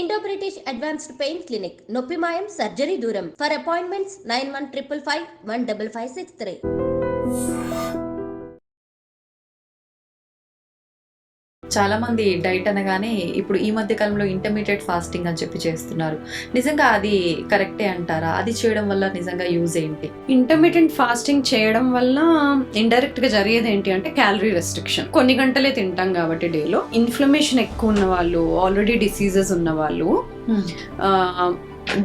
Indo British advanced pain clinic నొప్పి మాయం surgery దూరం. For appointments 9155515563. చాలా మంది డైట్ అనగానే ఇప్పుడు ఈ మధ్య కాలంలో ఇంటర్మీడియట్ ఫాస్టింగ్ అని చెప్పి చేస్తున్నారు. నిజంగా అది కరెక్టే అంటారా? అది చేయడం వల్ల నిజంగా యూజ్ ఏంటి? ఇంటర్మీడియట్ ఫాస్టింగ్ చేయడం వల్ల ఇండైరెక్ట్ గా జరిగేది ఏంటి అంటే క్యాలరీ రెస్ట్రిక్షన్. కొన్ని గంటలే తింటాం కాబట్టి డేలో ఇన్ఫ్లమేషన్ ఎక్కువ ఉన్న వాళ్ళు, ఆల్రెడీ డిసీజెస్ ఉన్న వాళ్ళు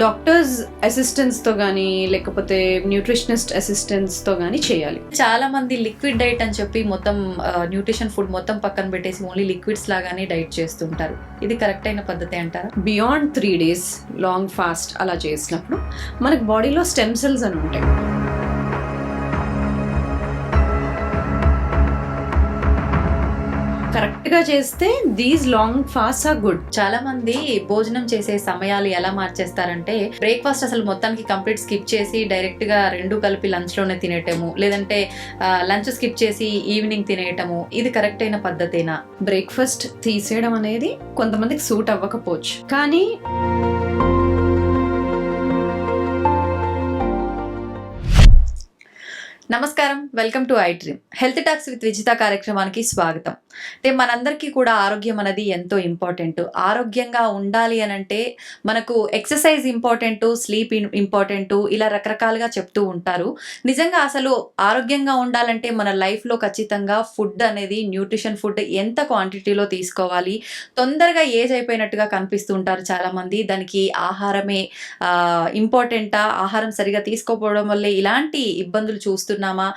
డాక్టర్స్ అసిస్టెన్స్ తో గానీ లేకపోతే న్యూట్రిషనిస్ట్ అసిస్టెన్స్ తో గానీ చేయాలి. చాలా మంది లిక్విడ్ డైట్ అని చెప్పి మొత్తం న్యూట్రిషన్ ఫుడ్ మొత్తం పక్కన పెట్టేసి ఓన్లీ లిక్విడ్స్ లాగానే డైట్ చేస్తుంటారు. ఇది కరెక్ట్ అయిన పద్ధతి అంటారా? బియాండ్ 3 days లాంగ్ ఫాస్ట్ అలా చేసినప్పుడు మనకి బాడీలో స్టెమ్ సెల్స్ అని ఉంటాయి. కరెక్ట్ గా చేస్తే these long fast are good. చాలా మంది భోజనం చేసే సమయాలు ఎలా మార్చేస్తారంటే బ్రేక్ఫాస్ట్ అసలు మొత్తానికి కంప్లీట్ స్కిప్ చేసి డైరెక్ట్ గా రెండు కలిపి లంచ్ లోనే తినేయటము, లేదంటే లంచ్ స్కిప్ చేసి ఈవినింగ్ తినేయటము. ఇది కరెక్ట్ అయిన పద్ధతేనా? బ్రేక్ఫాస్ట్ తీసేయడం అనేది కొంతమందికి సూట్ అవ్వకపోవచ్చు, కానీ నమస్కారం, welcome to I dream. Health talks with Vijitha కార్యక్రమానికి స్వాగతం. అంటే మనందరికీ కూడా ఆరోగ్యం అనేది ఎంతో ఇంపార్టెంట్. ఆరోగ్యంగా ఉండాలి అని అంటే మనకు ఎక్సర్సైజ్ ఇంపార్టెంట్, స్లీప్ ఇంపార్టెంట్, ఇలా రకరకాలుగా చెప్తూ ఉంటారు. నిజంగా అసలు ఆరోగ్యంగా ఉండాలంటే మన లైఫ్లో ఖచ్చితంగా ఫుడ్ అనేది న్యూట్రిషన్ ఫుడ్ ఎంత క్వాంటిటీలో తీసుకోవాలి. తొందరగా ఏజ్ అయిపోయినట్టుగా కనిపిస్తూ ఉంటారు చాలామంది. దానికి ఆహారమే ఇంపార్టెంటా? ఆహారం సరిగా తీసుకోకపోవడం వల్లే ఇలాంటి ఇబ్బందులు చూస్తున్నామా?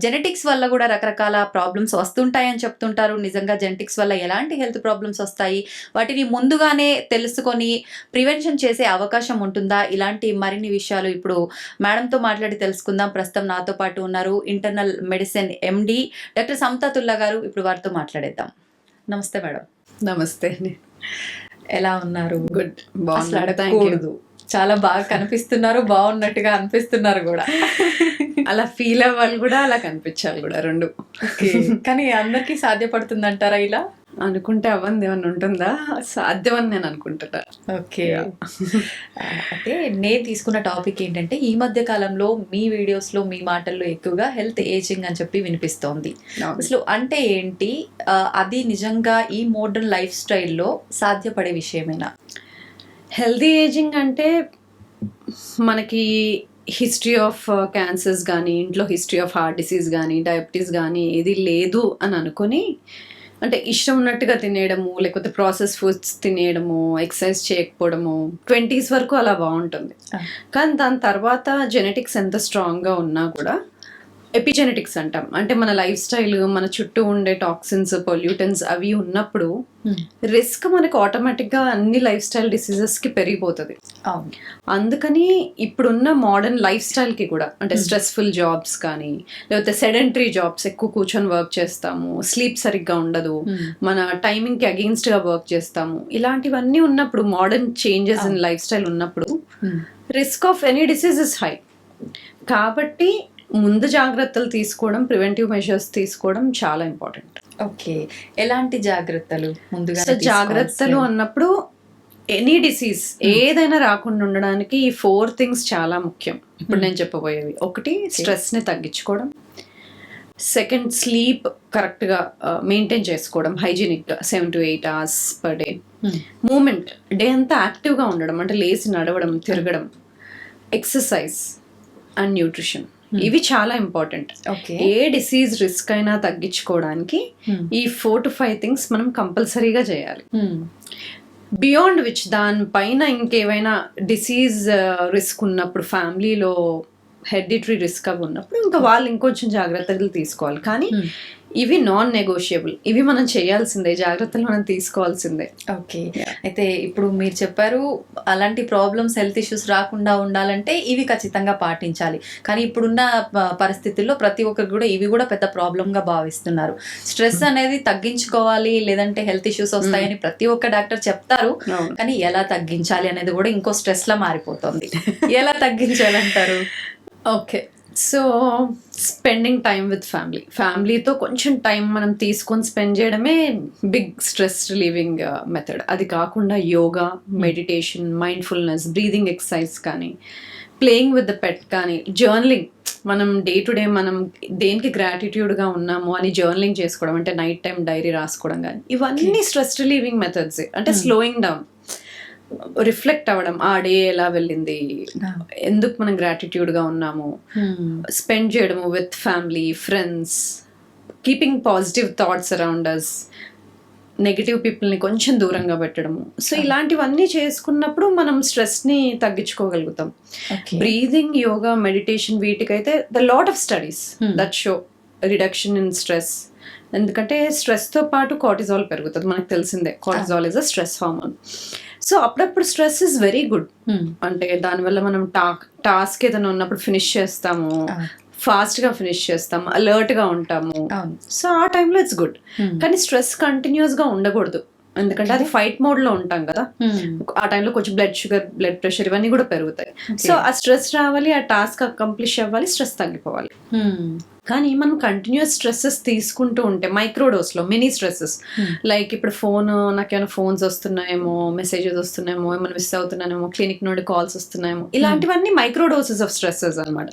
జెనెటిక్స్ వల్ల కూడా రకరకాల ప్రాబ్లమ్స్ వస్తుంటాయని చెప్తుంటారు. నిజంగా జెనెటిక్స్ వల్ల ఎలాంటి హెల్త్ ప్రాబ్లమ్స్ వస్తాయి, వాటిని ముందుగానే తెలుసుకొని ప్రివెన్షన్ చేసే అవకాశం ఉంటుందా? ఇలాంటి మరిన్ని విషయాలు ఇప్పుడు మేడంతో మాట్లాడి తెలుసుకుందాం. ప్రస్తుతం నాతో పాటు ఉన్నారు ఇంటర్నల్ మెడిసిన్ ఎండి డాక్టర్ సమతాతుల్లా గారు. ఇప్పుడు వారితో మాట్లాడేద్దాం. నమస్తే మేడం. నమస్తే. ఎలా ఉన్నారు? గుడ్. మాట్లాడకూడదు, చాలా బాగా కనిపిస్తున్నారు, బాగున్నట్టుగా అనిపిస్తున్నారు కూడా. అలా ఫీల్ అవ్వాలి కూడా, అలా కనిపించాలి కూడా, రెండు. కానీ అందరికీ సాధ్యపడుతుందంటారా? ఇలా అనుకుంటే అవ్వంది ఏమన్నా ఉంటుందా? సాధ్యమని నేను అనుకుంటున్నా. ఓకే. అయితే నేను తీసుకున్న టాపిక్ ఏంటంటే, ఈ మధ్య కాలంలో మీ వీడియోస్లో మీ మాటల్లో ఎక్కువగా హెల్త్ ఏజింగ్ అని చెప్పి వినిపిస్తోంది. అసలు అంటే ఏంటి? అది నిజంగా ఈ మోడర్న్ లైఫ్ స్టైల్లో సాధ్యపడే విషయమేనా? హెల్తీ ఏజింగ్ అంటే మనకి హిస్టరీ ఆఫ్ క్యాన్సర్స్ కానీ, ఇంట్లో హిస్టరీ ఆఫ్ హార్ట్ డిసీజ్ కానీ, డయాబెటీస్ కానీ ఏది లేదు అని అనుకొని, అంటే ఇష్టం ఉన్నట్టుగా తినేయడము, లేకపోతే ప్రాసెస్ ఫుడ్స్ తినేయడము, ఎక్సర్సైజ్ చేయకపోవడము 20s వరకు అలా బాగుంటుంది. కానీ దాని తర్వాత జెనెటిక్స్ ఎంత స్ట్రాంగ్గా ఉన్నా కూడా ఎపిజెనెటిక్స్ అంటాం, అంటే మన లైఫ్ స్టైల్, మన చుట్టూ ఉండే టాక్సిన్స్, పొల్యూటన్స్ అవి ఉన్నప్పుడు రిస్క్ మనకు ఆటోమేటిక్గా అన్ని లైఫ్ స్టైల్ డిసీజెస్కి పెరిగిపోతుంది. అందుకని ఇప్పుడున్న మోడర్న్ లైఫ్ స్టైల్కి కూడా, అంటే స్ట్రెస్ఫుల్ జాబ్స్ కానీ, లేకపోతే సెడెంటరీ జాబ్స్, ఎక్కువ కూర్చొని వర్క్ చేస్తాము, స్లీప్ సరిగ్గా ఉండదు, మన టైమింగ్కి అగెయిన్స్ట్గా వర్క్ చేస్తాము, ఇలాంటివన్నీ ఉన్నప్పుడు, modern changes in life style ఉన్నప్పుడు risk of any disease is high. కాబట్టి ముందు జాగ్రత్తలు తీసుకోవడం, ప్రివెంటివ్ మెజర్స్ తీసుకోవడం చాలా ఇంపార్టెంట్. ఓకే, ఎలాంటి జాగ్రత్తలు ముందుగా? జాగ్రత్తలు అన్నప్పుడు ఎనీ డిసీజ్ ఏదైనా రాకుండా ఉండడానికి ఈ 4 things చాలా ముఖ్యం. ఇప్పుడు నేను చెప్పబోయేవి: 1, స్ట్రెస్ని తగ్గించుకోవడం; 2, స్లీప్ కరెక్ట్గా మెయింటైన్ చేసుకోవడం, హైజీనిక్గా 7 to 8 hours per day; movement, day అంతా యాక్టివ్గా ఉండడం, అంటే లేచి నడవడం, తిరగడం; ఎక్సర్సైజ్ అండ్ న్యూట్రిషన్. ఇవి చాలా ఇంపార్టెంట్. ఏ డిసీజ్ రిస్క్ అయినా తగ్గించుకోవడానికి ఈ 4 to 5 things మనం కంపల్సరీగా చేయాలి. బియాండ్ విచ్, దానిపైన ఇంకేమైనా డిసీజ్ రిస్క్ ఉన్నప్పుడు, ఫ్యామిలీలో హెరిడిటరీ రిస్క్ అవి ఉన్నప్పుడు ఇంకా వాళ్ళు ఇంకొంచెం జాగ్రత్తలు తీసుకోవాలి. కానీ ఇవి నాన్ నెగోషియబుల్, ఇవి మనం చేయాల్సిందే, జాగ్రత్తలు మనం తీసుకోవాల్సిందే. ఓకే. అయితే ఇప్పుడు మీరు చెప్పారు, అలాంటి ప్రాబ్లమ్స్, హెల్త్ ఇష్యూస్ రాకుండా ఉండాలంటే ఇవి ఖచ్చితంగా పాటించాలి. కానీ ఇప్పుడున్న పరిస్థితుల్లో ప్రతి ఒక్కరు కూడా ఇవి కూడా పెద్ద ప్రాబ్లంగా భావిస్తున్నారు. స్ట్రెస్ అనేది తగ్గించుకోవాలి, లేదంటే హెల్త్ ఇష్యూస్ వస్తాయని ప్రతి ఒక్క డాక్టర్ చెప్తారు. కానీ ఎలా తగ్గించాలి అనేది కూడా ఇంకో స్ట్రెస్ లా మారిపోతుంది. ఎలా తగ్గించాలంటారు? Okay, so spending time with ఫ్యామిలీతో కొంచెం టైం మనం తీసుకొని స్పెండ్ చేయడమే బిగ్ స్ట్రెస్ రిలీవింగ్ మెథడ్. అది కాకుండా yoga, meditation, mindfulness, breathing exercise కానీ, ప్లేయింగ్ విత్ ద పెట్ కానీ, జర్నలింగ్, మనం డే టు డే మనం దేనికి గ్రాటిట్యూడ్గా ఉన్నాము అని జర్నలింగ్ చేసుకోవడం, అంటే నైట్ టైం డైరీ రాసుకోవడం కానీ, ఇవన్నీ స్ట్రెస్ రిలీవింగ్ మెథడ్స్. అంటే స్లోయింగ్ డౌన్, రిఫ్లెక్ట్ అవ్వడం, ఆ డే ఎలా వెళ్ళింది, ఎందుకు మనం గ్రాటిట్యూడ్గా ఉన్నాము, స్పెండ్ చేయడము with family, friends, keeping positive thoughts around us, negative పీపుల్ని కొంచెం దూరంగా పెట్టడము. సో ఇలాంటివన్నీ చేసుకున్నప్పుడు మనం స్ట్రెస్ని తగ్గించుకోగలుగుతాం. బ్రీదింగ్, యోగా, మెడిటేషన్, వీటికైతే the lot of studies that show reduction in stress. ఎందుకంటే స్ట్రెస్తో పాటు కార్టిజాల్ పెరుగుతుంది, మనకు తెలిసిందే. Cortisol is a stress hormone. So అప్పుడప్పుడు స్ట్రెస్ ఇస్ వెరీ గుడ్. అంటే దానివల్ల మనం టాస్క్ ఏదైనా ఉన్నప్పుడు ఫినిష్ చేస్తాము, ఫాస్ట్గా ఫినిష్ చేస్తాము, అలర్ట్గా ఉంటాము. సో ఆ టైంలో ఇట్స్ గుడ్. కానీ స్ట్రెస్ కంటిన్యూస్గా ఉండకూడదు, ఎందుకంటే అది ఫైట్ మోడ్లో ఉంటాం కదా. ఆ టైంలో కొంచెం బ్లడ్ షుగర్, బ్లడ్ ప్రెషర్ ఇవన్నీ కూడా పెరుగుతాయి. సో ఆ స్ట్రెస్ రావాలి, ఆ టాస్క్ అకంప్లిష్ అవ్వాలి, స్ట్రెస్ తగ్గిపోవాలి. కానీ మనం కంటిన్యూస్ స్ట్రెస్సెస్ తీసుకుంటూ ఉంటే మైక్రో డోస్లో మినీ స్ట్రెస్సెస్, లైక్ ఇప్పుడు నాకేమైనా ఫోన్స్ వస్తున్నాయేమో, మెసేజెస్ వస్తున్నాయేమో, ఏమైనా మిస్ అవుతున్నానేమో, క్లినిక్ నుండి కాల్స్ వస్తున్నాయేమో, ఇలాంటివన్నీ మైక్రో డోసెస్ ఆఫ్ స్ట్రెస్సెస్ అనమాట.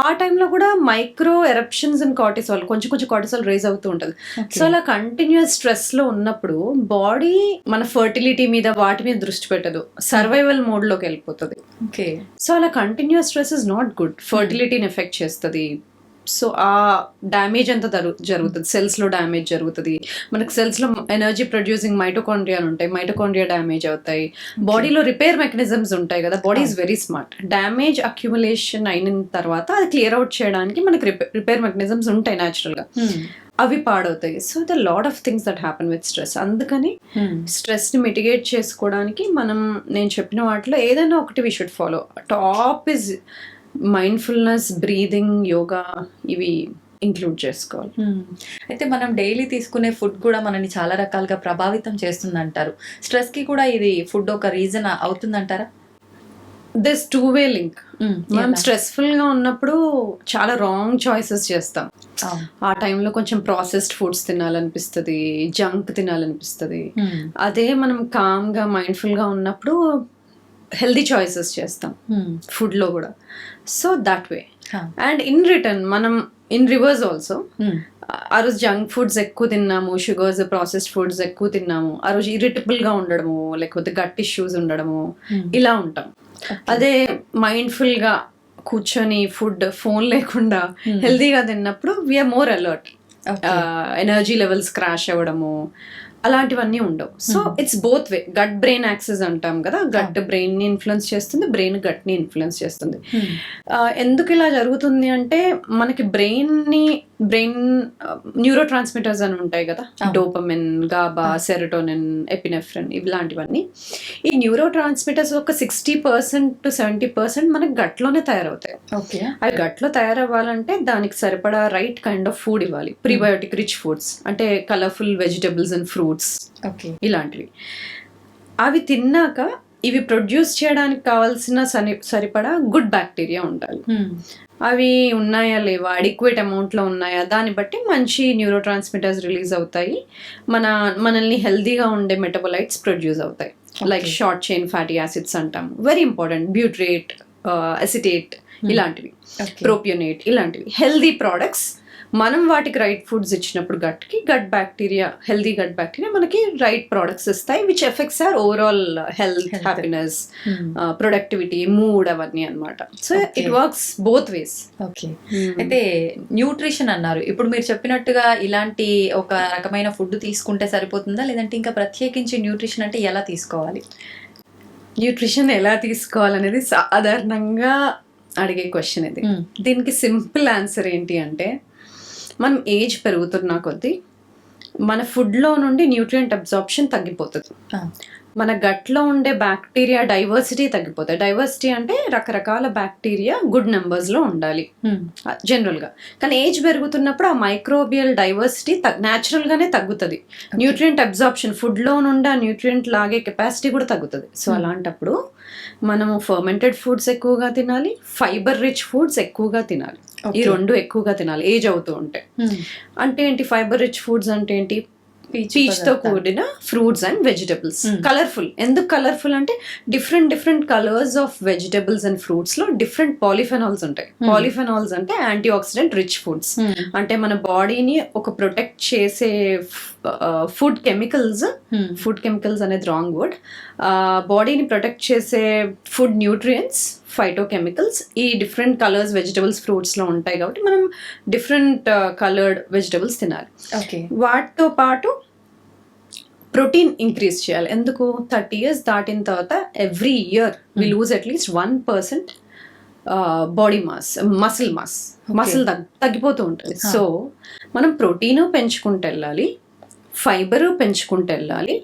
ఆ టైంలో కూడా మైక్రో ఎరప్షన్స్ ఇన్ కార్టిసాల్, కొంచెం కొంచెం కార్టిసాల్ రైజ్ అవుతూ ఉంటుంది. సో అలా కంటిన్యూస్ స్ట్రెస్లో ఉన్నప్పుడు బాడీ మన ఫర్టిలిటీ మీద, వాటి మీద దృష్టి పెట్టదు, సర్వైవల్ మోడ్లోకి వెళ్ళిపోతుంది. సో అలా continuous stress is not good, ఫర్టిలిటీని ఎఫెక్ట్ చేస్తుంది. సో ఆ డ్యామేజ్ అంతా జరుగుతుంది, సెల్స్లో డ్యామేజ్ జరుగుతుంది. మనకు సెల్స్లో ఎనర్జీ ప్రొడ్యూసింగ్ మైటోకాండ్రియాలు ఉంటాయి, మైటోకాండ్రియా డ్యామేజ్ అవుతాయి. బాడీలో రిపేర్ మెకానిజమ్స్ ఉంటాయి కదా, body is very smart. Damage accumulation అయిన తర్వాత అది క్లియర్ అవుట్ చేయడానికి మనకి రిపేర్ మెకానిజమ్స్ ఉంటాయి న్యాచురల్గా, అవి పాడవుతాయి. So the lot of things that happen with stress. అందుకని స్ట్రెస్ని మిటిగేట్ చేసుకోవడానికి నేను చెప్పిన వాటిలో ఏదైనా ఒకటి we should follow. Top is mindfulness, breathing, yoga, ఇవి ఇంక్లూడ్ చేసుకోవాలి. అయితే మనం డైలీ తీసుకునే ఫుడ్ కూడా మనని చాలా రకాలుగా ప్రభావితం చేస్తుంది అంటారు. స్ట్రెస్కి కూడా ఇది ఫుడ్ ఒక రీజన్ అవుతుందంటారా? This two way link. మనం స్ట్రెస్ఫుల్గా ఉన్నప్పుడు చాలా రాంగ్ చాయిసెస్ చేస్తాం. ఆ టైంలో కొంచెం ప్రాసెస్డ్ ఫుడ్స్ తినాలనిపిస్తుంది, జంక్ తినాలనిపిస్తుంది. అదే మనం కామ్గా, మైండ్ఫుల్గా ఉన్నప్పుడు హెల్దీ చాయిసెస్ చేస్తాం ఫుడ్లో కూడా. So that way. And in return మనం ఇన్ రివర్స్ ఆల్సో, ఆ రోజు జంక్ ఫుడ్స్ ఎక్కువ తిన్నాము, షుగర్స్, ప్రాసెస్డ్ ఫుడ్స్ ఎక్కువ తిన్నాము, ఆ రోజు ఇరిటబుల్గా ఉండడము, లేకపోతే గట్ ఇష్యూస్ ఉండడము, ఇలా ఉంటాం. అదే మైండ్ఫుల్గా కూర్చొని ఫోన్ లేకుండా హెల్దీగా తిన్నప్పుడు we are more alert, energy levels crash అవ్వడము, అలాంటివన్నీ ఉండవు. So it's both way. Gut brain axis అంటాం కదా, గట్ బ్రెయిన్ని ఇన్ఫ్లుయెన్స్ చేస్తుంది, బ్రెయిన్ గట్ని ఇన్ఫ్లుయెన్స్ చేస్తుంది. ఎందుకు ఇలా జరుగుతుంది అంటే మనకి బ్రెయిన్ న్యూరో ట్రాన్స్మిటర్స్ అని ఉంటాయి కదా, డోపమిన్, గాబా, సెరోటోనిన్, ఎపినెఫ్రిన్, ఇలాంటివన్నీ. ఈ న్యూరో ట్రాన్స్మిటర్స్ ఒక 60% to 70% మనకి గట్లోనే తయారవుతాయి. అవి గట్లో తయారవ్వాలంటే దానికి సరిపడా రైట్ కైండ్ ఆఫ్ ఫుడ్ ఇవ్వాలి. ప్రీబయోటిక్ రిచ్ ఫుడ్స్ అంటే కలర్ఫుల్ వెజిటబుల్స్ అండ్ ఫ్రూట్స్, ఇలాంటివి. అవి తిన్నాక ఇవి ప్రొడ్యూస్ చేయడానికి కావాల్సిన సరిపడా గుడ్ బ్యాక్టీరియా ఉండాలి. అవి ఉన్నాయా లేవా, అడిక్వేట్ అమౌంట్లో ఉన్నాయా, దాన్ని బట్టి మంచి న్యూరో ట్రాన్స్మిటర్స్ రిలీజ్ అవుతాయి, మనల్ని హెల్దీగా ఉండే మెటబోలైట్స్ ప్రొడ్యూస్ అవుతాయి. Like short chain fatty acids అంటాం, వెరీ ఇంపార్టెంట్, బ్యూట్రేట్, అసిటేట్, ఇలాంటివి, ప్రోపియోనేట్, ఇలాంటివి హెల్దీ ప్రోడక్ట్స్. మనం వాటికి రైట్ ఫుడ్స్ ఇచ్చినప్పుడు gut bacteria, healthy gut bacteria మనకి రైట్ ప్రోడక్ట్స్ ఇస్తాయి, which effects are overall health, happiness, productivity, mood, అవన్నీ అనమాట. So it works both ways. Okay. అయితే న్యూట్రిషన్ అన్నారు, ఇప్పుడు మీరు చెప్పినట్టుగా ఇలాంటి ఒక రకమైన ఫుడ్ తీసుకుంటే సరిపోతుందా, లేదంటే ఇంకా ప్రత్యేకించి న్యూట్రిషన్ అంటే ఎలా తీసుకోవాలి? న్యూట్రిషన్ ఎలా తీసుకోవాలనేది సాధారణంగా అడిగే క్వశ్చన్ ఇది. దీనికి సింపుల్ ఆన్సర్ ఏంటి అంటే, మనం ఏజ్ పెరుగుతున్న కొద్దీ మన ఫుడ్లో నుండి న్యూట్రియంట్ అబ్జార్ప్షన్ తగ్గిపోతుంది. మన గట్లో ఉండే బ్యాక్టీరియా డైవర్సిటీ తగ్గిపోతాయి. డైవర్సిటీ అంటే రకరకాల బ్యాక్టీరియా గుడ్ నెంబర్స్లో ఉండాలి జనరల్గా. కానీ ఏజ్ పెరుగుతున్నప్పుడు ఆ మైక్రోబియల్ డైవర్సిటీ న్యాచురల్గానే తగ్గుతుంది. న్యూట్రియంట్ అబ్జార్ప్షన్, ఫుడ్లో నుండి ఆ న్యూట్రియంట్ లాగే కెపాసిటీ కూడా తగ్గుతుంది. సో అలాంటప్పుడు మనము ఫర్మెంటెడ్ ఫుడ్స్ ఎక్కువగా తినాలి, ఫైబర్ రిచ్ ఫుడ్స్ ఎక్కువగా తినాలి. ఈ రెండు ఎక్కువగా తినాలి ఏజ్ అవుతూ ఉంటే. అంటే ఏంటి ఫైబర్ రిచ్ ఫుడ్స్ అంటే ఏంటి? పీచ్ తో కూడిన ఫ్రూట్స్ అండ్ వెజిటబుల్స్. కలర్ఫుల్. ఎందుకు కలర్ఫుల్ అంటే different colours of vegetables and fruits లో డిఫరెంట్ పాలిఫెనాల్స్ ఉంటాయి. పాలిఫెనాల్స్ అంటే యాంటీ ఆక్సిడెంట్ రిచ్ ఫుడ్స్. అంటే మన బాడీని ఒక ప్రొటెక్ట్ చేసే ఫుడ్ కెమికల్స్ అనేది రాంగ్ వర్డ్. బాడీని ప్రొటెక్ట్ చేసే ఫుడ్ న్యూట్రియంట్స్, ఫైటోకెమికల్స్ ఈ డిఫరెంట్ కలర్స్ వెజిటబుల్స్ ఫ్రూట్స్ లో ఉంటాయి. కాబట్టి మనం డిఫరెంట్ కలర్డ్ వెజిటబుల్స్ తినాలి. వాటితో పాటు ప్రోటీన్ ఇంక్రీజ్ చేయాలి. ఎందుకు? 30 years దాటిన తర్వాత every year we lose at least 1% body mass, muscle తగ్గిపోతూ ఉంటుంది. సో మనం ప్రోటీన్ పెంచుకుంటూ వెళ్ళాలి, ఫైబర్ పెంచుకుంటూ వెళ్ళాలి,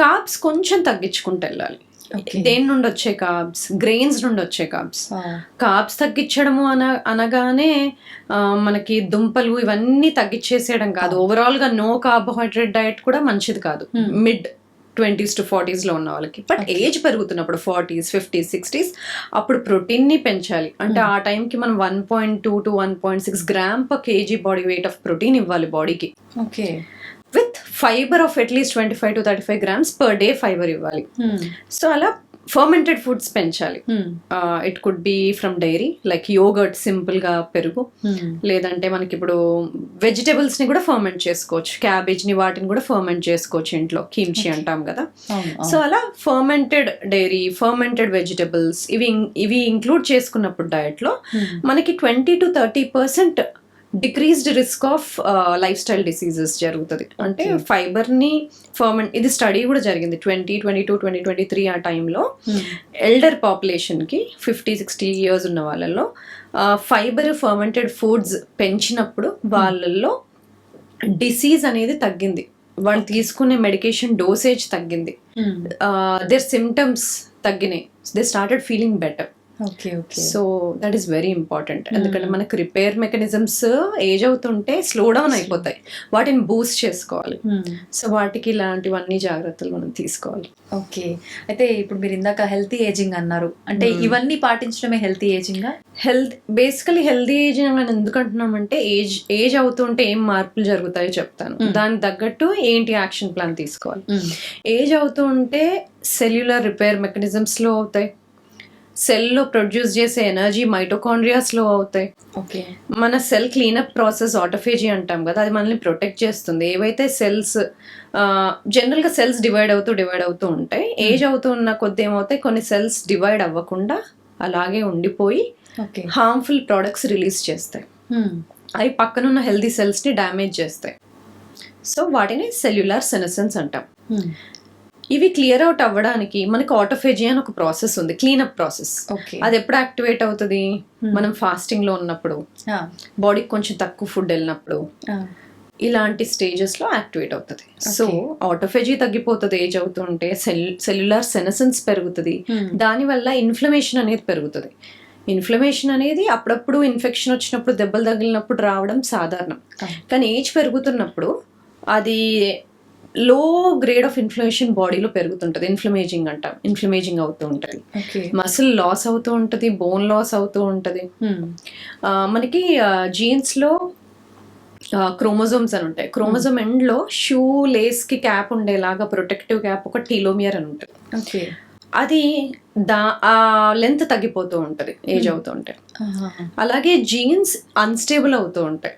కార్బ్స్ కొంచెం తగ్గించుకుంటూ వెళ్ళాలి. దేని నుండి వచ్చే కార్బ్స్? గ్రెయిన్స్ నుండి వచ్చే కార్బ్స్. కార్బ్స్ తగ్గించడము అనగానే మనకి దుంపలు ఇవన్నీ తగ్గించేసేయడం కాదు. ఓవరాల్ గా నో కార్బోహైడ్రేట్ డైట్ కూడా మంచిది కాదు మిడ్ 20s to 40s లో ఉన్న వాళ్ళకి. బట్ ఏజ్ పెరుగుతున్నప్పుడు 40s, 50s, 60s అప్పుడు ప్రోటీన్ ని పెంచాలి. అంటే ఆ టైంకి మనం 1.2 to 1.6 gram per kg body weight of protein ఇవ్వాలి బాడీకి. Okay. With fibre of at least 25 to 35 grams per day fibre ఇవ్వాలి. సో అలా ఫర్మెంటెడ్ ఫుడ్స్ పెంచాలి. It could be from dairy like yogurt, simple గా పెరుగు. లేదంటే మనకి ఇప్పుడు వెజిటబుల్స్ ని కూడా ఫర్మెంట్ చేసుకోవచ్చు. క్యాబేజ్ ని వాటిని కూడా ఫర్మెంట్ చేసుకోవచ్చు ఇంట్లో, కిమ్చి అంటాం కదా. సో అలా ఫర్మెంటెడ్ డైరీ, ఫర్మెంటెడ్ వెజిటబుల్స్ ఇవి ఇంక్లూడ్ చేసుకున్నప్పుడు డయట్ లో మనకి 20 to 30% decreased risk of life style diseases జరుగుతుంది. అంటే ఫైబర్ ని ఇది స్టడీ కూడా జరిగింది 2022, 2023 ఆ టైంలో ఎల్డర్ పాపులేషన్ కి 50-60 years ఉన్న వాళ్ళలో ఫైబర్ ఫర్మెంటెడ్ ఫుడ్స్ పెంచినప్పుడు వాళ్ళల్లో డిసీజ్ అనేది తగ్గింది. వాళ్ళు తీసుకునే మెడికేషన్ డోసేజ్ తగ్గింది. దేర్ సిమ్టమ్స్ తగ్గినాయి. They started feeling better. So that is very important. ఎందుకంటే మనకు రిపేర్ మెకానిజమ్స్ ఏజ్ అవుతుంటే స్లో డౌన్ అయిపోతాయి. వాటిని బూస్ట్ చేసుకోవాలి. సో వాటికి ఇలాంటివన్నీ జాగ్రత్తలు మనం తీసుకోవాలి. ఓకే. అయితే ఇప్పుడు మీరు ఇందాక హెల్తీ ఏజింగ్ అన్నారు. అంటే ఇవన్నీ పాటించడమే healthy ageing? Basically healthy ageing అని ఎందుకు అంటున్నామంటే ఏజ్ అవుతుంటే ఏం మార్పులు జరుగుతాయో చెప్తాను. దానికి తగ్గట్టు ఏంటి యాక్షన్ ప్లాన్ తీసుకోవాలి. ఏజ్ అవుతూ ఉంటే సెల్యులర్ రిపేర్ మెకానిజం స్లో అవుతాయి. సెల్లో ప్రొడ్యూస్ చేసే ఎనర్జీ మైటోకాండ్రియా స్లో అవుతాయి. ఓకే. మన సెల్ క్లీనప్ ప్రాసెస్ ఆటోఫేజీ అంటాం కదా, అది మనల్ని ప్రొటెక్ట్ చేస్తుంది. ఏవైతే సెల్స్ జనరల్గా సెల్స్ డివైడ్ అవుతూ ఉంటాయి. ఏజ్ అవుతూ ఉన్న కొద్ది ఏమవుతాయి, కొన్ని సెల్స్ డివైడ్ అవ్వకుండా అలాగే ఉండిపోయి హార్మ్ఫుల్ ప్రోడక్ట్స్ రిలీజ్ చేస్తాయి. అవి పక్కనున్న హెల్దీ సెల్స్ని డ్యామేజ్ చేస్తాయి. సో వాటిని సెల్యులార్ సెనసెన్స్ అంటాం. ఇవి క్లియర్ అవుట్ అవ్వడానికి మనకి ఆటోఫేజీ అని ఒక ప్రాసెస్ ఉంది, క్లీనప్ ప్రాసెస్. అది ఎప్పుడు యాక్టివేట్ అవుతుంది? మనం ఫాస్టింగ్ లో ఉన్నప్పుడు, బాడీకి కొంచెం తక్కువ ఫుడ్ వెళ్ళినప్పుడు, ఇలాంటి స్టేజెస్ లో యాక్టివేట్ అవుతుంది. సో ఆటోఫేజీ తగ్గిపోతుంది ఏజ్ అవుతుంటే, సెల్యులార్ సెనసెన్స్ పెరుగుతుంది. దానివల్ల ఇన్ఫ్లమేషన్ అనేది పెరుగుతుంది. ఇన్ఫ్లమేషన్ అనేది అప్పుడప్పుడు ఇన్ఫెక్షన్ వచ్చినప్పుడు, దెబ్బలు తగిలినప్పుడు రావడం సాధారణం. కానీ ఏజ్ పెరుగుతున్నప్పుడు అది లో గ్రేడ్ ఆఫ్ ఇన్ఫ్లమేషన్ బాడీలో పెరుగుతుంటది. ఇన్ఫ్లమేజింగ్ అవుతూ ఉంటది. మసిల్ లాస్ అవుతూ ఉంటది, బోన్ లాస్ అవుతూ ఉంటది. మనకి జీన్స్ లో క్రోమోజోమ్స్ అని ఉంటాయి. క్రోమోజోమ్ ఎండ్ లో షూ లేస్ కి క్యాప్ ఉండేలాగా ప్రొటెక్టివ్ క్యాప్ ఒక టీలోమియర్ అని ఉంటుంది. అది ఆ లెంత్ తగ్గిపోతూ ఉంటది ఏజ్ అవుతూ ఉంటే. అలాగే జీన్స్ అన్స్టేబుల్ అవుతూ ఉంటాయి.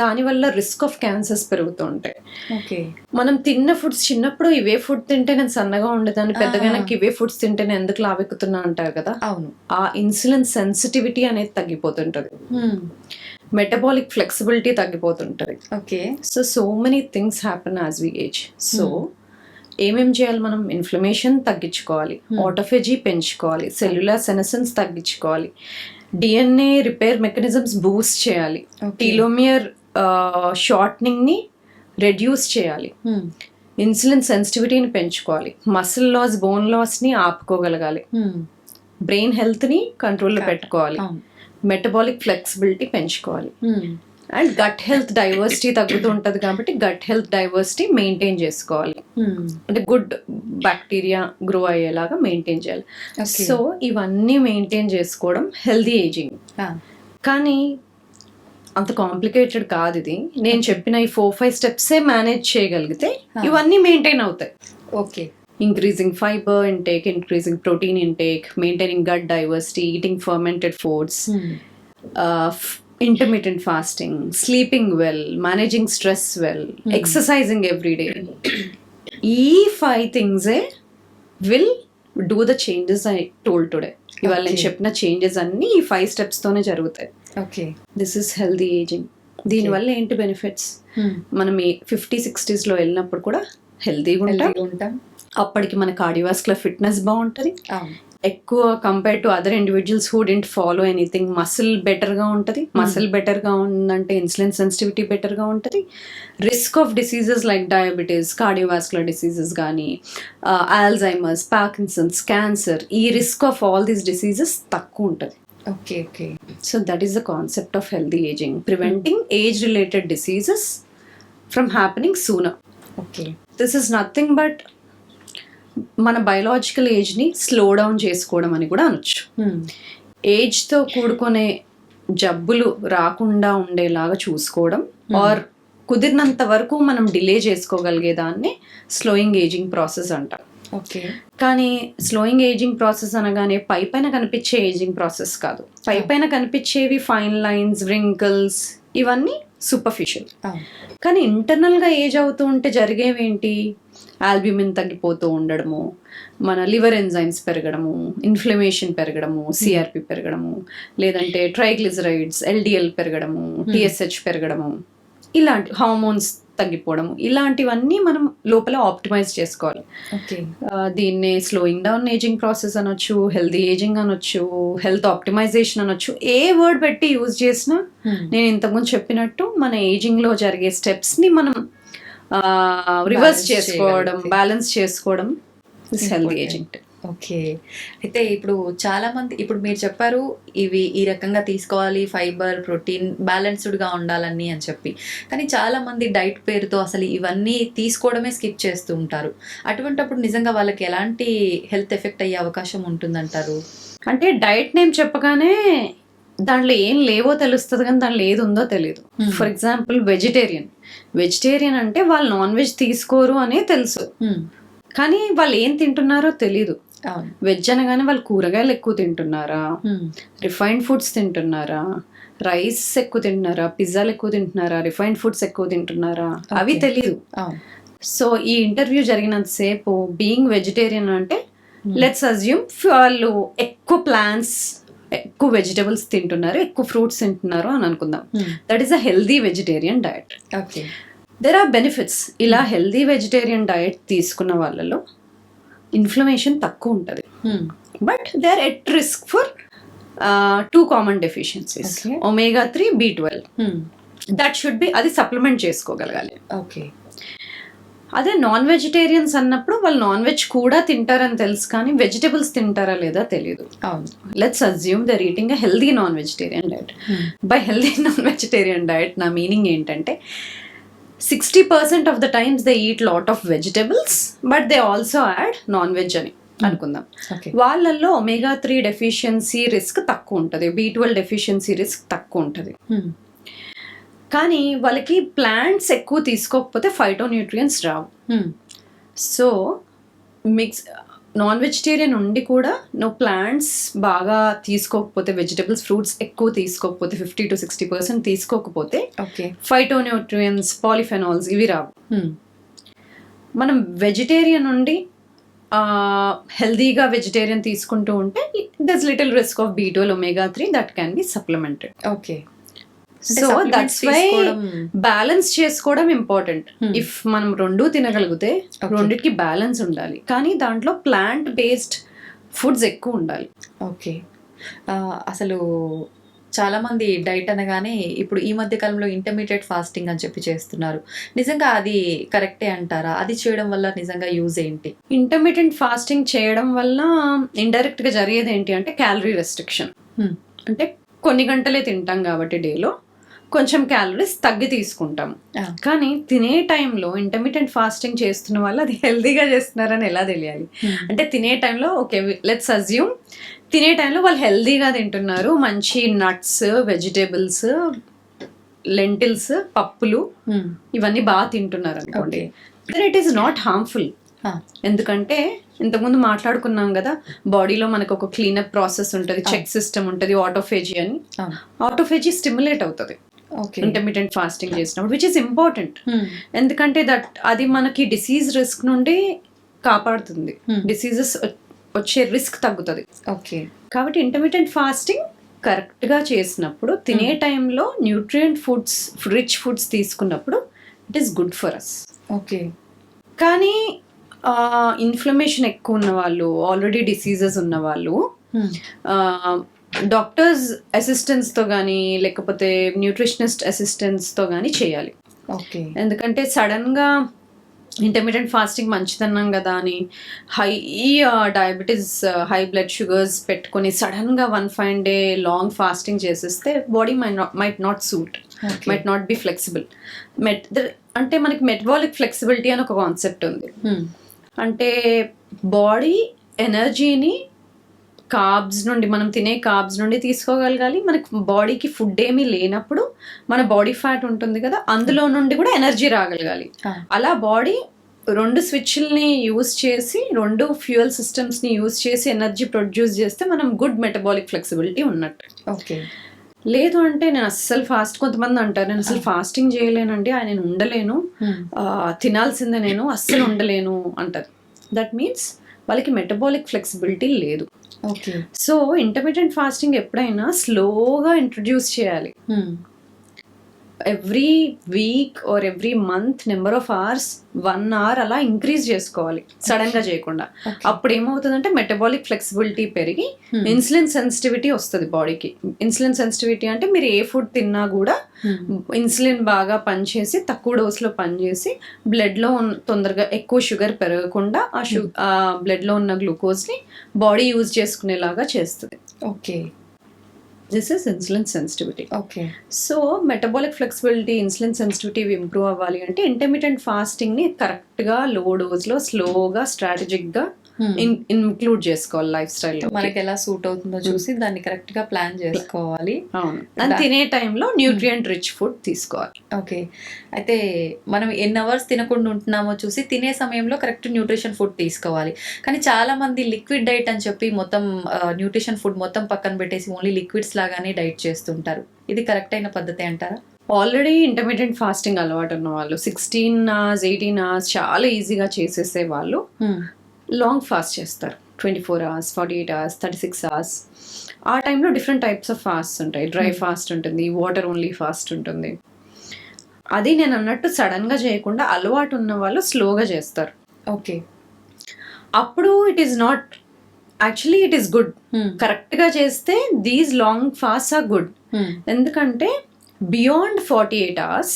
దానివల్ల రిస్క్ ఆఫ్ క్యాన్సర్స్ పెరుగుతూ ఉంటాయి. మనం తిన్న ఫుడ్స్, చిన్నప్పుడు ఇవే ఫుడ్ తింటే నేను సన్నగా ఉండేదాన్ని, పెద్దగా నాకు ఇవే ఫుడ్స్ తింటే నేను ఎందుకు లావెక్కుతున్నా అంటారు కదా. అవును. ఆ ఇన్సులిన్ సెన్సిటివిటీ అనేది తగ్గిపోతుంటది. మెటబాలిక్ ఫ్లెక్సిబిలిటీ తగ్గిపోతుంటది. So many things happen as we age. So ఏమేం చేయాలి మనం? ఇన్ఫ్లమేషన్ తగ్గించుకోవాలి, ఆటోఫేజీ పెంచుకోవాలి, సెల్యులార్ సెనసెన్స్ తగ్గించుకోవాలి, డిఎన్ఏ రిపేర్ మెకానిజమ్స్ బూస్ట్ చేయాలి, టీలోమియర్ షార్ట్నింగ్ ని రెడ్యూస్ చేయాలి. ఇన్సులిన్ సెన్సిటివిటీని పెంచుకోవాలి, మసిల్ లాస్ బోన్ లాస్ని ఆపుకోగలగాలి, బ్రెయిన్ హెల్త్ని కంట్రోల్లో పెట్టుకోవాలి, మెటబాలిక్ ఫ్లెక్సిబిలిటీ పెంచుకోవాలి, అండ్ గట్ హెల్త్ డైవర్సిటీ తగ్గుతూ ఉంటుంది కాబట్టి గట్ హెల్త్ డైవర్సిటీ మెయింటైన్ చేసుకోవాలి, అంటే గుడ్ బ్యాక్టీరియా గ్రో అయ్యేలాగా మెయింటైన్ చేయాలి. సో ఇవన్నీ మెయింటైన్ చేసుకోవడం హెల్దీ ఏజింగ్. కానీ అంత కాంప్లికేటెడ్ కాదు ఇది. నేను చెప్పిన ఈ 4-5 స్టెప్సే మేనేజ్ చేయగలిగితే ఇవన్నీ మెయింటైన్ అవుతాయి. Okay, increasing fibre intake, increasing protein intake, maintaining gut diversity, eating fermented foods, intermittent fasting, sleeping well, managing stress well, exercising every day. ఈ 5 things will do the changes I told today. ఇవాళ నేను చెప్పిన changes అన్ని ఈ 5 steps తోనే జరుగుతాయి. Okay, this is healthy ageing. దీనివల్ల ఏంటి బెనిఫిట్స్? మనం 50-60s లో వెళ్ళినప్పుడు కూడా హెల్దీగా ఉంటాం. అప్పటికి మన కార్డియోవాస్కులర్ ఫిట్నెస్ బాగుంటుంది. ఎక్కువ compare to other individuals who don't follow anything. Muscle బెటర్గా ఉంటుంది. మసిల్ బెటర్గా ఉందంటే ఇన్సులిన్ సెన్సిటివిటీ బెటర్గా ఉంటుంది. Risk of diseases like diabetes, cardiovascular diseases కానీ, ఆల్జైమర్స్, పార్కిన్సన్స్, క్యాన్సర్, ఈ risk of all these diseases తక్కువ ఉంటుంది. Okay okay. So that is the concept of healthy ageing, preventing age related diseases from happening sooner. Okay, this is nothing but మన biological ఏజ్ని slow down చేసుకోవడం అని కూడా అనొచ్చు. ఏజ్తో కూడుకునే జబ్బులు రాకుండా ఉండేలాగా చూసుకోవడం, ఆర్ కుదిరినంత వరకు మనం డిలే చేసుకోగలిగేదాన్ని స్లోయింగ్ ఏజింగ్ ప్రాసెస్ అంటాం. ఓకే, కానీ స్లోయింగ్ ఏజింగ్ ప్రాసెస్ అనగానే పైపైన కనిపించే ఏజింగ్ ప్రాసెస్ కాదు. పైపైన కనిపించేవి ఫైన్ లైన్స్, వ్రింకిల్స్, ఇవన్నీ సూపర్ఫిషియల్. కానీ ఇంటర్నల్గా ఏజ్ అవుతూ ఉంటే జరిగేవేంటి? ఆల్బ్యూమిన్ తగ్గిపోతూ ఉండడము, మన లివర్ ఎంజైమ్స్ పెరగడము, ఇన్ఫ్లమేషన్ పెరగడము, సిఆర్పి పెరగడము, లేదంటే ట్రైగ్లిజరైడ్స్, ఎల్డిఎల్ పెరగడము, టిఎస్హెచ్ పెరగడము, ఇలాంటి హార్మోన్స్ తగ్గిపోవడము, ఇలాంటివన్నీ మనం లోపల ఆప్టిమైజ్ చేసుకోవాలి. దీన్నే స్లోయింగ్ డౌన్ ఏజింగ్ ప్రాసెస్ అనొచ్చు, హెల్దీ ఏజింగ్ అనొచ్చు, హెల్త్ ఆప్టిమైజేషన్ అనొచ్చు. ఏ వర్డ్ పెట్టి యూజ్ చేసినా నేను ఇంతకుముందు చెప్పినట్టు మన ఏజింగ్ లో జరిగే స్టెప్స్ ని మనం రివర్స్ చేసుకోవడం, బ్యాలెన్స్ చేసుకోవడం హెల్దీ ఏజింగ్. ఓకే, అయితే ఇప్పుడు చాలా మంది, ఇప్పుడు మీరు చెప్పారు ఇవి ఈ రకంగా తీసుకోవాలి, ఫైబర్, ప్రోటీన్ బ్యాలెన్స్డ్గా ఉండాలని అని చెప్పి. కానీ చాలా మంది డైట్ పేరుతో అసలు ఇవన్నీ తీసుకోవడమే స్కిప్ చేస్తూ ఉంటారు. అటువంటప్పుడు నిజంగా వాళ్ళకి ఎలాంటి హెల్త్ ఎఫెక్ట్ అయ్యే అవకాశం ఉంటుందంటారు? అంటే డైట్ నేమ్ చెప్పగానే దాంట్లో ఏం లేవో తెలుస్తుంది, కానీ దాంట్లో ఏది ఉందో తెలియదు. ఫర్ ఎగ్జాంపుల్ వెజిటేరియన్ అంటే వాళ్ళు నాన్ వెజ్ తీసుకోరు అనే తెలుసు, కానీ వాళ్ళు ఏం తింటున్నారో తెలీదు. వెజ్ అనగానే వాళ్ళు కూరగాయలు ఎక్కువ తింటున్నారా, రిఫైన్డ్ ఫుడ్స్ తింటున్నారా, రైస్ ఎక్కువ తింటున్నారా, పిజ్జాలు ఎక్కువ తింటున్నారా, రిఫైన్డ్ ఫుడ్స్ ఎక్కువ తింటున్నారా, అవి తెలీదు. సో ఈ ఇంటర్వ్యూ జరిగినంతసేపు బీయింగ్ వెజిటేరియన్ అంటే లెట్స్ అజ్యూమ్ వాళ్ళు ఎక్కువ ప్లాంట్స్, ఎక్కువ వెజిటబుల్స్ తింటున్నారు, ఎక్కువ ఫ్రూట్స్ తింటున్నారు అని అనుకుందాం. That is a healthy vegetarian diet. There are benefits. ఇలా హెల్దీ వెజిటేరియన్ డయట్ తీసుకున్న వాళ్ళలో ఇన్ఫ్లమేషన్ తక్కువ ఉంటుంది, but they are at risk for 2 common deficiencies, omega-3, B12. That should be, అది సప్లిమెంట్ చేసుకోగలగాలి. ఓకే. అదే నాన్ వెజిటేరియన్స్ అన్నప్పుడు వాళ్ళు నాన్ వెజ్ కూడా తింటారని తెలుసు, కానీ వెజిటబుల్స్ తింటారా లేదా తెలియదు. Let's assume they're eating a healthy non vegetarian diet. By healthy non vegetarian diet నా మీనింగ్ ఏంటంటే 60% of the times they eat lot of vegetables but they also add non veg అని అనుకుందాం. వాళ్ళల్లో omega-3 డెఫిషియన్సీ రిస్క్ తక్కువ ఉంటుంది, B12 deficiency risk తక్కువ ఉంటుంది. కానీ వాళ్ళకి ప్లాంట్స్ ఎక్కువ తీసుకోకపోతే ఫైటోన్యూట్రియన్స్ రావు. సో నాన్ వెజిటేరియన్ ఉండి కూడా నువ్వు ప్లాంట్స్ బాగా తీసుకోకపోతే, వెజిటబుల్స్, ఫ్రూట్స్ ఎక్కువ తీసుకోకపోతే, 50-60% తీసుకోకపోతే ఫైటోన్యూట్రియన్స్, పాలిఫెనాల్స్ ఇవి రావు. మనం వెజిటేరియన్ ఉండి హెల్దీగా వెజిటేరియన్ తీసుకుంటూ ఉంటే that's little risk of B12, omega-3 that can be supplemented. Okay. So that's why balance చేసుకోవడం ఇంపార్టెంట్. ఇఫ్ మనం 2 తినగలిగితే రెండిటికి బ్యాలెన్స్ ఉండాలి, కానీ దాంట్లో ప్లాంట్ బేస్డ్ ఫుడ్స్ ఎక్కువ ఉండాలి. ఓకే. అసలు చాలా మంది డైట్ అనగానే ఇప్పుడు ఈ మధ్య కాలంలో ఇంటర్మీడియట్ ఫాస్టింగ్ అని చెప్పి చేస్తున్నారు. నిజంగా అది కరెక్టే అంటారా? అది చేయడం వల్ల నిజంగా యూజ్ ఏంటి? ఇంటర్మీడియట్ ఫాస్టింగ్ చేయడం వల్ల ఇండైరెక్ట్గా జరిగేది ఏంటి అంటే క్యాలరీ రెస్ట్రిక్షన్. అంటే కొన్ని గంటలే తింటాం కాబట్టి డేలో కొంచెం క్యాలరీస్ తగ్గి తీసుకుంటాం. కానీ తినే టైంలో ఇంటర్మీడియట్ ఫాస్టింగ్ చేస్తున్న వాళ్ళు అది హెల్తీగా చేస్తున్నారని ఎలా తెలియాలి? అంటే తినే టైంలో ఓకే లెట్స్ అజ్యూమ్ తినే టైంలో వాళ్ళు హెల్తీగా తింటున్నారు, మంచి నట్స్, వెజిటేబుల్స్, లెంటిల్స్, పప్పులు ఇవన్నీ బాగా తింటున్నారు అనుకోండి, ఇట్ ఈస్ నాట్ హార్మ్ఫుల్. ఎందుకంటే ఇంతకుముందు మాట్లాడుకున్నాం కదా, బాడీలో మనకు ఒక క్లీనప్ ప్రాసెస్ ఉంటుంది, చెక్ సిస్టమ్ ఉంటుంది, ఆటోఫేజీ అని. ఆటోఫేజీ స్టిమ్యులేట్ అవుతుంది ఇంటర్మీడియట్ ఫాస్టింగ్ చేసినప్పుడు, విచ్ ఇస్ ఇంపార్టెంట్. ఎందుకంటే అది మనకి డిసీజ్ రిస్క్ నుండి కాపాడుతుంది, డిసీజెస్ వచ్చే రిస్క్ తగ్గుతుంది. ఓకే, కాబట్టి ఇంటర్మీడియట్ ఫాస్టింగ్ కరెక్ట్గా చేసినప్పుడు తినే టైంలో న్యూట్రియంట్ ఫుడ్స్, రిచ్ ఫుడ్స్ తీసుకున్నప్పుడు it is good for us. Okay, కానీ ఇన్ఫ్లమేషన్ ఎక్కువ ఉన్న వాళ్ళు, ఆల్రెడీ డిసీజెస్ ఉన్న వాళ్ళు డాక్టర్స్ అసిస్టెన్స్తో కానీ లేకపోతే న్యూట్రిషనిస్ట్ అసిస్టెన్స్తో కానీ చేయాలి. ఓకే, ఎందుకంటే సడన్గా ఇంటర్మీడియట్ ఫాస్టింగ్ మంచిదన్నాం కదా అని high diabetes, high blood sugars పెట్టుకొని సడన్గా 1 fine day లాంగ్ ఫాస్టింగ్ చేసేస్తే body might not suit, might not be flexible. అంటే మనకి మెటబాలిక్ ఫ్లెక్సిబిలిటీ అని ఒక కాన్సెప్ట్ ఉంది. అంటే బాడీ ఎనర్జీని కార్బ్స్ నుండి, మనం తినే కార్బ్స్ నుండి తీసుకోగలగాలి. మనకి బాడీకి ఫుడ్ ఏమీ లేనప్పుడు మన బాడీ ఫ్యాట్ ఉంటుంది కదా, అందులో నుండి కూడా ఎనర్జీ రాగలగాలి. అలా బాడీ 2 స్విచ్ల్ని యూజ్ చేసి, 2 ఫ్యూయల్ సిస్టమ్స్ని యూజ్ చేసి ఎనర్జీ ప్రొడ్యూస్ చేస్తే మనం గుడ్ మెటబాలిక్ ఫ్లెక్సిబిలిటీ ఉన్నట్టు. ఓకే, లేదు అంటే నేను అస్సలు కొంతమంది అంటారు నేను అసలు ఫాస్టింగ్ చేయలేనండి, నేను ఉండలేను, తినాల్సిందే, నేను అస్సలు ఉండలేను అంటారు. దట్ మీన్స్ వాళ్ళకి మెటబాలిక్ ఫ్లెక్సిబిలిటీ లేదు. ఓకే, సో ఇంటర్మీడియట్ ఫాస్టింగ్ ఎప్పుడైనా స్లోగా ఇంట్రడ్యూస్ చేయాలి. Every week or every month number of hours 1 hour అలా ఇంక్రీజ్ చేసుకోవాలి, సడన్ గా చేయకుండా. అప్పుడు ఏమవుతుందంటే మెటబాలిక్ ఫ్లెక్సిబిలిటీ పెరిగి ఇన్సులిన్ సెన్సిటివిటీ వస్తుంది బాడీకి. ఇన్సులిన్ సెన్సిటివిటీ అంటే మీరు ఏ ఫుడ్ తిన్నా కూడా ఇన్సులిన్ బాగా పనిచేసి, తక్కువ డోస్లో పనిచేసి బ్లడ్లో తొందరగా ఎక్కువ షుగర్ పెరగకుండా ఆ బ్లడ్లో ఉన్న గ్లూకోజ్ని బాడీ యూజ్ చేసుకునేలాగా చేస్తుంది. Okay, this is insulin sensitivity. Okay, so metabolic flexibility, insulin sensitivity improve అవ్వాలి అంటే ఇంటర్మీడియట్ ఫాస్టింగ్ని కరెక్ట్గా లో డోస్లో స్లోగా స్ట్రాటజిక్గా ఇంక్లూడ్ చేసుకోవాలి లైఫ్ స్టైల్లో. మనకి ఎలా సూట్ అవుతుందో చూసి దాన్ని కరెక్ట్ గా ప్లాన్ చేసుకోవాలి. అవును, అండ్ తినే టైంలో న్యూట్రియంట్ రిచ్ ఫుడ్ తీసుకోవాలి. ఓకే, అయితే మనం ఎన్ని అవర్స్ తినకుండా ఉంటున్నామో చూసి తినే సమయంలో కరెక్ట్ న్యూట్రిషన్ ఫుడ్ తీసుకోవాలి. కానీ చాలా మంది లిక్విడ్ డైట్ అని చెప్పి మొత్తం న్యూట్రిషన్ ఫుడ్ మొత్తం పక్కన పెట్టేసి ఓన్లీ లిక్విడ్స్ లాగానే డైట్ చేస్తుంటారు. ఇది కరెక్ట్ అయిన పద్ధతి అంటారా? ఆల్రెడీ ఇంటర్మీడియట్ ఫాస్టింగ్ అలవాటు ఉన్న వాళ్ళు 16 hours 18 hours చాలా ఈజీగా చేసేసే వాళ్ళు లాంగ్ ఫాస్ట్ చేస్తారు. 24 hours 48 hours 36 hours. ఆ టైంలో డిఫరెంట్ టైప్స్ ఆఫ్ ఫాస్ట్ ఉంటాయి. డ్రై ఫాస్ట్ ఉంటుంది, వాటర్ ఓన్లీ ఫాస్ట్ ఉంటుంది. అది నేను అన్నట్టు సడన్గా చేయకుండా అలవాటు ఉన్న వాళ్ళు స్లోగా చేస్తారు. ఓకే, అప్పుడు it is not actually it is good. కరెక్ట్గా చేస్తే these long fast are good. ఎందుకంటే beyond 48 hours,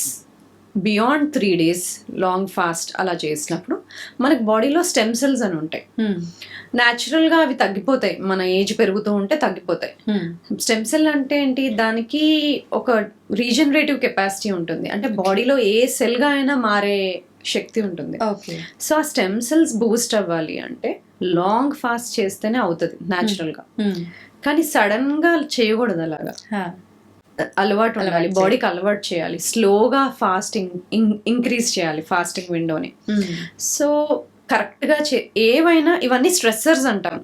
beyond 3 days long fast అలా చేసినప్పుడు మనకి బాడీలో స్టెమ్ సెల్స్ అని ఉంటాయి. న్యాచురల్గా అవి తగ్గిపోతాయి, మన ఏజ్ పెరుగుతూ ఉంటే తగ్గిపోతాయి. స్టెమ్ సెల్ అంటే ఏంటి, దానికి ఒక రీజనరేటివ్ కెపాసిటీ ఉంటుంది. అంటే బాడీలో ఏ సెల్గా అయినా మారే శక్తి ఉంటుంది. సో ఆ స్టెమ్ సెల్స్ బూస్ట్ అవ్వాలి అంటే లాంగ్ ఫాస్ట్ చేస్తేనే అవుతుంది న్యాచురల్గా. కానీ సడన్గా చేయకూడదు, అలాగా అలవాటు ఉండాలి, బాడీకి అలవాటు చేయాలి, స్లోగా ఫాస్టింగ్ ఇంక్రీజ్ చేయాలి ఫాస్టింగ్ విండోని. సో కరెక్ట్గా ఏవైనా ఇవన్నీ స్ట్రెస్సర్స్ అంటాం.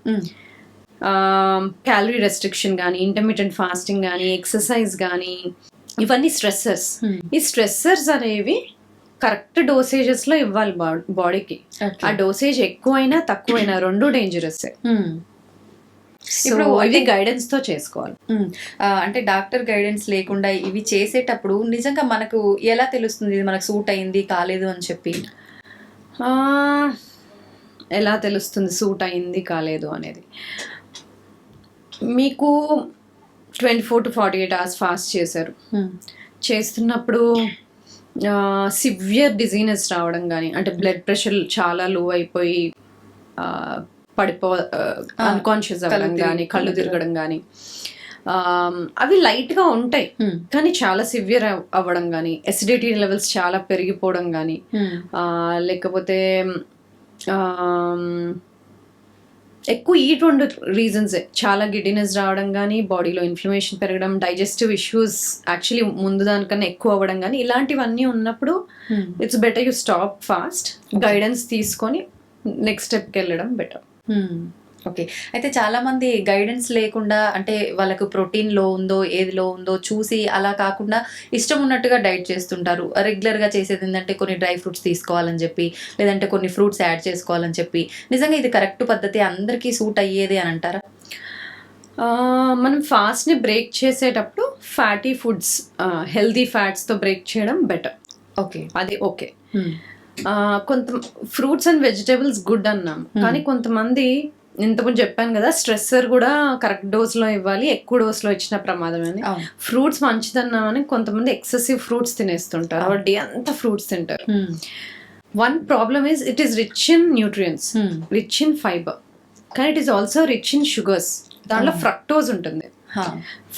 క్యాలరీ రెస్ట్రిక్షన్ కానీ, ఇంటర్మీడియట్ ఫాస్టింగ్ కానీ, ఎక్సర్సైజ్ కానీ, ఇవన్నీ స్ట్రెస్సర్స్. ఈ స్ట్రెస్సర్స్ అనేవి కరెక్ట్ డోసేజెస్లో ఇవ్వాలి బాడీకి. ఆ డోసేజ్ ఎక్కువైనా తక్కువైనా రెండు డేంజరస్. ఇప్పుడు ఇది గైడెన్స్ తో చేసుకోవాలి. అంటే డాక్టర్ గైడెన్స్ లేకుండా ఇవి చేసేటప్పుడు నిజంగా మనకు ఎలా తెలుస్తుంది ఇది మనకు సూట్ అయింది కాలేదు అని చెప్పి? ఎలా తెలుస్తుంది సూట్ అయింది కాలేదు అనేది? మీకు 24 to 48 hours ఫాస్ట్ చేశారు. చేస్తున్నప్పుడు సివియర్ డిజీనెస్ రావడం కానీ, అంటే బ్లడ్ ప్రెషర్ చాలా లో అయిపోయి అన్కాన్షియస్ అవ్వడం కానీ, కళ్ళు తిరగడం కానీ, అవి లైట్గా ఉంటాయి కానీ చాలా సివియర్ అవ్వడం కానీ, ఎసిడిటీ లెవెల్స్ చాలా పెరిగిపోవడం కానీ, లేకపోతే ఎక్కువ ఈ 2 రీజన్సే, చాలా గిడ్డినెస్ రావడం కానీ, బాడీలో ఇన్ఫ్లమేషన్ పెరగడం, డైజెస్టివ్ ఇష్యూస్ యాక్చువల్లీ ముందు దానికన్నా ఎక్కువ అవ్వడం కానీ, ఇలాంటివన్నీ ఉన్నప్పుడు it's better you stop fast, guidance తీసుకొని నెక్స్ట్ స్టెప్కి వెళ్ళడం బెటర్. ఓకే. అయితే చాలా మంది గైడెన్స్ లేకుండా, అంటే వాళ్ళకు ప్రోటీన్ లో ఉందో ఏది లో ఉందో చూసి అలా కాకుండా ఇష్టం ఉన్నట్టుగా డైట్ చేస్తుంటారు. రెగ్యులర్గా చేసేది ఏంటంటే కొన్ని డ్రై ఫ్రూట్స్ తీసుకోవాలని చెప్పి, లేదంటే కొన్ని ఫ్రూట్స్ యాడ్ చేసుకోవాలని చెప్పి. నిజంగా ఇది కరెక్ట్ పద్ధతి, అందరికీ సూట్ అయ్యేది అని అంటారా? మనం ఫాస్ట్ని బ్రేక్ చేసేటప్పుడు ఫ్యాటీ ఫుడ్స్, హెల్దీ ఫ్యాట్స్తో బ్రేక్ చేయడం బెటర్. ఓకే, అది ఓకే. కొంత ఫ్రూట్స్ అండ్ వెజిటేబుల్స్ గుడ్ అన్నాం, కానీ కొంతమంది ఇంతకుముందు చెప్పాను కదా, స్ట్రెస్సర్ కూడా కరెక్ట్ డోస్లో ఇవ్వాలి, ఎక్కువ డోస్లో ఇచ్చిన ప్రమాదం అని. ఫ్రూట్స్ మంచిదన్నామని కొంతమంది ఎక్సెసివ్ ఫ్రూట్స్ తినేస్తుంటారు, డే అంతా ఫ్రూట్స్ తింటారు. One problem is it is rich in nutrients, rich in fibre, కానీ it is also rich in sugars. దాంట్లో ఫ్రక్టోజ్ ఉంటుంది.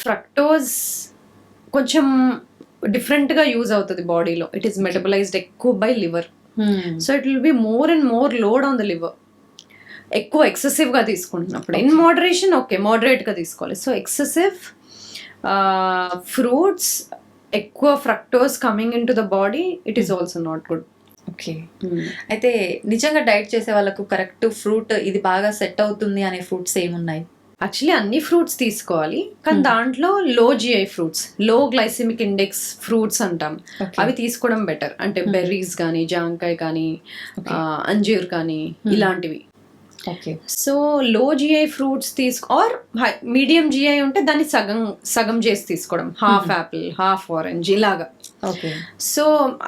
ఫ్రక్టోజ్ కొంచెం డిఫరెంట్గా యూజ్ అవుతుంది బాడీలో. ఇట్ ఈస్ మెటబలైజ్డ్ ఎక్కువ by liver, so it will be more and more load on the liver. ఎక్కువ ఎక్సెసివ్గా తీసుకుంటున్నప్పుడు, ఇన్ మోడరేషన్ ఓకే, మోడరేట్గా తీసుకోవాలి. సో ఎక్సెసివ్ ఫ్రూట్స్, ఎక్కువ fructose coming in to the body, it is also not good. Okay. అయితే నిజంగా diet చేసే వాళ్ళకు కరెక్ట్ ఫ్రూట్ ఇది బాగా సెట్ అవుతుంది అనే ఫ్రూట్స్ ఏమున్నాయి? యాక్చువల్లీ అన్ని ఫ్రూట్స్ తీసుకోవాలి, కానీ దాంట్లో లో జిఐ ఫ్రూట్స్, లో గ్లైసెమిక్ ఇండెక్స్ ఫ్రూట్స్ అంటాం, అవి తీసుకోవడం బెటర్. అంటే బెర్రీస్ కానీ, జాంకాయ కానీ, అంజీర్ కానీ, ఇలాంటివి. ఓకే. సో లో GI fruits are medium GI ఉంటే దాన్ని సగం చేసి తీసుకోవడం, హాఫ్ యాపిల్, హాఫ్ ఆరెంజ్ ఇలాగా. ఓకే. సో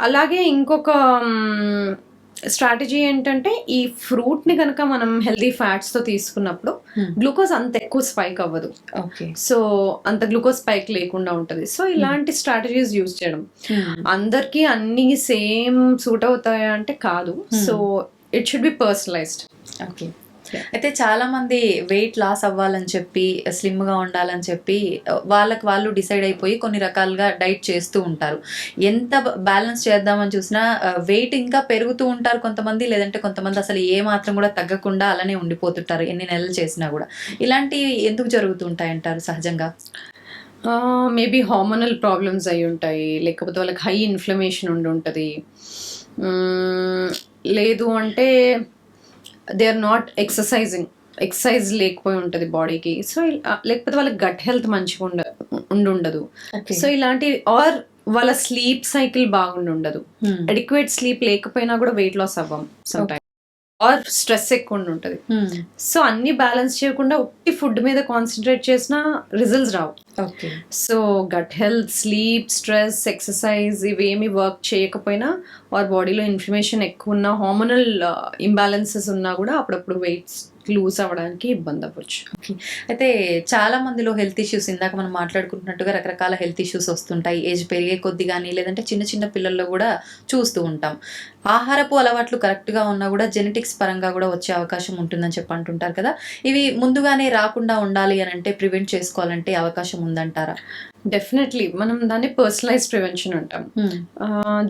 అలాగే ఇంకొక స్ట్రాటజీ ఏంటంటే, ఈ ఫ్రూట్ ని కనుక మనం హెల్దీ ఫ్యాట్స్ తో తీసుకున్నప్పుడు గ్లూకోజ్ అంత ఎక్కువ స్పైక్ అవ్వదు. ఓకే. సో అంత గ్లూకోజ్ స్పైక్ లేకుండా ఉంటది. సో ఇలాంటి స్ట్రాటజీస్ యూజ్ చేయడం. అందరికీ అన్ని సేమ్ సూట్ అవుతాయా అంటే కాదు. So it should be personalised. Okay. అయితే చాలా మంది వెయిట్ లాస్ అవ్వాలని చెప్పి, స్లిమ్ గా ఉండాలని చెప్పి వాళ్ళకి వాళ్ళు డిసైడ్ అయిపోయి కొన్ని రకాలుగా డైట్ చేస్తూ ఉంటారు. ఎంత బ్యాలెన్స్ చేద్దామని చూసినా వెయిట్ ఇంకా పెరుగుతూ ఉంటారు కొంతమంది, లేదంటే కొంతమంది అసలు ఏ మాత్రం కూడా తగ్గకుండా అలానే ఉండిపోతుంటారు ఎన్ని నెలలు చేసినా కూడా. ఇలాంటివి ఎందుకు జరుగుతూ ఉంటాయి అంటారు సహజంగా? మేబీ హార్మోనల్ ప్రాబ్లమ్స్ అయి ఉంటాయి, లేకపోతే వాళ్ళకి హై ఇన్ఫ్లమేషన్ ఉండి ఉంటుంది, లేదు అంటే దే ఆర్ నాట్ ఎక్సర్సైజ్ లేకపోయి ఉంటుంది బాడీకి. సో లేకపోతే వాళ్ళకి గట్ హెల్త్ మంచిగా ఉండదు. సో ఇలాంటి, ఆర్ వాళ్ళ స్లీప్ సైకిల్ బాగుండి ఉండదు, అడిక్వేట్ స్లీప్ లేకపోయినా కూడా వెయిట్ లాస్ అవ్వం సమ్ టైమ్, ఆర్ స్ట్రెస్ ఎక్కువ ఉంటుంది. సో అన్ని బ్యాలెన్స్ చేయకుండా ఉట్టి ఫుడ్ మీద కాన్సన్ట్రేట్ చేసినా రిజల్ట్స్ రావు. So gut health, sleep, stress, exercise ఇవేమి వర్క్ చేయకపోయినా, ఆర్ బాడీలో ఇన్ఫ్లమేషన్ ఎక్కువ ఉన్నా, హార్మోనల్ ఇంబ్యాలెన్సెస్ ఉన్నా కూడా అప్పుడప్పుడు వెయిట్స్ లూజ్ అవ్వడానికి ఇబ్బంది అవ్వచ్చు. ఓకే. అయితే చాలా మందిలో హెల్త్ ఇష్యూస్, ఇందాక మనం మాట్లాడుకుంటున్నట్టుగా రకరకాల హెల్త్ ఇష్యూస్ వస్తుంటాయి ఏజ్ పెరిగే కొద్ది కానీ, లేదంటే చిన్న చిన్న పిల్లల్లో కూడా చూస్తూ ఉంటాం. ఆహారపు అలవాట్లు కరెక్ట్గా ఉన్నా కూడా జెనెటిక్స్ పరంగా కూడా వచ్చే అవకాశం ఉంటుందని చెప్పి అంటుంటారు కదా. ఇవి ముందుగానే రాకుండా ఉండాలి అని అంటే, ప్రివెంట్ చేసుకోవాలంటే అవకాశం ఉందంటారా? డెఫినెట్లీ. మనం దాన్ని పర్సనలైజ్డ్ ప్రివెన్షన్ అంటాం.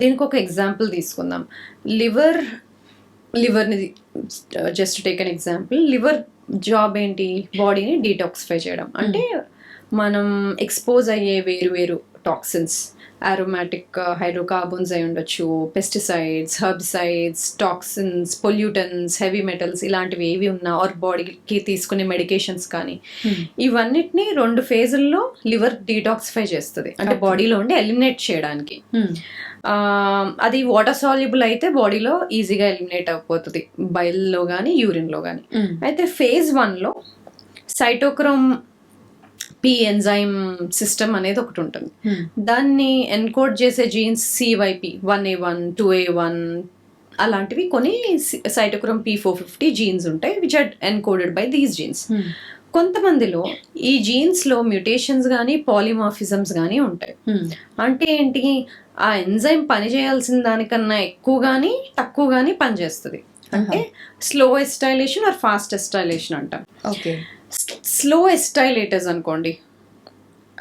దీనికి ఒక ఎగ్జాంపుల్ తీసుకుందాం. లివర్ని just take an example. Liver job ఏంటి? బాడీని డీటాక్సిఫై చేయడం. అంటే మనం ఎక్స్పోజ్ అయ్యే వేరు టాక్సిన్స్, aromatic hydrocarbons అయి ఉండొచ్చు, pesticides, herbicides, toxins, pollutants, heavy metals ఇలాంటివి ఏవి ఉన్నా, ఆర్ బాడీకి తీసుకునే మెడికేషన్స్ కానీ, ఇవన్నిటిని 2 ఫేజుల్లో లివర్ డీటాక్సిఫై చేస్తుంది. అంటే బాడీలో ఉండి ఎలిమినేట్ చేయడానికి. అది వాటర్ సాల్యుబుల్ అయితే బాడీలో ఈజీగా ఎలిమినేట్ అయిపోతుంది, బైల్లో కానీ యూరిన్లో కానీ. అయితే ఫేజ్ 1లో సైటోక్రోమ్ పి ఎంజైమ్ సిస్టమ్ అనేది ఒకటి ఉంటుంది. దాన్ని ఎన్కోడ్ చేసే జీన్స్ CYP 1A1, 2A1 అలాంటివి కొన్ని సైటోక్రోమ్ P450 జీన్స్ ఉంటాయి, which are encoded by these genes. కొంతమందిలో ఈ జీన్స్లో మ్యూటేషన్స్ కానీ పాలిమార్ఫిజమ్స్ కానీ ఉంటాయి. అంటే ఏంటి, ఆ ఎంజైమ్ పని చేయాల్సిన దానికన్నా ఎక్కువ కానీ తక్కువ కానీ పనిచేస్తుంది. అంటే స్లో ఎస్టైలేషన్ ఆర్ ఫాస్ట్ ఎస్టైలేషన్ అంటాం. ఓకే, స్లో ఎస్టైలేటర్స్ అనుకోండి,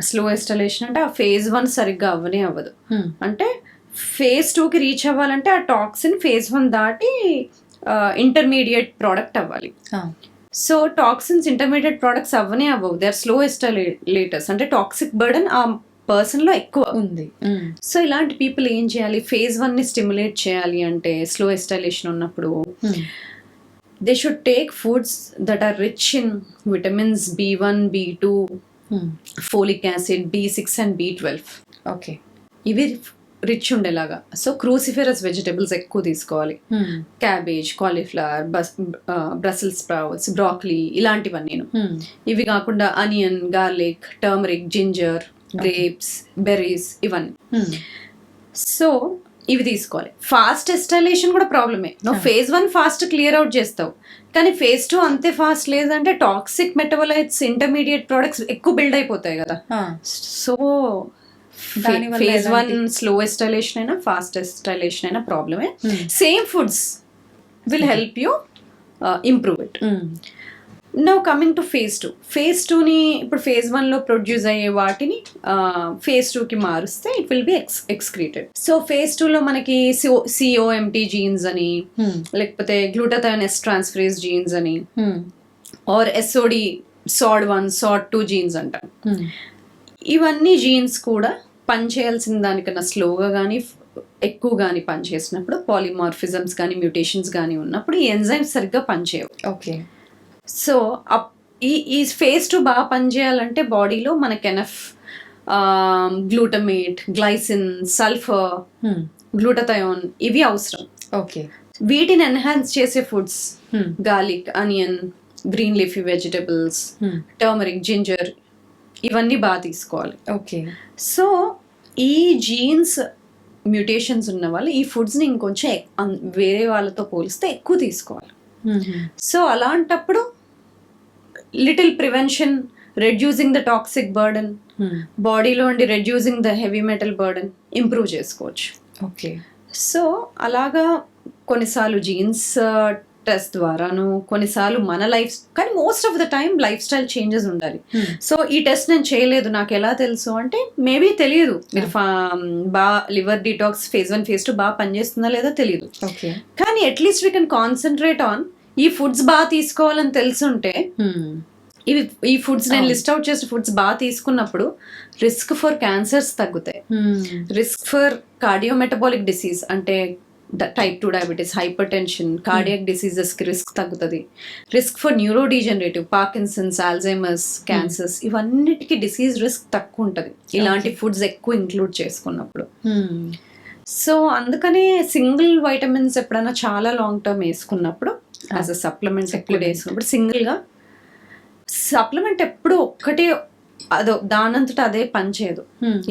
స్లో ఎస్టైలేషన్ అంటే ఆ phase 1 సరిగ్గా అవ్వనే అవ్వదు. అంటే phase 2కి రీచ్ అవ్వాలంటే ఆ టాక్సిన్ phase 1 దాటి ఇంటర్మీడియట్ ప్రోడక్ట్ అవ్వాలి. సో టాక్సిన్స్ ఇంటర్మీడియట్ ప్రోడక్ట్స్ అవ్వనే అవ్వవు, దే ఆర్ స్లో ఎస్టైలేటర్స్. అంటే టాక్సిక్ బర్డన్ ఆ పర్సన్ లో ఎక్కువ ఉంది. సో ఇలాంటి పీపుల్ ఏం చేయాలి, phase 1 ని స్టిమ్యులేట్ చేయాలి అంటే స్లో ఎస్టైలేషన్ ఉన్నప్పుడు they should take foods that are rich in vitamins B1, B2, folic acid, B6 and B12. Okay, ఇవి రిచ్ ఉండేలాగా. సో క్రూసిఫెరస్ వెజిటబుల్స్ ఎక్కువ తీసుకోవాలి. Cabbage, cauliflower, Brussels sprouts, broccoli, ఇలాంటివన్నీ. ఇవి కాకుండా onion, garlic, turmeric, ginger, grapes, berries, ఇవన్నీ. So ఇవి తీసుకోవాలి. ఫాస్ట్ ఎస్టైలేషన్ కూడా ప్రాబ్లమే. నువ్వు phase 1 ఫాస్ట్ క్లియర్ అవుట్ చేస్తావు, కానీ phase 2 అంతే ఫాస్ట్ లేదంటే టాక్సిక్ మెటబలైట్స్, ఇంటర్మీడియట్ ప్రొడక్ట్స్ ఎక్కువ బిల్డ్ అయిపోతాయి కదా. సో phase 1 స్లో ఎస్టైలేషన్ అయినా ఫాస్ట్ ఎస్టైలేషన్ అయినా ప్రాబ్లమే. Same foods will help you improve it. Now coming to phase 2. phase 2ని ఇప్పుడు phase 1లో ప్రొడ్యూస్ అయ్యే వాటిని phase 2కి మారుస్తే it will be excreted. So phase 2లో మనకి COMT జీన్స్ అని, లేకపోతే గ్లూటాథయోన్ ఎస్ ట్రాన్స్ఫరేజ్ జీన్స్ అని, or SOD, SOD1, SOD2 genes అంటాం. ఇవన్నీ జీన్స్ కూడా పనిచేయాల్సిన దానికన్నా స్లోగా కానీ ఎక్కువ కానీ పనిచేసినప్పుడు, పాలిమార్ఫిజమ్స్ కానీ మ్యూటేషన్స్ కానీ ఉన్నప్పుడు ఈ ఎంజైమ్స్ సరిగ్గా పనిచేయవు. ఓకే, సో ఈ phase 2 బాగా పనిచేయాలంటే బాడీలో మనకి enough glutamate, glycine, sulphur, glutathione ఇవి అవసరం. ఓకే, వీటిని ఎన్హాన్స్ చేసే foods garlic, onion, green leafy vegetables, turmeric, ginger, ఇవన్నీ బాగా తీసుకోవాలి. ఓకే, సో ఈ జీన్స్ మ్యూటేషన్స్ ఉన్న వాళ్ళు ఈ ఫుడ్స్ని ఇంకొంచెం వేరే వాళ్ళతో పోలిస్తే ఎక్కువ తీసుకోవాలి. సో అలాంటప్పుడు little prevention, reducing the toxic burden, బాడీలో ఉండి reducing the heavy metal burden improve చేసుకోవచ్చు. ఓకే, సో అలాగా కొన్నిసార్లు జీన్స్ టెస్ట్ ద్వారాను, కొన్నిసార్లు మన కానీ most of the time life style changes ఉండాలి. సో ఈ టెస్ట్ నేను చేయలేదు, నాకు ఎలా తెలుసు అంటే మేబీ తెలియదు, మీరు బాగా లివర్ డీటాక్స్ phase 1, phase 2 బాగా పనిచేస్తుందా లేదా తెలియదు. కానీ at least we can concentrate on ఈ ఫుడ్స్ బాగా తీసుకోవాలని తెలుసుంటే ఈ ఫుడ్స్ నేను లిస్ట్ అవుట్ చేసిన ఫుడ్స్ బాగా తీసుకున్నప్పుడు రిస్క్ ఫర్ క్యాన్సర్స్ తగ్గుతాయి, రిస్క్ ఫర్ కార్డియోమెటబాలిక్ డిసీజ్ అంటే type 2 diabetes, hyper tension, cardiac diseases కి రిస్క్ తగ్గుతుంది, risk for neurodegenerative, Parkinson's, Alzheimer's, cancers, ఇవన్నిటికీ డిసీజ్ రిస్క్ తక్కువ ఉంటుంది ఇలాంటి ఫుడ్స్ ఎక్కువ ఇంక్లూడ్ చేసుకున్నప్పుడు. సో అందుకనే సింగిల్ వైటమిన్స్ ఎప్పుడైనా చాలా లాంగ్ టర్మ్ వేసుకున్నప్పుడు యాజ్ అ సప్లిమెంట్ ఎక్కువ వేసుకున్నప్పుడు సింగిల్గా, సప్లిమెంట్ ఎప్పుడు ఒక్కటే దానంతట అదే పనిచేయదు,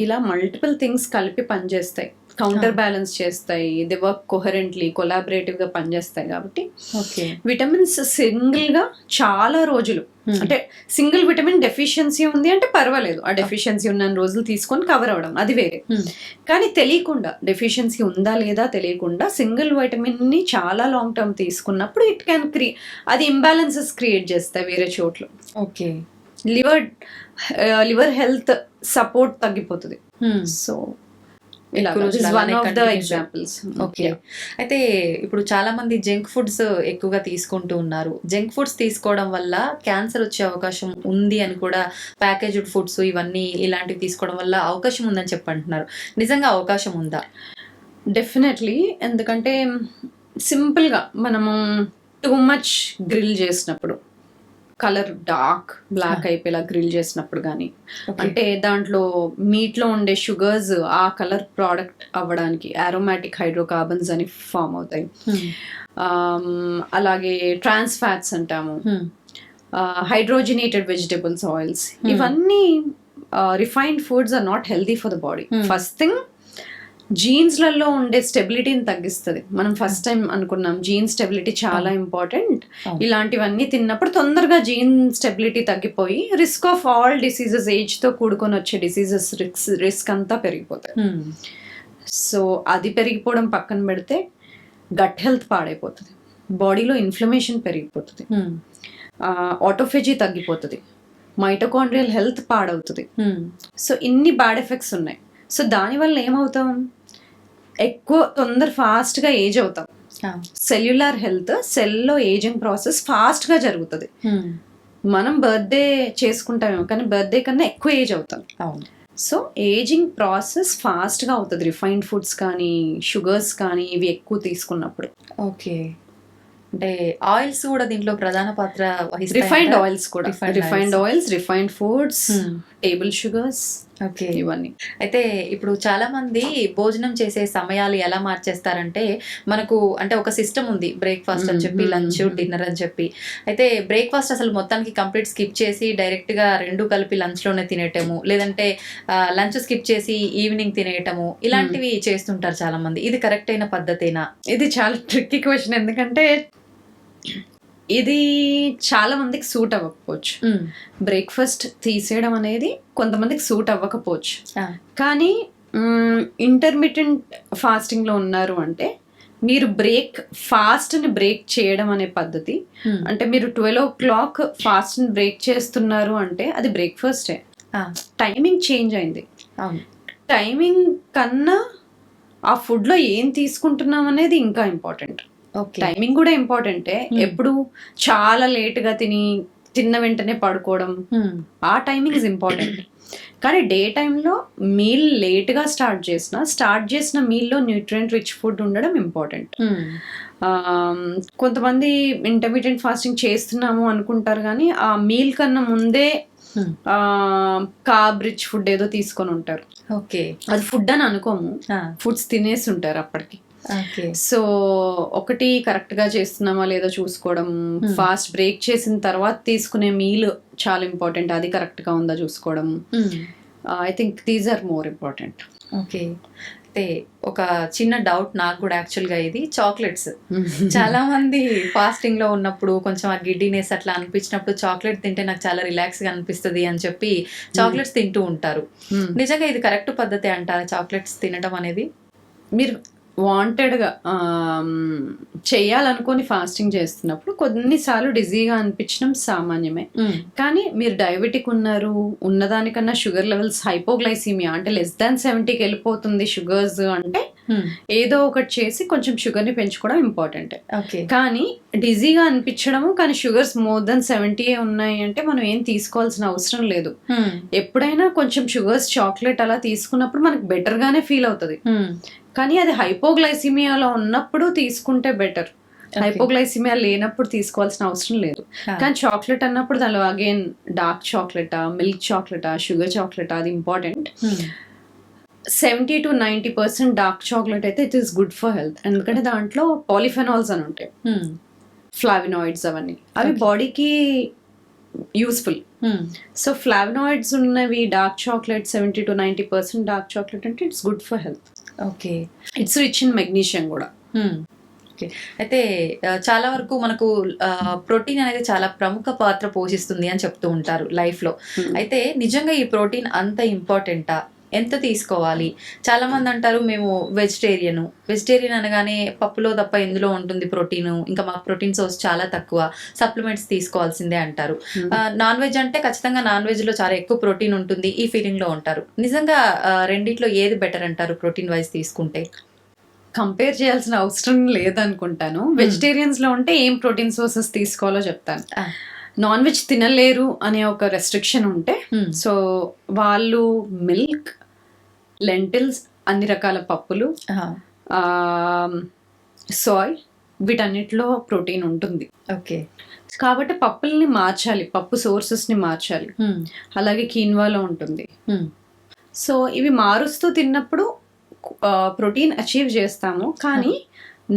ఇలా మల్టిపుల్ థింగ్స్ కలిపి పనిచేస్తాయి, కౌంటర్ బ్యాలెన్స్ చేస్తాయి, దే వర్క్ కొహరెంట్లీ, కొలాబరేటివ్ గా పనిచేస్తాయి. కాబట్టి విటమిన్స్ సింగిల్ గా చాలా రోజులు, అంటే సింగిల్ విటమిన్ డెఫిషియన్సీ ఉంది అంటే పర్వాలేదు, ఆ డెఫిషియన్సీ ఉన్న రోజులు తీసుకొని కవర్ అవడం అది వేరే. కానీ తెలియకుండా, డెఫిషియన్సీ ఉందా లేదా తెలియకుండా సింగిల్ వైటమిన్ ని చాలా లాంగ్ టర్మ్ తీసుకున్నప్పుడు ఇట్ క్యాన్ అది ఇంబ్యాలెన్సెస్ క్రియేట్ చేస్తాయి వేరే చోట్ల. ఓకే, లివర్ హెల్త్ సపోర్ట్ తగ్గిపోతుంది. సో ఓకే, అయితే ఇప్పుడు చాలా మంది జంక్ ఫుడ్స్ ఎక్కువగా తీసుకుంటూ ఉన్నారు. జంక్ ఫుడ్స్ తీసుకోవడం వల్ల క్యాన్సర్ వచ్చే అవకాశం ఉంది అని కూడా, ప్యాకేజ్డ్ ఫుడ్స్ ఇవన్నీ ఇలాంటివి తీసుకోవడం వల్ల అవకాశం ఉందని చెప్పంటున్నారు. నిజంగా అవకాశం ఉందా? డెఫినెట్లీ. ఎందుకంటే సింపుల్గా మనము టూ మచ్ గ్రిల్ చేసినప్పుడు, కలర్ డార్క్ బ్లాక్ అయిపోయేలా గ్రిల్ చేసినప్పుడు కానీ, అంటే దాంట్లో మీట్లో ఉండే షుగర్స్ ఆ కలర్ ప్రోడక్ట్ అవ్వడానికి అరోమాటిక్ హైడ్రోకార్బన్స్ అని ఫామ్ అవుతాయి. అలాగే ట్రాన్స్ ఫ్యాట్స్ అంటాము, హైడ్రోజనేటెడ్ వెజిటబుల్స్, ఆయిల్స్, ఇవన్నీ refined foods are not healthy for the body. First thing జీన్స్లలో ఉండే స్టెబిలిటీని తగ్గిస్తుంది. మనం ఫస్ట్ టైం అనుకున్నాం జీన్ స్టెబిలిటీ చాలా ఇంపార్టెంట్. ఇలాంటివన్నీ తిన్నప్పుడు తొందరగా జీన్ స్టెబిలిటీ తగ్గిపోయి రిస్క్ ఆఫ్ ఆల్ డిసీజెస్, ఏజ్తో కూడుకొని వచ్చే డిసీజెస్ రిస్క్ అంతా పెరిగిపోతుంది. సో అది పెరిగిపోవడం పక్కన పెడితే గట్ హెల్త్ పాడైపోతుంది, బాడీలో ఇన్ఫ్లమేషన్ పెరిగిపోతుంది, ఆటోఫేజీ తగ్గిపోతుంది, మైటోకాండ్రియల్ హెల్త్ పాడవుతుంది. సో ఇన్ని బ్యాడ్ ఎఫెక్ట్స్ ఉన్నాయి. సో దానివల్ల ఏమవుతాం, ఎక్కువ ఫాస్ట్గా ఏజ్ అవుతాం. సెల్యులార్ హెల్త్, సెల్లో ఏజింగ్ ప్రాసెస్ ఫాస్ట్గా జరుగుతుంది. మనం బర్త్డే చేసుకుంటామేమో కానీ బర్త్డే కన్నా ఎక్కువ ఏజ్ అవుతాం. సో ఏజింగ్ ప్రాసెస్ ఫాస్ట్గా అవుతుంది రిఫైన్డ్ ఫుడ్స్ కానీ షుగర్స్ కానీ ఇవి ఎక్కువ తీసుకున్నప్పుడు. ఓకే, అంటే ఆయిల్స్ కూడా దీంట్లో ప్రధాన పాత్ర వహిస్తాయి. రిఫైన్డ్ ఆయిల్స్ కూడా, refined oils, refined foods, table sugars, okay ఇవన్నీ. అయితే ఇప్పుడు చాలా మంది భోజనం చేసే సమయాలు ఎలా మార్చేస్తారంటే, మనకు అంటే ఒక సిస్టమ్ ఉంది, బ్రేక్ఫాస్ట్ అని చెప్పి, లంచ్, డిన్నర్ అని చెప్పి. అయితే బ్రేక్ఫాస్ట్ అసలు మొత్తానికి కంప్లీట్ స్కిప్ చేసి డైరెక్ట్ గా రెండు కలిపి లంచ్ లోనే తినేయటము, లేదంటే లంచ్ స్కిప్ చేసి ఈవినింగ్ తినేయటము, ఇలాంటివి చేస్తుంటారు చాలా మంది. ఇది కరెక్ట్ అయిన పద్ధతేనా? ఇది చాలా ట్రిక్కీ క్వశ్చన్, ఎందుకంటే ఇది చాలా మందికి సూట్ అవ్వకపోవచ్చు. బ్రేక్ఫాస్ట్ తీసేయడం అనేది కొంతమందికి సూట్ అవ్వకపోవచ్చు. కానీ ఇంటర్మిటెంట్ ఫాస్టింగ్లో ఉన్నారు అంటే మీరు ఫాస్ట్ని బ్రేక్ చేయడం అనే పద్ధతి, అంటే మీరు 12 o'clock ఫాస్ట్ని బ్రేక్ చేస్తున్నారు అంటే అది బ్రేక్ఫాస్టే. టైమింగ్ చేంజ్ అయింది. టైమింగ్ కన్నా ఆ ఫుడ్లో ఏం తీసుకుంటున్నాం అనేది ఇంకా ఇంపార్టెంట్. టైమింగ్ కూడా ఇంపార్టెంటే. ఎప్పుడు చాలా లేట్గా తిన్న వెంటనే పడుకోవడం, ఆ టైమింగ్ ఇస్ ఇంపార్టెంట్. కానీ డే టైంలో మీల్ లేట్గా స్టార్ట్ చేసిన మీల్లో న్యూట్రియంట్ రిచ్ ఫుడ్ ఉండడం ఇంపార్టెంట్. కొంతమంది ఇంటర్మీడియట్ ఫాస్టింగ్ చేస్తున్నాము అనుకుంటారు కానీ ఆ మీల్ కన్నా ముందే కార్బ్ రిచ్ ఫుడ్ ఏదో తీసుకొని ఉంటారు. ఓకే, అది ఫుడ్ అని అనుకోము, ఫుడ్స్ తినేసి ఉంటారు అప్పటికి. సో ఒకటి కరెక్ట్ గా చేస్తున్నామా లేదో చూసుకోవడం, ఫాస్ట్ బ్రేక్ చేసిన తర్వాత తీసుకునే మీల్ చాలా ఇంపార్టెంట్, అది కరెక్ట్ గా ఉందా చూసుకోవడం. I think these are more important. Okay, అయితే ఒక చిన్న డౌట్ నాకు కూడా, యాక్చువల్గా ఇది చాక్లెట్స్. చాలా మంది ఫాస్టింగ్ లో ఉన్నప్పుడు కొంచెం ఆ గిడ్డినెస్ అట్లా అనిపించినప్పుడు చాక్లెట్ తింటే నాకు చాలా రిలాక్స్ గా అనిపిస్తుంది అని చెప్పి చాక్లెట్స్ తింటూ ఉంటారు. నిజంగా ఇది కరెక్ట్ పద్ధతి అంటారా చాక్లెట్స్ తినడం అనేది? మీరు వాంటెడ్గా చేయాలనుకొని ఫాస్టింగ్ చేస్తున్నప్పుడు కొన్నిసార్లు డిజీగా అనిపించడం సామాన్యమే. కానీ మీరు డయాబెటిక్ ఉన్నదానికన్నా షుగర్ లెవెల్స్ హైపోగ్లైసీమియా అంటే less than 70కి వెళ్ళిపోతుంది షుగర్స్ అంటే ఏదో ఒకటి చేసి కొంచెం షుగర్ని పెంచుకోవడం ఇంపార్టెంట్. కానీ డిజీగా అనిపించడము కానీ షుగర్స్ more than 70 ఉన్నాయి అంటే మనం ఏం తీసుకోవాల్సిన అవసరం లేదు. ఎప్పుడైనా కొంచెం షుగర్స్ చాక్లెట్ అలా తీసుకున్నప్పుడు మనకు బెటర్ గానే ఫీల్ అవుతుంది. కానీ అది హైపోగ్లైసిమియాలో ఉన్నప్పుడు తీసుకుంటే బెటర్, హైపోగ్లైసిమియా లేనప్పుడు తీసుకోవాల్సిన అవసరం లేదు. కానీ చాక్లెట్ అన్నప్పుడు దానిలో అగైన్ డార్క్ చాక్లెటా, మిల్క్ చాక్లెటా, షుగర్ చాక్లెటా, అది ఇంపార్టెంట్. 70 to 90% డార్క్ చాక్లెట్ అయితే it is good for health, ఎందుకంటే దాంట్లో పాలిఫెనాల్స్ అని ఉంటాయి, ఫ్లావినాయిడ్స్, అవన్నీ అవి బాడీకి యూస్ఫుల్. సో ఫ్లావినాయిడ్స్ ఉన్నవి dark chocolate 70 to 90% dark chocolate అంటే it's good for health. Okay, it's rich in magnesium కూడా. ఓకే, అయితే చాలా వరకు మనకు ప్రోటీన్ అనేది చాలా ప్రముఖ పాత్ర పోషిస్తుంది అని చెప్తూ ఉంటారు లైఫ్లో. అయితే నిజంగా ఈ ప్రోటీన్ అంత ఇంపార్టెంటా? ఎంత తీసుకోవాలి? చాలా మంది అంటారు మేము వెజిటేరియన్ అనగానే పప్పులో తప్ప ఎందులో ఉంటుంది ప్రోటీన్, ఇంకా మాకు ప్రోటీన్ సోర్స్ చాలా తక్కువ, సప్లిమెంట్స్ తీసుకోవాల్సిందే అంటారు. నాన్ వెజ్ అంటే ఖచ్చితంగా నాన్ వెజ్ లో చాలా ఎక్కువ ప్రోటీన్ ఉంటుంది, ఈ ఫీలింగ్ లో ఉంటారు. నిజంగా రెండిట్లో ఏది బెటర్ అంటారు ప్రోటీన్ వైజ్ తీసుకుంటే? కంపేర్ చేయాల్సిన అవసరం లేదనుకుంటాను. వెజిటేరియన్స్ లో ఉంటే ఏం ప్రోటీన్ సోర్సెస్ తీసుకోవాలో చెప్తాను. నాన్ వెజ్ తినలేరు అనే ఒక రెస్ట్రిక్షన్ ఉంటే సో వాళ్ళు మిల్క్, లెంటిల్స్, అన్ని రకాల పప్పులు, సోయ్, వీటన్నిటిలో ప్రోటీన్ ఉంటుంది. ఓకే, కాబట్టి పప్పుల్ని మార్చాలి, పప్పు సోర్సెస్ని మార్చాలి. అలాగే కీన్వాలో ఉంటుంది. సో ఇవి మారుస్తూ తిన్నప్పుడు ప్రోటీన్ అచీవ్ చేస్తాము. కానీ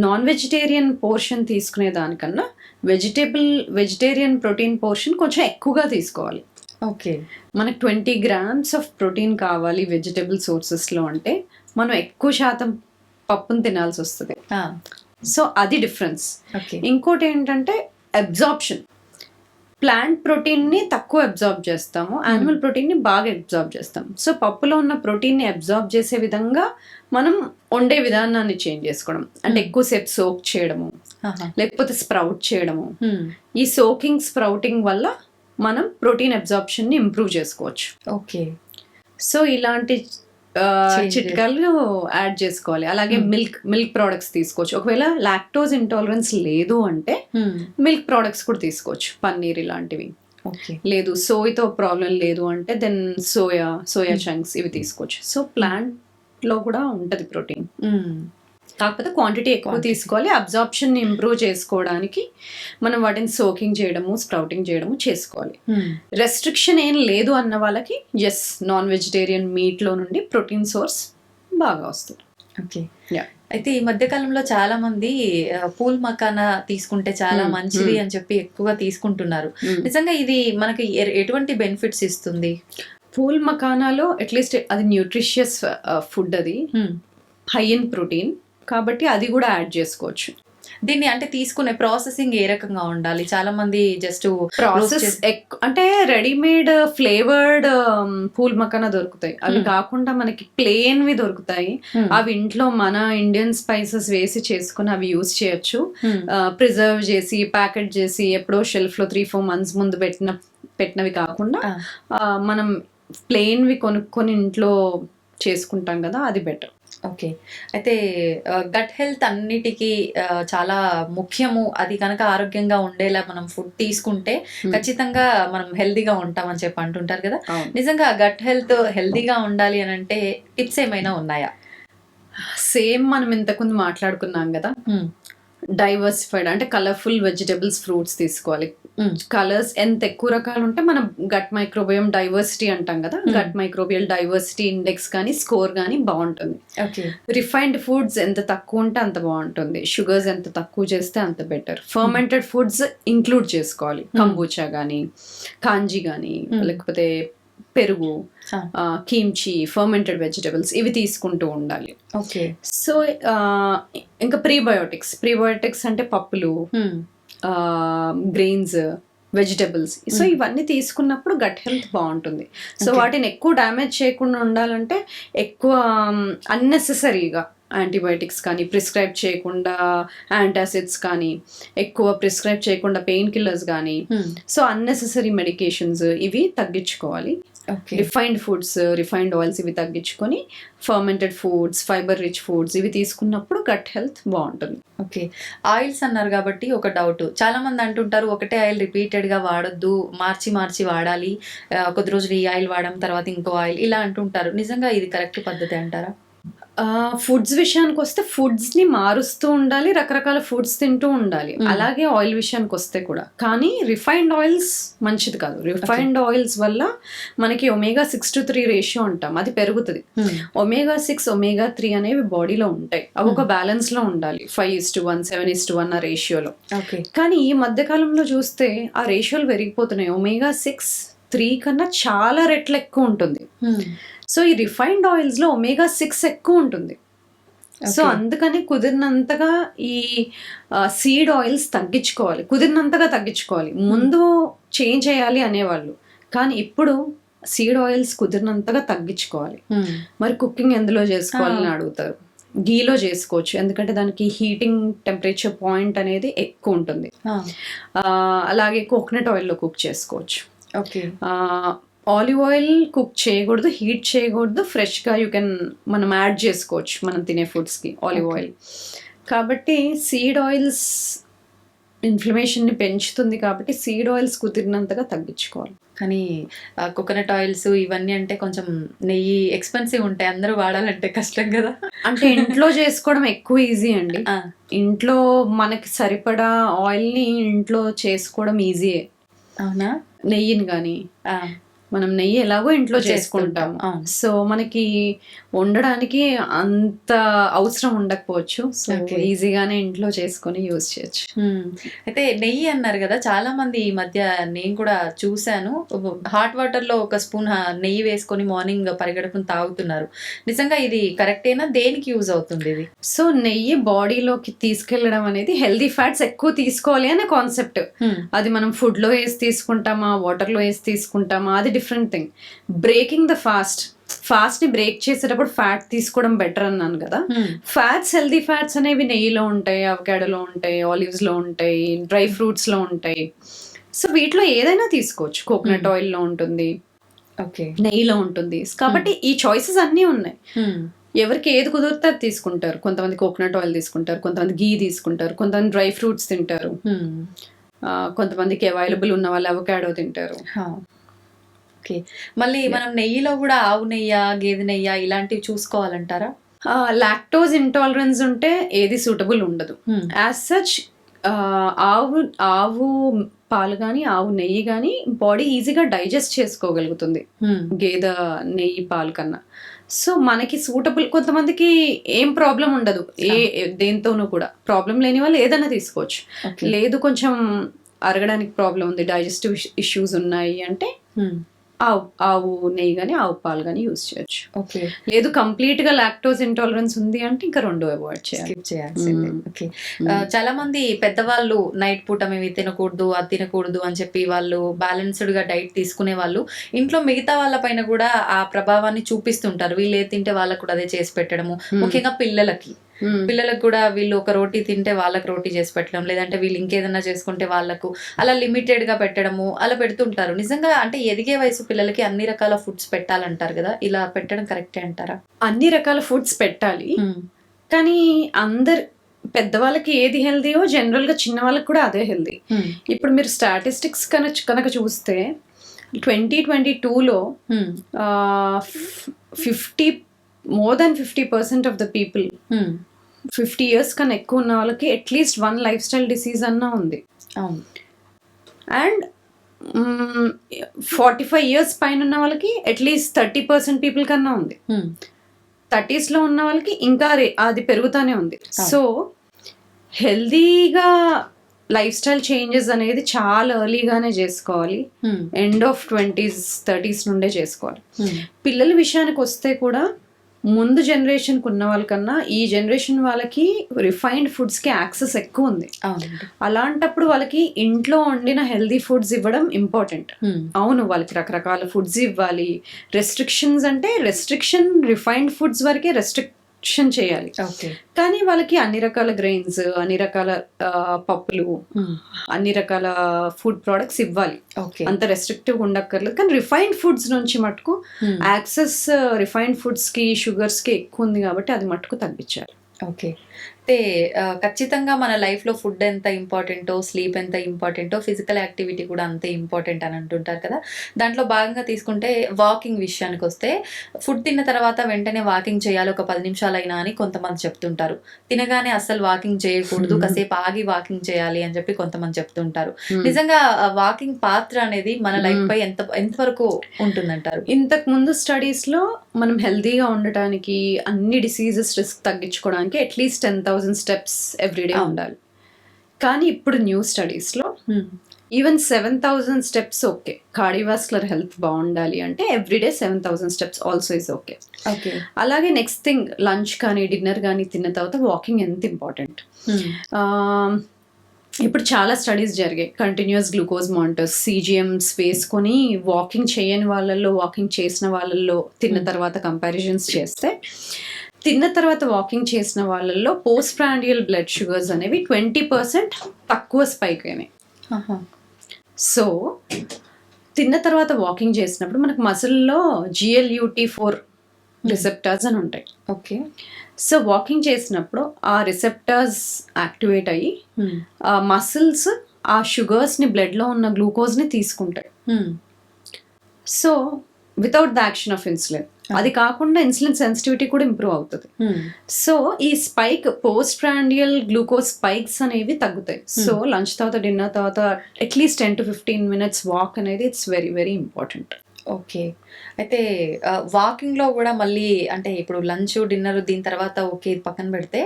నాన్ వెజిటేరియన్ పోర్షన్ తీసుకునే దానికన్నా వెజిటేరియన్ ప్రోటీన్ పోర్షన్ కొంచెం ఎక్కువగా తీసుకోవాలి. ఓకే, మనకు 20 grams ఆఫ్ ప్రోటీన్ కావాలి వెజిటబుల్ సోర్సెస్లో అంటే మనం ఎక్కువ శాతం పప్పును తినాల్సి వస్తుంది. సో అది డిఫరెన్స్. ఓకే. ఇంకోటి ఏంటంటే అబ్జార్ప్షన్. ప్లాంట్ ప్రోటీన్ని తక్కువ అబ్జార్బ్ చేస్తాము, యానిమల్ ప్రోటీన్ని బాగా అబ్జార్బ్ చేస్తాం. సో పప్పులో ఉన్న ప్రోటీన్ని అబ్జార్బ్ చేసే విధంగా మనం వండే విధానాన్ని చేంజ్ చేసుకోవడం, అంటే ఎక్కువసేపు సోక్ చేయడము, లేకపోతే స్ప్రౌట్ చేయడము. ఈ సోకింగ్ స్ప్రౌటింగ్ వల్ల మనం ప్రోటీన్ అబ్జార్ప్షన్ ని ఇంప్రూవ్ చేసుకోవచ్చు. ఓకే. సో ఇలాంటి చిట్కాలు యాడ్ చేసుకోవాలి. అలాగే మిల్క్ ప్రోడక్ట్స్ తీసుకోవచ్చు. ఒకవేళ లాక్టోజ్ ఇంటాలరెన్స్ లేదు అంటే మిల్క్ ప్రోడక్ట్స్ కూడా తీసుకోవచ్చు, పన్నీర్ ఇలాంటివి. లేదు సోయ్తో ప్రాబ్లం లేదు అంటే దెన్ సోయా చంక్స్ ఇవి తీసుకోవచ్చు. సో ప్లాంట్ లో కూడా ఉంటది ప్రోటీన్, కాకపోతే క్వాంటిటీ ఎక్కువ తీసుకోవాలి. అబ్జార్ప్షన్ ఇంప్రూవ్ చేసుకోవడానికి మనం వాటిని సోకింగ్ చేయడము, స్ప్రౌటింగ్ చేయడము చేసుకోవాలి. రెస్ట్రిక్షన్ ఏం లేదు అన్న వాళ్ళకి నాన్ వెజిటేరియన్ మీట్ లో నుండి ప్రోటీన్ సోర్స్ బాగా వస్తుంది. ఓకే. అయితే ఈ మధ్య కాలంలో చాలా మంది పూల్ మకానా తీసుకుంటే చాలా మంచిది అని చెప్పి ఎక్కువగా తీసుకుంటున్నారు. నిజంగా ఇది మనకి ఎటువంటి బెనిఫిట్స్ ఇస్తుంది? పూల్ మకానాలో అట్లీస్ట్ అది న్యూట్రిషియస్ ఫుడ్, అది హై ఇన్ ప్రోటీన్ కాబట్టి అది కూడా యాడ్ చేసుకోవచ్చు. దీన్ని అంటే తీసుకునే ప్రాసెసింగ్ ఏ రకంగా ఉండాలి? చాలా మంది జస్ట్ ప్రాసెస్ అంటే రెడీమేడ్ ఫ్లేవర్డ్ పూల్ మకానా దొరుకుతాయి, అవి కాకుండా మనకి ప్లేన్ వి దొరుకుతాయి. అవి ఇంట్లో మన ఇండియన్ స్పైసెస్ వేసి చేసుకుని అవి యూజ్ చేయొచ్చు. ప్రిజర్వ్ చేసి ప్యాకెట్ చేసి ఎప్పుడో షెల్ఫ్ లో 3-4 months ముందు పెట్టినవి కాకుండా మనం ప్లేన్ వి కొనుక్కొని ఇంట్లో చేసుకుంటాం కదా, అది బెటర్. ఓకే. అయితే గట్ హెల్త్ అన్నిటికీ చాలా ముఖ్యము. అది కనుక ఆరోగ్యంగా ఉండేలా మనం ఫుడ్ తీసుకుంటే ఖచ్చితంగా మనం హెల్దీగా ఉంటామని చెప్పి అంటుంటారు కదా. నిజంగా గట్ హెల్దీగా ఉండాలి అని అంటే టిప్స్ ఏమైనా ఉన్నాయా? సేమ్ మనం ఇంతకుముందు మాట్లాడుకున్నాం కదా, డైవర్సిఫైడ్ అంటే కలర్ఫుల్ వెజిటబుల్స్, ఫ్రూట్స్ తీసుకోవాలి. కలర్స్ ఎంత ఎక్కువ రకాలు ఉంటే మనం గట్ మైక్రోబియం డైవర్సిటీ అంటాం కదా, గట్ మైక్రోబియల్ డైవర్సిటీ ఇండెక్స్ కానీ స్కోర్ కానీ బాగుంటుంది. రిఫైన్డ్ ఫుడ్స్ ఎంత తక్కువ ఉంటే అంత బాగుంటుంది, షుగర్స్ ఎంత తక్కువ చేస్తే అంత బెటర్. ఫర్మెంటెడ్ ఫుడ్స్ ఇంక్లూడ్ చేసుకోవాలి, కంబూచా కానీ కాంజీ కానీ లేకపోతే పెరుగు, కిమ్చి, ఫర్మెంటెడ్ వెజిటబుల్స్ ఇవి తీసుకుంటూ ఉండాలి. ఓకే. సో ఇంకా ప్రీబయోటిక్స్ అంటే పప్పులు, గ్రెయిన్స్, వెజిటబుల్స్. సో ఇవన్నీ తీసుకున్నప్పుడు గట్ హెల్త్ బాగుంటుంది. సో వాటిని ఎక్కువ డ్యామేజ్ చేయకుండా ఉండాలంటే ఎక్కువ అన్నెసెసరీగా యాంటీబయాటిక్స్ కానీ ప్రిస్క్రైబ్ చేయకుండా, యాంటాసిడ్స్ కానీ ఎక్కువ ప్రిస్క్రైబ్ చేయకుండా పెయిన్ కిల్లర్స్ కానీ, సో అన్నెసెసరీ మెడికేషన్స్ ఇవి తగ్గించుకోవాలి. రిఫైన్డ్ ఫుడ్స్, రిఫైన్డ్ ఆయిల్స్ ఇవి తగ్గించుకొని fermented foods, fibre rich foods ఇవి తీసుకున్నప్పుడు గట్ హెల్త్ బాగుంటుంది. ఓకే. ఆయిల్స్ అన్నారు కాబట్టి ఒక డౌట్, చాలా మంది అంటుంటారు ఒకటే ఆయిల్ రిపీటెడ్ గా వాడొద్దు, మార్చి వాడాలి, కొద్ది రోజులు ఈ ఆయిల్ వాడడం తర్వాత ఇంకో ఆయిల్ ఇలా అంటుంటారు. నిజంగా ఇది కరెక్ట్ పద్ధతి అంటారా? ఫుడ్స్ విషయానికి వస్తే ఫుడ్స్ ని మారుస్తూ ఉండాలి, రకరకాల ఫుడ్స్ తింటూ ఉండాలి. అలాగే ఆయిల్ విషయానికి వస్తే కూడా, కానీ రిఫైన్డ్ ఆయిల్స్ మంచిది కాదు. రిఫైన్డ్ ఆయిల్స్ వల్ల మనకి omega-6:3 రేషియో ఉంటాం, అది పెరుగుతుంది. omega-6, omega-3 అనేవి బాడీలో ఉంటాయి, అవి ఒక బ్యాలెన్స్ లో ఉండాలి, 5:1, 7:1 ఆ రేషియోలో. కానీ ఈ మధ్య కాలంలో చూస్తే ఆ రేషియోలు పెరిగిపోతున్నాయి. omega-6:3 కన్నా చాలా రెట్లు ఎక్కువ ఉంటుంది. సో ఈ రిఫైన్డ్ ఆయిల్స్ లో omega-6 ఎక్కువ ఉంటుంది. సో అందుకని కుదిరినంతగా ఈ సీడ్ ఆయిల్స్ కుదిరినంతగా తగ్గించుకోవాలి. ముందు చేంజ్ చేయాలి అనేవాళ్ళు, కానీ ఇప్పుడు సీడ్ ఆయిల్స్ కుదిరినంతగా తగ్గించుకోవాలి. మరి కుకింగ్ ఎందులో చేసుకోవాలని అడుగుతారు. గీలో చేసుకోవచ్చు, ఎందుకంటే దానికి హీటింగ్ టెంపరేచర్ పాయింట్ అనేది ఎక్కువ ఉంటుంది. అలాగే కోకోనట్ ఆయిల్లో కుక్ చేసుకోవచ్చు. ఆలివ్ ఆయిల్ కుక్ చేయకూడదు, హీట్ చేయకూడదు, ఫ్రెష్గా మనం యాడ్ చేసుకోవచ్చు మనం తినే ఫుడ్స్కి ఆలివ్ ఆయిల్. కాబట్టి సీడ్ ఆయిల్స్ ఇన్ఫ్లమేషన్ని పెంచుతుంది, కాబట్టి సీడ్ ఆయిల్స్ కుదిరినంతగా తగ్గించుకోవాలి. కానీ కోకోనట్ ఆయిల్స్ ఇవన్నీ అంటే కొంచెం నెయ్యి ఎక్స్పెన్సివ్ ఉంటాయి, అందరూ వాడాలంటే కష్టం కదా. అంటే ఇంట్లో చేసుకోవడం ఎక్కువ ఈజీ అండి. ఇంట్లో మనకి సరిపడా ఆయిల్ని ఇంట్లో చేసుకోవడం ఈజీయే. అవునా? నెయ్యిని కానీ మనం నెయ్యి ఎలాగో ఇంట్లో చేసుకుంటాం. చేసుకుంటాం. అవును. సో మనకి వండడానికి అంత అవసరం ఉండకపోవచ్చు. So Okay. ఈజీగానే ఇంట్లో చేసుకొని యూజ్ చేయొచ్చు. అయితే నెయ్యి అన్నారు కదా, చాలా మంది ఈ మధ్య నేను కూడా చూశాను, హాట్ వాటర్ లో ఒక స్పూన్ నెయ్యి వేసుకొని మార్నింగ్ పరిగడుపుని తాగుతున్నారు. నిజంగా ఇది కరెక్టేనా? దేనికి యూజ్ అవుతుంది ఇది? సో నెయ్యి బాడీలోకి తీసుకెళ్లడం అనేది హెల్దీ ఫ్యాట్స్ ఎక్కువ తీసుకోవాలి అనే కాన్సెప్ట్. అది మనం ఫుడ్ లో వేసి తీసుకుంటామా, వాటర్ లో వేసి తీసుకుంటామా, అది different thing. Breaking the fast ని బ్రేక్ చేసేటప్పుడు ఫ్యాట్ తీసుకోవడం బెటర్ అన్నాను కదా. ఫ్యాట్స్, హెల్దీ ఫ్యాట్స్ అనేవి నెయ్యిలో ఉంటాయి, అవకాడోలో ఉంటాయి, ఆలివ్స్ లో ఉంటాయి, డ్రై ఫ్రూట్స్ లో ఉంటాయి. సో వీటిలో ఏదైనా తీసుకోవచ్చు. కోకోనట్ ఆయిల్ లో ఉంటుంది, ఓకే, నెయ్యిలో ఉంటుంది. కాబట్టి ఈ చాయిసెస్ అన్నీ ఉన్నాయి. ఎవరికి ఏది కుదిరితే అది తీసుకుంటారు. కొంతమంది కోకోనట్ ఆయిల్ తీసుకుంటారు, కొంతమంది గీ తీసుకుంటారు, కొంతమంది డ్రై ఫ్రూట్స్ తింటారు, కొంతమందికి అవైలబుల్ ఉన్న వాళ్ళు అవకాడో తింటారు. ఓకే. మళ్ళీ మనం నెయ్యిలో కూడా ఆవు నెయ్యి, గేదె నెయ్యి ఇలాంటివి చూసుకోవాలంటారా? లాక్టోజ్ ఇంటాలరెన్స్ ఉంటే ఏది సూటబుల్ ఉండదు. యాజ్ సచ్ ఆవు పాలు కానీ ఆవు నెయ్యి కానీ బాడీ ఈజీగా డైజెస్ట్ చేసుకోగలుగుతుంది గేదె నెయ్యి పాలు కన్నా. సో మనకి సూటబుల్, కొంతమందికి ఏం ప్రాబ్లం ఉండదు, దేంతోనూ కూడా ప్రాబ్లం లేని వాళ్ళు ఏదైనా తీసుకోవచ్చు. లేదు కొంచెం అరగడానికి ప్రాబ్లం ఉంది, డైజెస్టివ్ ఇష్యూస్ ఉన్నాయి అంటే ఆవు నెయ్యి కానీ ఆవు పాలు కానీ యూజ్ చేయొచ్చు. ఓకే. లేదు కంప్లీట్ గా లాక్టోజ్ ఇంటాలరెన్స్ ఉంది అంటే ఇంకా రెండు అవాయిడ్ చేయాల్సిందే. ఓకే. చాలా మంది పెద్దవాళ్ళు నైట్ పూట మేము ఇది తినకూడదు, అది తినకూడదు అని చెప్పి వాళ్ళు బ్యాలెన్స్డ్ గా డైట్ తీసుకునే వాళ్ళు ఇంట్లో మిగతా వాళ్ళ పైన కూడా ఆ ప్రభావాన్ని చూపిస్తుంటారు. వీళ్ళు ఏది తింటే వాళ్ళకు కూడా అదే చేసి పెట్టడము, ముఖ్యంగా పిల్లలకు కూడా వీళ్ళు ఒక రోటీ తింటే వాళ్ళకి రోటీ చేసి పెట్టడం, లేదంటే వీళ్ళు ఇంకేదన్నా చేసుకుంటే వాళ్ళకు అలా లిమిటెడ్ గా పెట్టడము, అలా పెడుతుంటారు. నిజంగా అంటే ఎదిగే వయసు పిల్లలకి అన్ని రకాల ఫుడ్స్ పెట్టాలంటారు కదా, ఇలా పెట్టడం కరెక్టే అంటారా? అన్ని రకాల ఫుడ్స్ పెట్టాలి, కానీ పెద్దవాళ్ళకి ఏది హెల్దీయో జనరల్ గా చిన్న వాళ్ళకి కూడా అదే హెల్దీ. ఇప్పుడు మీరు స్టాటిస్టిక్స్ కనుక చూస్తే 2022లో more than 50% of the people 50 years కన్నా ఎక్కువ ఉన్న వాళ్ళకి అట్లీస్ట్ 1 లైఫ్ స్టైల్ డిసీజ్ అన్నా ఉంది. అండ్ 45 years పైన ఉన్న వాళ్ళకి అట్లీస్ట్ 30% పీపుల్ కన్నా ఉంది. 30s లో ఉన్న వాళ్ళకి ఇంకా అది పెరుగుతానే ఉంది. సో హెల్దీగా లైఫ్ స్టైల్ చేంజెస్ అనేది చాలా ఎర్లీగానే చేసుకోవాలి. ఎండ్ ఆఫ్ 20s 30s నుండే చేసుకోవాలి. పిల్లల విషయానికి వస్తే కూడా ముందు జనరేషన్కి ఉన్న వాళ్ళకన్నా ఈ జనరేషన్ వాళ్ళకి రిఫైన్డ్ ఫుడ్స్కి యాక్సెస్ ఎక్కువ ఉంది. అలాంటప్పుడు వాళ్ళకి ఇంట్లో వండిన హెల్దీ ఫుడ్స్ ఇవ్వడం ఇంపార్టెంట్. అవును, వాళ్ళకి రకరకాల ఫుడ్స్ ఇవ్వాలి. రెస్ట్రిక్షన్స్ అంటే రిఫైన్డ్ ఫుడ్స్ వరకే రెస్ట్రిక్షన్ చేయాలి. కానీ వాళ్ళకి అన్ని రకాల గ్రెయిన్స్, అన్ని రకాల పప్పులు, అన్ని రకాల ఫుడ్ ప్రొడక్ట్స్ ఇవ్వాలి. అంత రెస్ట్రిక్టివ్ ఉండక్కర్లేదు. కానీ రిఫైన్డ్ ఫుడ్స్ నుంచి మటుకు యాక్సెస్ రిఫైన్డ్ ఫుడ్స్ కి, షుగర్స్ కి ఎక్కువ ఉంది కాబట్టి అది మటుకు తగ్గించాలి. ఓకే. అయితే ఖచ్చితంగా మన లైఫ్లో ఫుడ్ ఎంత ఇంపార్టెంటో, స్లీప్ ఎంత ఇంపార్టెంటో, ఫిజికల్ యాక్టివిటీ కూడా అంతే ఇంపార్టెంట్ అని అంటుంటారు కదా. దాంట్లో భాగంగా తీసుకుంటే వాకింగ్ విషయానికి వస్తే ఫుడ్ తిన్న తర్వాత వెంటనే వాకింగ్ చేయాలి, ఒక 10 నిమిషాలైనా అని కొంతమంది చెప్తుంటారు. తినగానే అస్సలు వాకింగ్ చేయకూడదు, కాసేపు ఆగి వాకింగ్ చేయాలి అని చెప్పి కొంతమంది చెప్తుంటారు. నిజంగా వాకింగ్ పాత్ర అనేది మన లైఫ్ పై ఎంతవరకు ఉంటుందంటారు? ఇంతకు ముందు స్టడీస్ లో మనం హెల్దీగా ఉండటానికి, అన్ని డిసీజెస్ రిస్క్ తగ్గించుకోవడానికి అట్లీస్ట్ 10,000 steps ఎవ్రీడే ఉండాలి. కానీ ఇప్పుడు న్యూ స్టడీస్లో even 7,000 steps okay. Cardiovascular health బాగుండాలి అంటే everyday 7,000 steps also is okay. అలాగే నెక్స్ట్ థింగ్, లంచ్ కానీ డిన్నర్ కానీ తిన్న తర్వాత వాకింగ్ ఎంత ఇంపార్టెంట్. ఇప్పుడు చాలా స్టడీస్ జరిగాయి. కంటిన్యూస్ గ్లూకోజ్ మానిటర్స్, CGMs వేసుకొని వాకింగ్ చేయని వాళ్ళల్లో, వాకింగ్ చేసిన వాళ్ళల్లో తిన్న తర్వాత కంపారిజన్స్ చేస్తే తిన్న తర్వాత వాకింగ్ చేసిన వాళ్ళల్లో పోస్ట్ ప్రాండియల్ బ్లడ్ షుగర్స్ అనేవి 20% తక్కువ స్పైక్ అయినాయి. సో తిన్న తర్వాత వాకింగ్ చేసినప్పుడు మనకు మసిల్లో GLUT4 రిసెప్టర్స్ అని ఉంటాయి. ఓకే. సో వాకింగ్ చేసినప్పుడు ఆ రిసెప్టర్స్ యాక్టివేట్ అయ్యి ఆ మసిల్స్ ఆ షుగర్స్ని, బ్లడ్లో ఉన్న గ్లూకోజ్ని తీసుకుంటాయి. So without the action of insulin. అది కాకుండా ఇన్సులిన్ సెన్సిటివిటీ కూడా ఇంప్రూవ్ అవుతుంది. సో ఈ spike, post prandial glucose spikes అనేవి తగ్గుతాయి. సో లంచ్ తర్వాత, డిన్నర్ తర్వాత అట్లీస్ట్ 10 to 15 minutes వాక్ అనేది it's very very important. Okay. అయితే వాకింగ్‌లో గూడా మళ్ళీ అంటే ఇప్పుడు లంచ్, డిన్నర్ దీని తర్వాత ఓకే. ఇది పక్కన పెడితే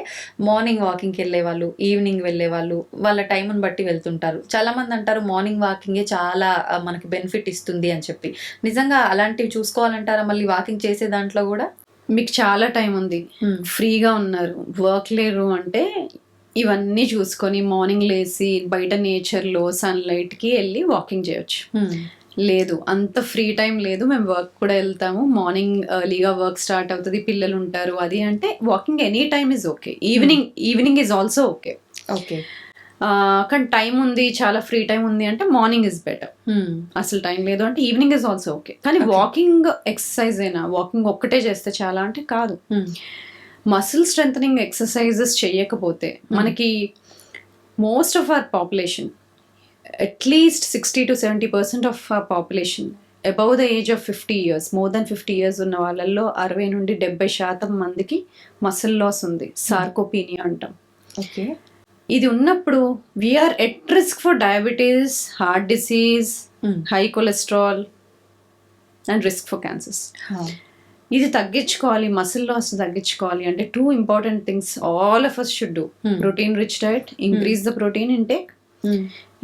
మార్నింగ్ వాకింగ్‌కెళ్ళేవాళ్ళు, ఈవినింగ్ వెళ్ళేవాళ్ళు, వాళ్ళ టైముని బట్టి వెళ్తుంటారు. చాలామంది అంటారు మార్నింగ్ వాకింగే చాలా మనకి బెనిఫిట్ ఇస్తుంది అని చెప్పి. నిజంగా అలాంటివి చూసుకోవాలంటారా మళ్ళీ వాకింగ్ చేసే దాంట్లో గూడా? మీకు చాలా టైం ఉంది, ఫ్రీగా ఉన్నారు, వర్క్ లేరు అంటే ఇవన్నీ చూసుకొని మార్నింగ్ లేసి బయట నేచర్లో సన్లైట్కి వెళ్ళి వాకింగ్ చేయొచ్చు. లేదు అంత ఫ్రీ టైం లేదు, మేము వర్క్ కూడా వెళ్తాము, మార్నింగ్ ఎర్లీగా వర్క్ స్టార్ట్ అవుతుంది, పిల్లలు ఉంటారు, అది అంటే walking any time is okay. Evening is also okay. Okay. కానీ టైం ఉంది, చాలా ఫ్రీ టైం ఉంది అంటే మార్నింగ్ ఇస్ బెటర్. అసలు టైం లేదు అంటే ఈవినింగ్ ఇస్ ఆల్సో ఓకే. కానీ వాకింగ్ ఎక్సర్సైజ్ అయినా వాకింగ్ ఒక్కటే చేస్తే చాలా అంటే కాదు. మసిల్ స్ట్రెంథనింగ్ ఎక్సర్సైజెస్ చేయకపోతే మనకి most of our population, at least 60 to 70% of our population above the age of 50 years, more than 50 years ఉన్న వాళ్ళల్లో 60 నుండి 70% మందికి మసిల్ లాస్ ఉంది, సార్కోపీనియా అంటాం. ఓకే. ఇది ఉన్నప్పుడు we are at risk for diabetes, heart disease, high cholesterol and risk for cancers. ఇది తగ్గించుకోవాలి, మసిల్ లాస్ తగ్గించుకోవాలి అంటే 2 important things all of us should do. Protein rich diet, increase the protein intake,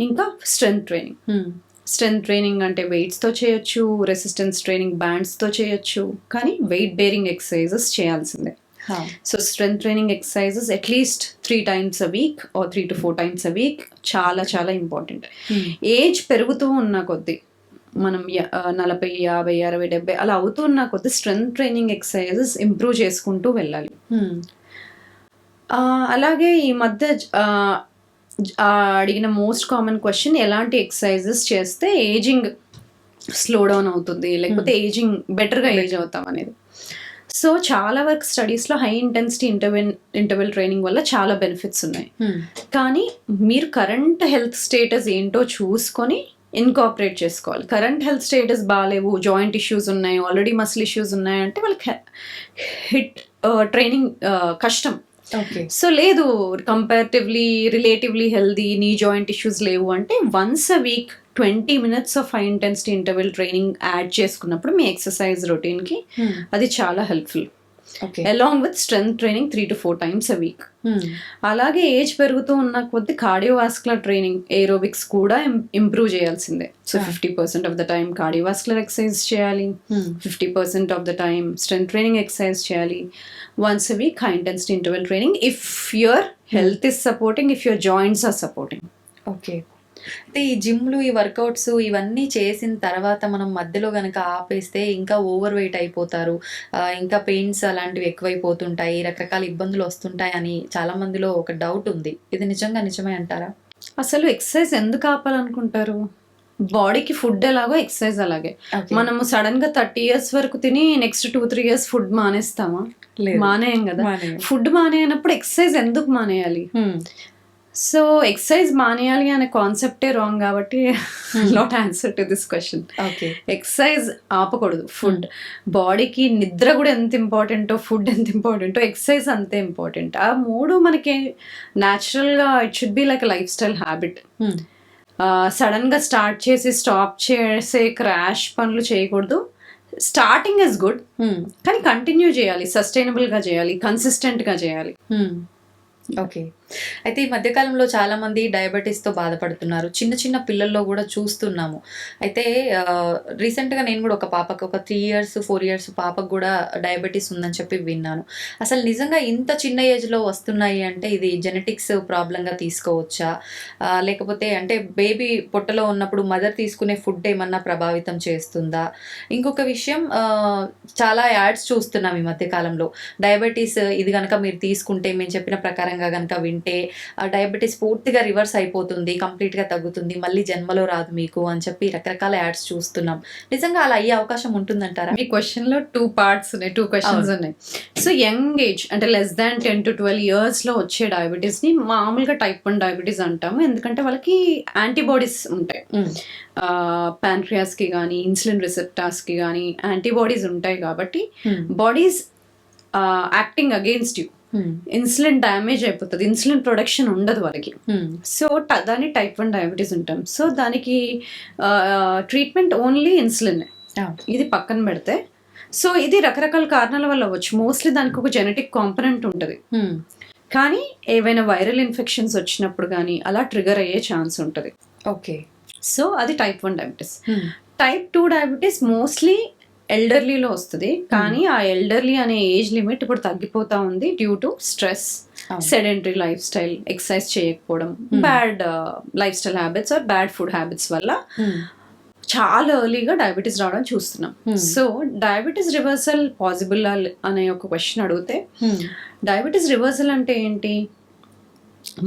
ఇంకా strength training. Strength training అంటే వెయిట్స్తో చేయొచ్చు, resistance training బ్యాండ్స్తో చేయొచ్చు, కానీ weight bearing exercises చేయాల్సిందే. So strength training exercises at least 3 times a week or 3 to 4 times a week చాలా చాలా important. Age పెరుగుతూ ఉన్న కొద్దీ మనం 40, 50, 60, 70 అలా అవుతున్న కొద్దీ స్ట్రెంగ్త్ ట్రైనింగ్ ఎక్సర్సైజెస్ ఇంప్రూవ్ చేసుకుంటూ వెళ్ళాలి. అలాగే ఈ మధ్య అడిగిన మోస్ట్ కామన్ క్వశ్చన్, ఎలాంటి ఎక్సర్సైజెస్ చేస్తే ఏజింగ్ స్లో డౌన్ అవుతుంది, లేకపోతే ఏజింగ్ బెటర్గా ఏజ్ అవుతాం అనేది. సో చాలా వరకు స్టడీస్లో హై ఇంటెన్సిటీ ఇంటర్వెల్ ట్రైనింగ్ వల్ల చాలా బెనిఫిట్స్ ఉన్నాయి. కానీ మీరు కరెంట్ హెల్త్ స్టేటస్ ఏంటో చూసుకొని ఇన్కాపరేట్ చేసుకోవాలి. కరెంట్ హెల్త్ స్టేటస్ బాగాలేవు, జాయింట్ ఇష్యూస్ ఉన్నాయి, ఆల్రెడీ మసిల్ ఇష్యూస్ ఉన్నాయి అంటే వాళ్ళకి ట్రైనింగ్ కష్టం. సో లేదు, comparatively relatively healthy, knee joint issues లేవు అంటే once a week 20 minutes of high intensity interval training add చేసుకున్నప్పుడు మీ ఎక్సర్సైజ్ రొటీన్కి అది చాలా helpful. Along with strength training 3 to 4 times a week. అలాగే ఏజ్ పెరుగుతూ ఉన్న కొద్ది కార్డియోవాస్కులర్ ట్రైనింగ్, ఏరోబిక్స్ కూడా ఇంప్రూవ్ చేయాల్సిందే. So 50% of the time cardiovascular exercise చేయాలి, 50% of the time strength training exercise చేయాలి. Once a week high intensity interval training if your health is supporting, if your joints are supporting. Okay. అయితే ఈ జిమ్లు, ఈ workouts ఇవన్నీ చేసిన తర్వాత మనం మధ్యలో కనుక ఆపేస్తే ఇంకా ఓవర్ వెయిట్ అయిపోతారు, ఇంకా పెయిన్స్ అలాంటివి ఎక్కువైపోతుంటాయి, రకరకాల ఇబ్బందులు వస్తుంటాయి అని చాలా మందిలో ఒక డౌట్ ఉంది. ఇది నిజమే అంటారా? అసలు ఎక్సర్సైజ్ ఎందుకు ఆపాలనుకుంటారు? బాడీకి ఫుడ్ ఎలాగో ఎక్సర్సైజ్ అలాగే. మనము సడన్ గా 30 years వరకు తిని నెక్స్ట్ 2-3 years ఫుడ్ మానేస్తామా? మానేయం కదా. ఫుడ్ మానేయనప్పుడు ఎక్సర్సైజ్ ఎందుకు మానేయాలి? సో ఎక్సర్సైజ్ మానేయాలి అనే కాన్సెప్టే రాంగ్ కాబట్టి not answer to this question. Exercise ఆపకూడదు. ఫుడ్, బాడీకి నిద్ర కూడా ఎంత ఇంపార్టెంటో, ఫుడ్ ఎంత ఇంపార్టెంటో, ఎక్సర్సైజ్ అంతే ఇంపార్టెంట్. ఆ మూడు మనకి న్యాచురల్గా it should be like life style habit. సడన్గా స్టార్ట్ చేసి స్టాప్ చేసే క్రాష్ పనులు చేయకూడదు. స్టార్టింగ్ ఇస్ గుడ్, కానీ కంటిన్యూ చేయాలి, సస్టైనబుల్గా చేయాలి, కన్సిస్టెంట్గా చేయాలి. ఓకే. అయితే ఈ మధ్యకాలంలో చాలా మంది డయాబెటీస్తో బాధపడుతున్నారు. చిన్న చిన్న పిల్లల్లో కూడా చూస్తున్నాము. అయితే రీసెంట్గా నేను కూడా ఒక పాపకు, ఒక 3 years 4 years పాపకు కూడా డయాబెటీస్ ఉందని చెప్పి విన్నాను. అసలు నిజంగా ఇంత చిన్న ఏజ్లో వస్తున్నాయి అంటే ఇది జెనెటిక్స్ ప్రాబ్లంగా తీసుకోవచ్చా, లేకపోతే అంటే బేబీ పొట్టలో ఉన్నప్పుడు మదర్ తీసుకునే ఫుడ్ ఏమన్నా ప్రభావితం చేస్తుందా? ఇంకొక విషయం, చాలా యాడ్స్ చూస్తున్నాం ఈ మధ్యకాలంలో, డయాబెటీస్ ఇది కనుక మీరు తీసుకుంటే, మేము చెప్పిన ప్రకారంగా కనుక వింటే డయాబెటీస్ పూర్తిగా రివర్స్ అయిపోతుంది, కంప్లీట్గా తగ్గుతుంది, మళ్ళీ జన్మలో రాదు మీకు అని చెప్పి రకరకాల యాడ్స్ చూస్తున్నాం. నిజంగా అలా అయ్యే అవకాశం ఉంటుందంటారా? మీ క్వశ్చన్లో 2 parts ఉన్నాయి, 2 questions ఉన్నాయి. సో యంగ్ ఏజ్ అంటే less than 10 to 12 years లో వచ్చే డయాబెటీస్ని మామూలుగా type 1 డయాబెటీస్ అంటాము. ఎందుకంటే వాళ్ళకి యాంటీబాడీస్ ఉంటాయి, ప్యాంక్రియాస్కి కానీ ఇన్సులిన్ రిసెప్టార్స్కి కానీ యాంటీబాడీస్ ఉంటాయి. కాబట్టి bodies acting against you, insulin damage అయిపోతుంది, ఇన్సులిన్ ప్రొడక్షన్ ఉండదు వాళ్ళకి. సో దాన్ని type 1 డయాబెటీస్ ఉంటాం. సో దానికి ట్రీట్మెంట్ ఓన్లీ ఇన్సులిన్. ఇది పక్కన పెడితే, సో ఇది రకరకాల కారణాల వల్ల అవ్వచ్చు. మోస్ట్లీ దానికి ఒక జెనెటిక్ కాంపనెంట్ ఉంటుంది, కానీ ఏవైనా వైరల్ ఇన్ఫెక్షన్స్ వచ్చినప్పుడు కానీ అలా ట్రిగర్ అయ్యే ఛాన్స్ ఉంటుంది. ఓకే, సో అది type 1 diabetes. Type 2 diabetes mostly ఎల్డర్లీలో వస్తుంది, కానీ ఆ ఎల్డర్లీ అనే ఏజ్ లిమిట్ ఇప్పుడు తగ్గిపోతా ఉంది due to stress, sedentary life style, exercise చేయకపోవడం, bad life style habits or bad food habits వల్ల చాలా ఎర్లీగా డయాబెటీస్ రావడం చూస్తున్నాం. సో డయాబెటీస్ రివర్సల్ పాసిబుల్ అనే ఒక క్వశ్చన్ అడిగితే, డయాబెటీస్ రివర్సల్ అంటే ఏంటి?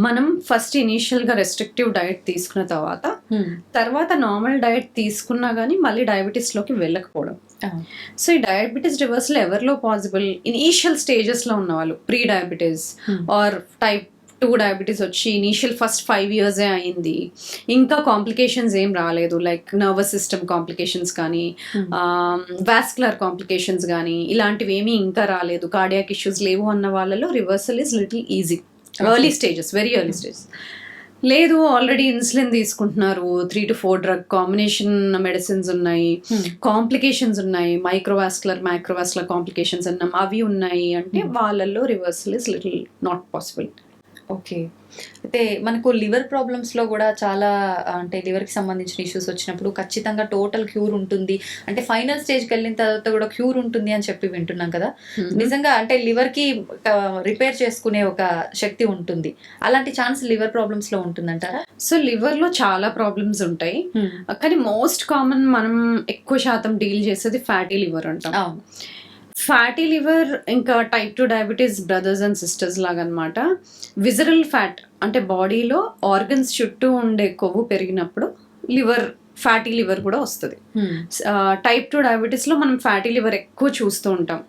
మనం ఫస్ట్ ఇనీషియల్గా రెస్ట్రిక్టివ్ డయట్ తీసుకున్న తర్వాత నార్మల్ డయట్ తీసుకున్నా కానీ మళ్ళీ డయాబెటీస్లోకి వెళ్ళకపోవడం. సో ఈ డయాబెటీస్ రివర్సల్ ఎవరిలో పాసిబుల్? ఇనీషియల్ స్టేజెస్లో ఉన్న వాళ్ళు, pre diabetes or type 2 diabetes వచ్చి ఇనీషియల్ ఫస్ట్ 5 years అయింది, ఇంకా కాంప్లికేషన్స్ ఏం రాలేదు, లైక్ నర్వస్ సిస్టమ్ కాంప్లికేషన్స్ కానీ వాస్కులర్ కాంప్లికేషన్స్ కానీ ఇలాంటివి ఏమీ ఇంకా రాలేదు, కార్డియాక్ ఇష్యూస్ లేవు అన్న వాళ్ళలో reversal is little easy. Early stages, very early stages. లేదు, ఆల్రెడీ ఇన్సులిన్ తీసుకుంటున్నారు, 3 to 4 డ్రగ్ కాంబినేషన్ మెడిసిన్స్ ఉన్నాయి, కాంప్లికేషన్స్ ఉన్నాయి, మైక్రోవాస్కులర్ కాంప్లికేషన్స్ అన్నాం, అవి ఉన్నాయి అంటే వాళ్ళల్లో reversal is little not possible. Okay, అయితే మనకు లివర్ ప్రాబ్లమ్స్లో కూడా చాలా, అంటే లివర్కి సంబంధించిన ఇష్యూస్ వచ్చినప్పుడు ఖచ్చితంగా టోటల్ క్యూర్ ఉంటుంది, అంటే ఫైనల్ స్టేజ్కి వెళ్ళిన తర్వాత కూడా క్యూర్ ఉంటుంది అని చెప్పి వింటున్నాం కదా. నిజంగా అంటే లివర్కి రిపేర్ చేసుకునే ఒక శక్తి ఉంటుంది, అలాంటి ఛాన్స్ లివర్ ప్రాబ్లమ్స్లో ఉంటుందంటారా? సో లివర్లో చాలా ప్రాబ్లమ్స్ ఉంటాయి, కానీ మోస్ట్ కామన్ మనం ఎక్కువ శాతం డీల్ చేసేది ఫ్యాటీ లివర్ అంటాం. ఫ్యాటీ లివర్ ఇంకా type 2 diabetes brothers and sisters లాగా అనమాట. విజరల్ ఫ్యాట్ అంటే బాడీలో ఆర్గన్స్ చుట్టూ ఉండే కొవ్వు పెరిగినప్పుడు ఫ్యాటీ లివర్ కూడా వస్తుంది. టైప్ 2 డయాబెటీస్లో మనం ఫ్యాటీ లివర్ ఎక్కువ చూస్తూ ఉంటాం.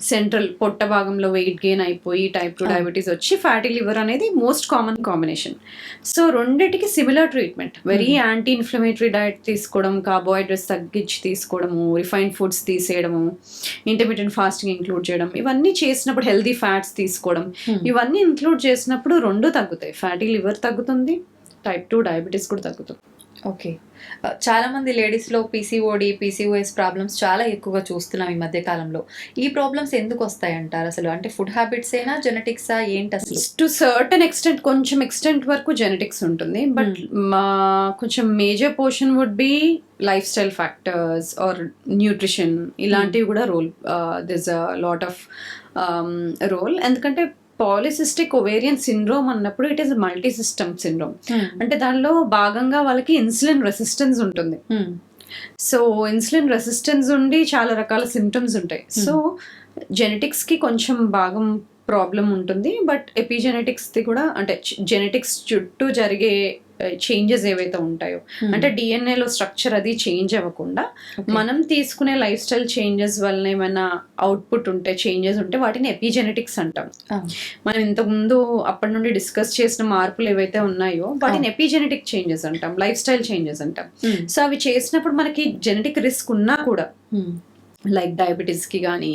సెంట్రల్ పొట్ట భాగంలో వెయిట్ గెయిన్ అయిపోయి టైప్ 2 డయాబెటీస్ వచ్చి ఫ్యాటీ లివర్ అనేది మోస్ట్ కామన్ కాంబినేషన్. సో రెండిటికి similar treatment, very anti inflammatory diet తీసుకోవడం, కార్బోహైడ్రేట్స్ తగ్గించి తీసుకోవడము, రిఫైన్డ్ ఫుడ్స్ తీసేయడము, ఇంటర్మీడియట్ ఫాస్టింగ్ ఇంక్లూడ్ చేయడం, ఇవన్నీ చేసినప్పుడు హెల్దీ ఫ్యాట్స్ తీసుకోవడం, ఇవన్నీ ఇంక్లూడ్ చేసినప్పుడు రెండు తగ్గుతాయి. ఫ్యాటీ లివర్ తగ్గుతుంది, టైప్ 2 డయాబెటీస్ కూడా తగ్గుతుంది. ఓకే, చాలా మంది లేడీస్లో పీసీఓడి, పీసీఓఎస్ ప్రాబ్లమ్స్ చాలా ఎక్కువగా చూస్తున్నాం ఈ మధ్య కాలంలో. ఈ ప్రాబ్లమ్స్ ఎందుకు వస్తాయి అంటారు అసలు? అంటే ఫుడ్ హ్యాబిట్స్ ఏనా, జెనెటిక్సా, ఏంటి అసలు? టు సర్టన్ ఎక్స్టెంట్, కొంచెం ఎక్స్టెంట్ వరకు జెనెటిక్స్ ఉంటుంది, బట్ కొంచెం major portion would be lifestyle factors or nutrition, ఇలాంటివి కూడా this a lot of role. ఎందుకంటే పాలిసిస్టిక్ ఒవేరియన్ సిండ్రోమ్ అన్నప్పుడు it is multi system syndrome, అంటే దానిలో భాగంగా వాళ్ళకి ఇన్సులిన్ రెసిస్టెన్స్ ఉంటుంది. సో ఇన్సులిన్ రెసిస్టెన్స్ ఉండి చాలా రకాల సిమ్టమ్స్ ఉంటాయి. సో జెనెటిక్స్కి కొంచెం భాగం ప్రాబ్లం ఉంటుంది, బట్ ఎపిజెనెటిక్స్ది కూడా, అంటే జెనెటిక్స్ చుట్టూ జరిగే చేంజెస్ ఏవైతే ఉంటాయో, అంటే డిఎన్ఏలో స్ట్రక్చర్ అది చేంజ్ అవ్వకుండా మనం తీసుకునే లైఫ్ స్టైల్ చేంజెస్ వల్ల ఏమైనా అవుట్పుట్ ఉంటే, చేంజెస్ ఉంటే వాటిని ఎపిజెనెటిక్స్ అంటాం. మనం ఇంతకుముందు అప్పటి నుండి డిస్కస్ చేసిన మార్పులు ఏవైతే ఉన్నాయో వాటిని ఎపిజెనెటిక్ చేంజెస్ అంటాం, లైఫ్ స్టైల్ చేంజెస్ అంటాం. సో అవి చేసినప్పుడు మనకి జెనెటిక్ రిస్క్ ఉన్నా కూడా, లైక్ డయాబెటీస్కి కానీ,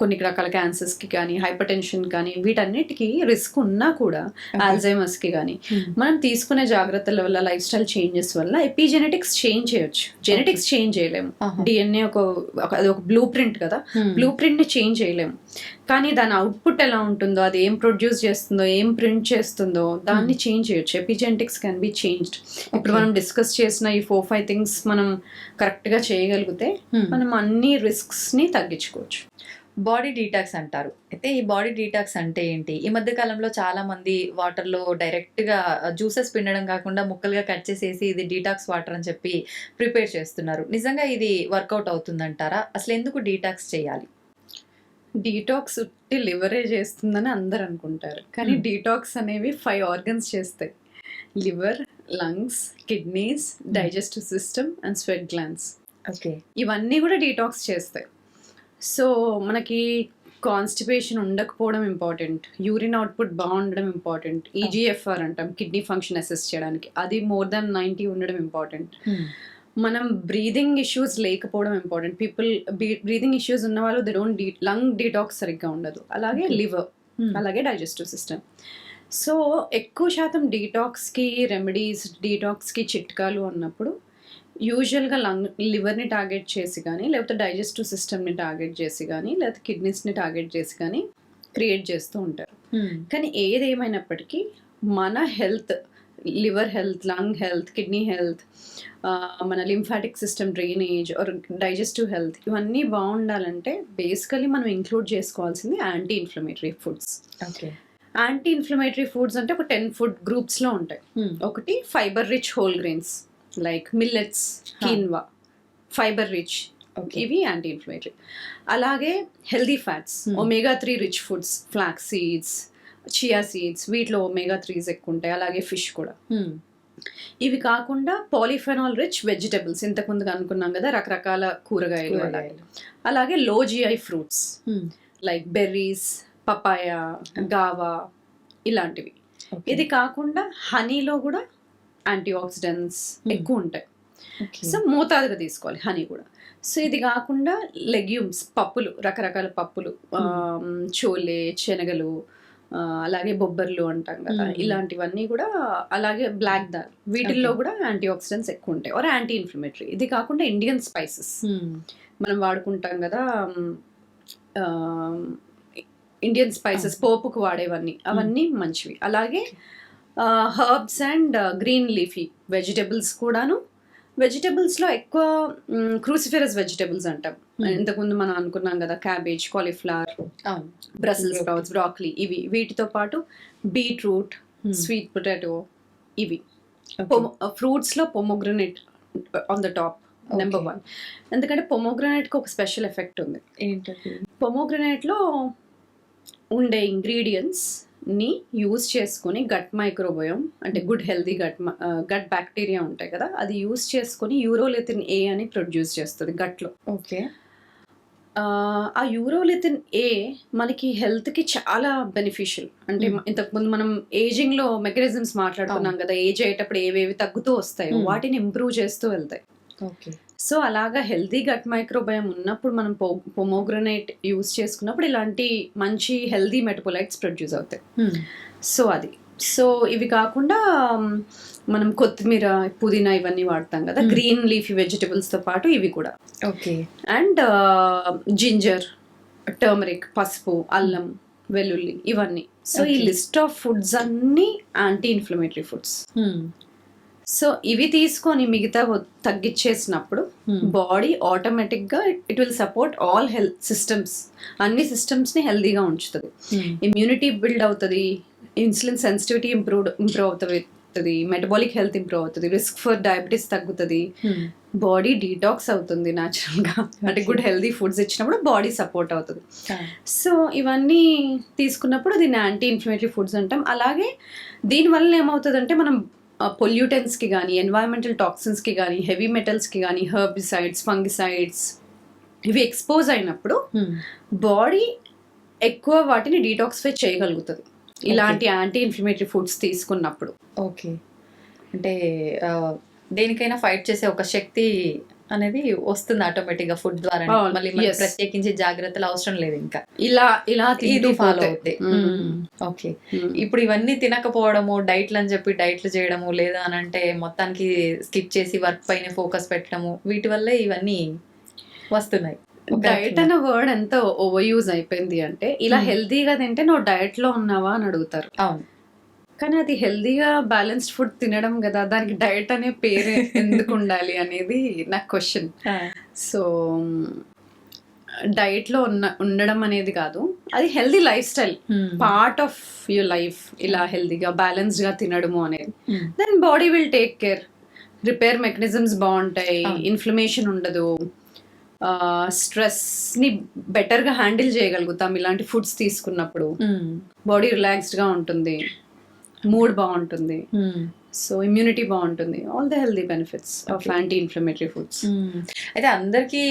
కొన్ని రకాల క్యాన్సర్స్కి కానీ, హైపర్ టెన్షన్ కానీ, వీటన్నిటికీ రిస్క్ ఉన్నా కూడా, ఆల్జైమర్స్కి కానీ, మనం తీసుకునే జాగ్రత్తల వల్ల, లైఫ్ స్టైల్ చేంజెస్ వల్ల ఎపిజెనెటిక్స్ చేంజ్ చేయొచ్చు. జెనెటిక్స్ చేంజ్ చేయలేము, డిఎన్ఏ అది ఒక బ్లూ ప్రింట్ కదా, బ్లూ ప్రింట్ని చేంజ్ చేయలేము, కానీ దాని అవుట్పుట్ ఎలా ఉంటుందో, అది ఏం ప్రొడ్యూస్ చేస్తుందో, ఏం ప్రింట్ చేస్తుందో దాన్ని చేంజ్ చేయొచ్చు. Epigenetics can be changed. ఇప్పుడు మనం డిస్కస్ చేసిన ఈ 4-5 థింగ్స్ మనం కరెక్ట్గా చేయగలిగితే మనం అన్ని రిస్క్స్ని తగ్గించుకోవచ్చు. బాడీ డీటాక్స్ అంటారు, అయితే ఈ బాడీ డీటాక్స్ అంటే ఏంటి? ఈ మధ్య కాలంలో చాలా మంది వాటర్లో డైరెక్ట్గా జ్యూసెస్ పిండడం కాకుండా ముక్కలుగా కట్ చేసేసి ఇది డీటాక్స్ వాటర్ అని చెప్పి ప్రిపేర్ చేస్తున్నారు. నిజంగా ఇది వర్కౌట్ అవుతుందంటారా? అసలు ఎందుకు డీటాక్స్ చేయాలి? డీటాక్స్ ఉట్టి లివరే చేస్తుందని అందరు అనుకుంటారు, కానీ డీటాక్స్ అనేవి 5 ఆర్గన్స్ చేస్తాయి: liver, lungs, kidneys, digestive system and sweat glands. Okay, ఇవన్నీ కూడా డీటాక్స్ చేస్తాయి. సో మనకి కాన్స్టిపేషన్ ఉండకపోవడం ఇంపార్టెంట్, యూరిన్ అవుట్పుట్ బాగుండడం ఇంపార్టెంట్, ఈజీఎఫ్ఆర్ అంటాం కిడ్నీ ఫంక్షన్ అసెస్ చేయడానికి, అది more than 90 ఉండడం ఇంపార్టెంట్. మనం బ్రీదింగ్ ఇష్యూస్ లేకపోవడం ఇంపార్టెంట్. పీపుల్ బ్రీదింగ్ ఇష్యూస్ ఉన్న వాళ్ళు దే డోంట్ లంగ్ డీటాక్స్ సరిగ్గా ఉండదు, అలాగే లివర్, అలాగే డైజెస్టివ్ సిస్టమ్. సో ఎక్కువ శాతం డీటాక్స్కి రెమెడీస్, డీటాక్స్కి చిట్కాలు అన్నప్పుడు యూజువల్గా లివర్ని టార్గెట్ చేసి కానీ, లేకపోతే డైజెస్టివ్ సిస్టమ్ని టార్గెట్ చేసి కానీ, లేకపోతే కిడ్నీస్ని టార్గెట్ చేసి కానీ క్రియేట్ చేస్తూ ఉంటారు. కానీ ఏదేమైనప్పటికీ మన health, liver health, lung health, kidney health, మన lymphatic system drainage or digestive health, ఇవన్నీ బాగుండాలంటే బేసికలీ మనం ఇంక్లూడ్ చేసుకోవాల్సింది anti inflammatory foods. Okay. Anti inflammatory foods అంటే ఒక 10 ఫుడ్ గ్రూప్స్లో ఉంటాయి. ఒకటి fibre rich whole grains like millets, quinoa, fibre rich, ఇవి యాంటీ ఇన్ఫ్లమేటరీ. అలాగే healthy fats, omega-3 rich foods, flax seeds, chia seeds, వీటిలో omega-3s ఎక్కువ ఉంటాయి. అలాగే ఫిష్ కూడా. ఇవి కాకుండా పాలిఫెనాల్ రిచ్ వెజిటబుల్స్, ఇంతకుముందు అనుకున్నాం కదా, రకరకాల కూరగాయలు. అలాగే low GI fruits like berries, papaya, guava, ఇలాంటివి. ఇది కాకుండా హనీలో కూడా యాంటీ ఆక్సిడెంట్స్ ఎక్కువ ఉంటాయి. సో మోతాదుగా తీసుకోవాలి హనీ కూడా. సో ఇది కాకుండా లెగ్యూమ్స్, పప్పులు, రకరకాల పప్పులు, చోలే, శనగలు, అలాగే బొబ్బర్లు అంటాం కదా, ఇలాంటివన్నీ కూడా. అలాగే బ్లాక్ దాల్, వీటిల్లో కూడా యాంటీ ఆక్సిడెంట్స్ ఎక్కువ ఉంటాయి ఆర్ యాంటీ ఇన్ఫ్లమేటరీ. ఇది కాకుండా ఇండియన్ స్పైసెస్ మనం వాడుకుంటాం కదా, ఇండియన్ స్పైసెస్ పోపుకు వాడేవన్నీ, అవన్నీ మంచివి. అలాగే herbs and green leafy vegetables కూడాను. వెజిటబుల్స్లో ఎక్కువ క్రూసిఫెరస్ వెజిటబుల్స్ అంటాం. ఇంతకుముందు మనం అనుకున్నాం కదా, cabbage, cauliflower, Brussels sprouts, broccoli, ఇవి. వీటితో పాటు బీట్రూట్, స్వీట్ పొటాటో, ఇవి. ఫ్రూట్స్లో pomegranate on the top, number 1. ఎందుకంటే పొమోగ్రనేట్కి ఒక స్పెషల్ ఎఫెక్ట్ ఉంది. ఏంటది? పొమోగ్రనేట్లో ఉండే ఇంగ్రీడియంట్స్ ని యూజ్ చేసుకొని గట్ మైక్రోబయోమ్, అంటే గుడ్ హెల్దీ గట్ బ్యాక్టీరియా ఉంటాయి కదా, అది యూజ్ చేసుకొని యూరోలిథిన్ ఏ అని ప్రొడ్యూస్ చేస్తుంది గట్లో. ఓకే. ఆ యూరోలిథిన్ ఏ మనకి హెల్త్కి చాలా బెనిఫిషియల్. అంటే ఇంతకుముందు మనం ఏజింగ్లో మెకానిజమ్స్ మాట్లాడుకున్నాం కదా, ఏజ్ అయ్యేటప్పుడు ఏవేవి తగ్గుతూ వస్తాయో వాటిని ఇంప్రూవ్ చేస్తూ వెళ్తాయి. ఓకే. సో అలాగా హెల్దీ గట్ మైక్రోబయోమ్ ఉన్నప్పుడు మనం పొమోగ్రనేట్ యూజ్ చేసుకున్నప్పుడు ఇలాంటి మంచి హెల్దీ మెటబోలైట్స్ ప్రొడ్యూస్ అవుతాయి. సో అది. సో ఇవి కాకుండా మనం కొత్తిమీర, పుదీనా, ఇవన్నీ వాడతాం కదా, గ్రీన్ లీఫీ వెజిటబుల్స్తో పాటు ఇవి కూడా. ఓకే. అండ్ జింజర్, టర్మరిక్, పసుపు, అల్లం, వెల్లుల్లి, ఇవన్నీ. సో ఈ లిస్ట్ ఆఫ్ ఫుడ్స్ అన్నీ యాంటీ ఇన్ఫ్లమేటరీ ఫుడ్స్. సో ఇవి తీసుకొని మిగతా తగ్గించేసినప్పుడు బాడీ ఆటోమేటిక్గా it will support all health systems, అన్ని సిస్టమ్స్ని హెల్దీగా ఉంచుతుంది. ఇమ్యూనిటీ బిల్డ్ అవుతుంది, ఇన్సులిన్ సెన్సిటివిటీ ఇంప్రూవ్ అవుతుంది, మెటబాలిక్ హెల్త్ ఇంప్రూవ్ అవుతుంది, రిస్క్ ఫర్ డయాబెటీస్ తగ్గుతుంది, బాడీ డీటాక్స్ అవుతుంది న్యాచురల్గా. అంటే గుడ్ హెల్దీ ఫుడ్స్ ఇచ్చినప్పుడు బాడీ సపోర్ట్ అవుతుంది. సో ఇవన్నీ తీసుకున్నప్పుడు దీన్ని యాంటీ ఇన్ఫ్లమేటరీ ఫుడ్స్ అంటాం. అలాగే దీనివల్ల ఏమవుతుందంటే మనం పొల్యూటెంట్స్కి కానీ, ఎన్వైరన్మెంటల్ టాక్సిన్స్కి కానీ, హెవీ మెటల్స్కి కానీ, హెర్బిసైడ్స్, ఫంగిసైడ్స్, ఇవి ఎక్స్పోజ్ అయినప్పుడు బాడీ ఎక్కువ వాటిని డీటాక్సిఫై చేయగలుగుతుంది ఇలాంటి యాంటీ ఇన్ఫ్లమేటరీ ఫుడ్స్ తీసుకున్నప్పుడు. ఓకే. అంటే దేనికైనా ఫైట్ చేసే ఒక శక్తి అనేది వస్తుంది ఆటోమేటిక్ గా ఫుడ్ ద్వారా. మళ్ళీ ప్రత్యేకించి జాగ్రత్తలు అవసరం లేదు, ఇంకా ఇలా ఇది ఫాలో అవుతాయి. ఓకే. ఇప్పుడు ఇవన్నీ తినకపోవడము, డైట్లు అని చెప్పి డైట్లు చేయడము, లేదా అని అంటే మొత్తానికి స్కిప్ చేసి వర్క్ పైన ఫోకస్ పెట్టడము, వీటి వల్లే ఇవన్నీ వస్తున్నాయి. డైట్ అనే వర్డ్ ఎంత ఓవర్ యూజ్ అయిపోయింది అంటే, ఇలా హెల్దీగా తింటే నువ్వు డైట్ లో ఉన్నావా అని అడుగుతారు. అవును. కానీ అది హెల్దీగా బ్యాలెన్స్డ్ ఫుడ్ తినడం కదా, దానికి డైట్ అనే పేరు ఎందుకు ఉండాలి అనేది నా క్వశ్చన్. సో డైట్ లో ఉండడం అనేది కాదు, అది healthy lifestyle, part of your life. ఇలా హెల్దీగా బ్యాలెన్స్డ్ గా తినడము అనేది, then body will take care, repair mechanisms బాగుంటాయి, ఇన్ఫ్లమేషన్ ఉండదు, స్ట్రెస్ ని బెటర్ గా హ్యాండిల్ చేయగలుగుతాం ఇలాంటి ఫుడ్స్ తీసుకున్నప్పుడు. బాడీ రిలాక్స్డ్ గా ఉంటుంది, మూడ్ బాగుంటుంది, సో ఇమ్యూనిటీ బాగుంటుంది, all the healthy benefits of anti inflammatory foods. అయితే అందరికీ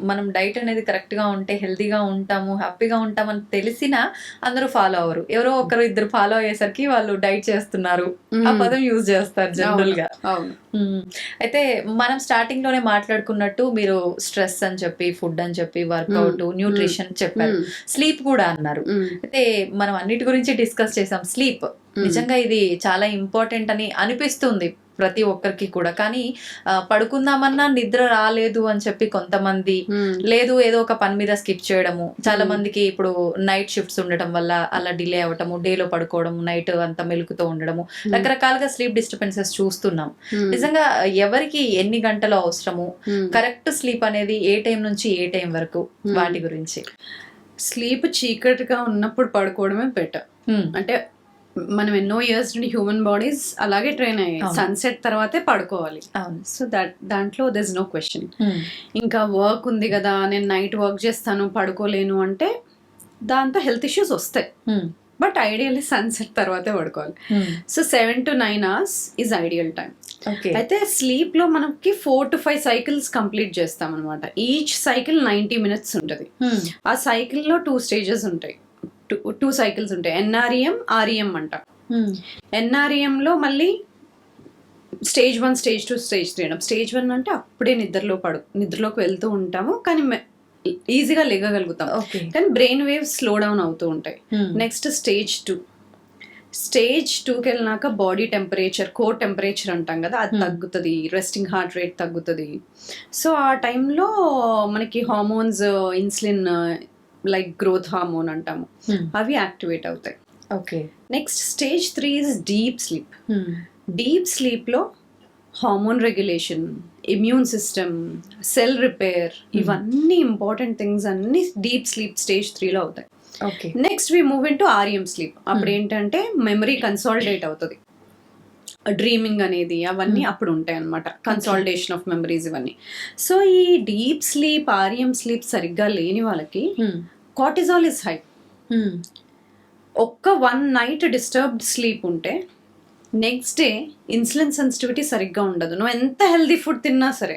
మనం డైట్ అనేది కరెక్ట్ గా ఉంటే హెల్దీగా ఉంటాము, హ్యాపీగా ఉంటామని తెలిసినా అందరూ ఫాలో అవ్వరు. ఎవరో ఒకరు ఇద్దరు ఫాలో అయ్యేసరికి వాళ్ళు డైట్ చేస్తున్నారు ఆ పదం యూజ్ చేస్తారు జనరల్ గా. అయితే మనం స్టార్టింగ్ లోనే మాట్లాడుకున్నట్టు మీరు స్ట్రెస్ అని చెప్పి, ఫుడ్ అని చెప్పి, వర్కౌట్, న్యూట్రిషన్ చెప్పారు, స్లీప్ కూడా అన్నారు. అయితే మనం అన్నిటి గురించి డిస్కస్ చేసాం. స్లీప్ నిజంగా ఇది చాలా ఇంపార్టెంట్ అని అనిపిస్తుంది ప్రతి ఒక్కరికి కూడా. కానీ పడుకుందామన్నా నిద్ర రాలేదు అని చెప్పి కొంతమంది, లేదు ఏదో ఒక పని మీద స్కిప్ చేయడము. చాలా మందికి ఇప్పుడు నైట్ షిఫ్ట్స్ ఉండటం వల్ల అలా డిలే అవ్వటము, డేలో పడుకోవడము, నైట్ అంతా మెలుకుతూ ఉండడము, రకరకాలుగా స్లీప్ డిస్టర్బెన్సెస్ చూస్తున్నాం. నిజంగా ఎవరికి ఎన్ని గంటలు అవసరము, కరెక్ట్ స్లీప్ అనేది ఏ టైం నుంచి ఏ టైం వరకు, వాటి గురించి. స్లీప్ చీకటిగా ఉన్నప్పుడు పడుకోవడమే బెటర్. అంటే మనం ఎన్నో ఇయర్స్ నుండి హ్యూమన్ బాడీస్ అలాగే ట్రైన్ అయ్యాయి, సన్సెట్ తర్వాతే పడుకోవాలి. సో దాంట్లో దర్ ఇస్ నో క్వశ్చన్. ఇంకా వర్క్ ఉంది కదా, నేను నైట్ వర్క్ చేస్తాను పడుకోలేను అంటే దాంతో హెల్త్ ఇష్యూస్ వస్తాయి. బట్ ఐడియల్లీ సన్సెట్ తర్వాతే పడుకోవాలి. So 7 to 9 hours is ideal time. అయితే స్లీప్ లో మనకి 4 to 5 సైకిల్స్ కంప్లీట్ చేస్తాం అనమాట. ఈచ్ సైకిల్ 90 minutes ఉంటుంది. ఆ సైకిల్ లో 2 stages ఉంటాయి, 2 cycles ఉంటాయి. NREM, REM అంట. NREM లో మళ్ళీ స్టేజ్ 1, స్టేజ్ 2, స్టేజ్ 3. స్టేజ్ 1 అంటే అప్పుడే నిద్రలోకి వెళ్తూ ఉంటాము కానీ ఈజీగా లేగగలుగుతాం, కానీ బ్రెయిన్ వేవ్స్ స్లో డౌన్ అవుతూ ఉంటాయి. Next stage 2. స్టేజ్ 2కి వెళ్ళినాక బాడీ టెంపరేచర్, కోర్ టెంపరేచర్ అంటాం కదా, అది తగ్గుతుంది, రెస్టింగ్ హార్ట్ రేట్ తగ్గుతుంది. సో ఆ టైంలో మనకి hormones, insulin, like growth hormone అంటాము, అవి యాక్టివేట్ అవుతాయి. Next stage 3 is deep sleep. Deep sleep లో hormone regulation, immune system, cell repair, ఇవన్నీ ఇంపార్టెంట్ థింగ్స్ అన్ని డీప్ స్లీప్ స్టేజ్ 3లో అవుతాయి. Next we move into REM sleep. అప్పుడు ఏంటంటే మెమరీ కన్సాలిడేట్ అవుతుంది, డ్రీమింగ్ అనేది అవన్నీ అప్పుడు ఉంటాయి అన్నమాట, కన్సాలిడేషన్ ఆఫ్ మెమరీస్ ఇవన్నీ. సో ఈ డీప్ స్లీప్, REM స్లీప్ సరిగ్గా లేని వాళ్ళకి కార్టిజాల్ ఇస్ హై. ఒక్క 1 night డిస్టర్బ్డ్ స్లీప్ ఉంటే నెక్స్ట్ డే ఇన్సులిన్ సెన్సిటివిటీ సరిగ్గా ఉండదు. నువ్వు ఎంత హెల్దీ ఫుడ్ తిన్నా సరే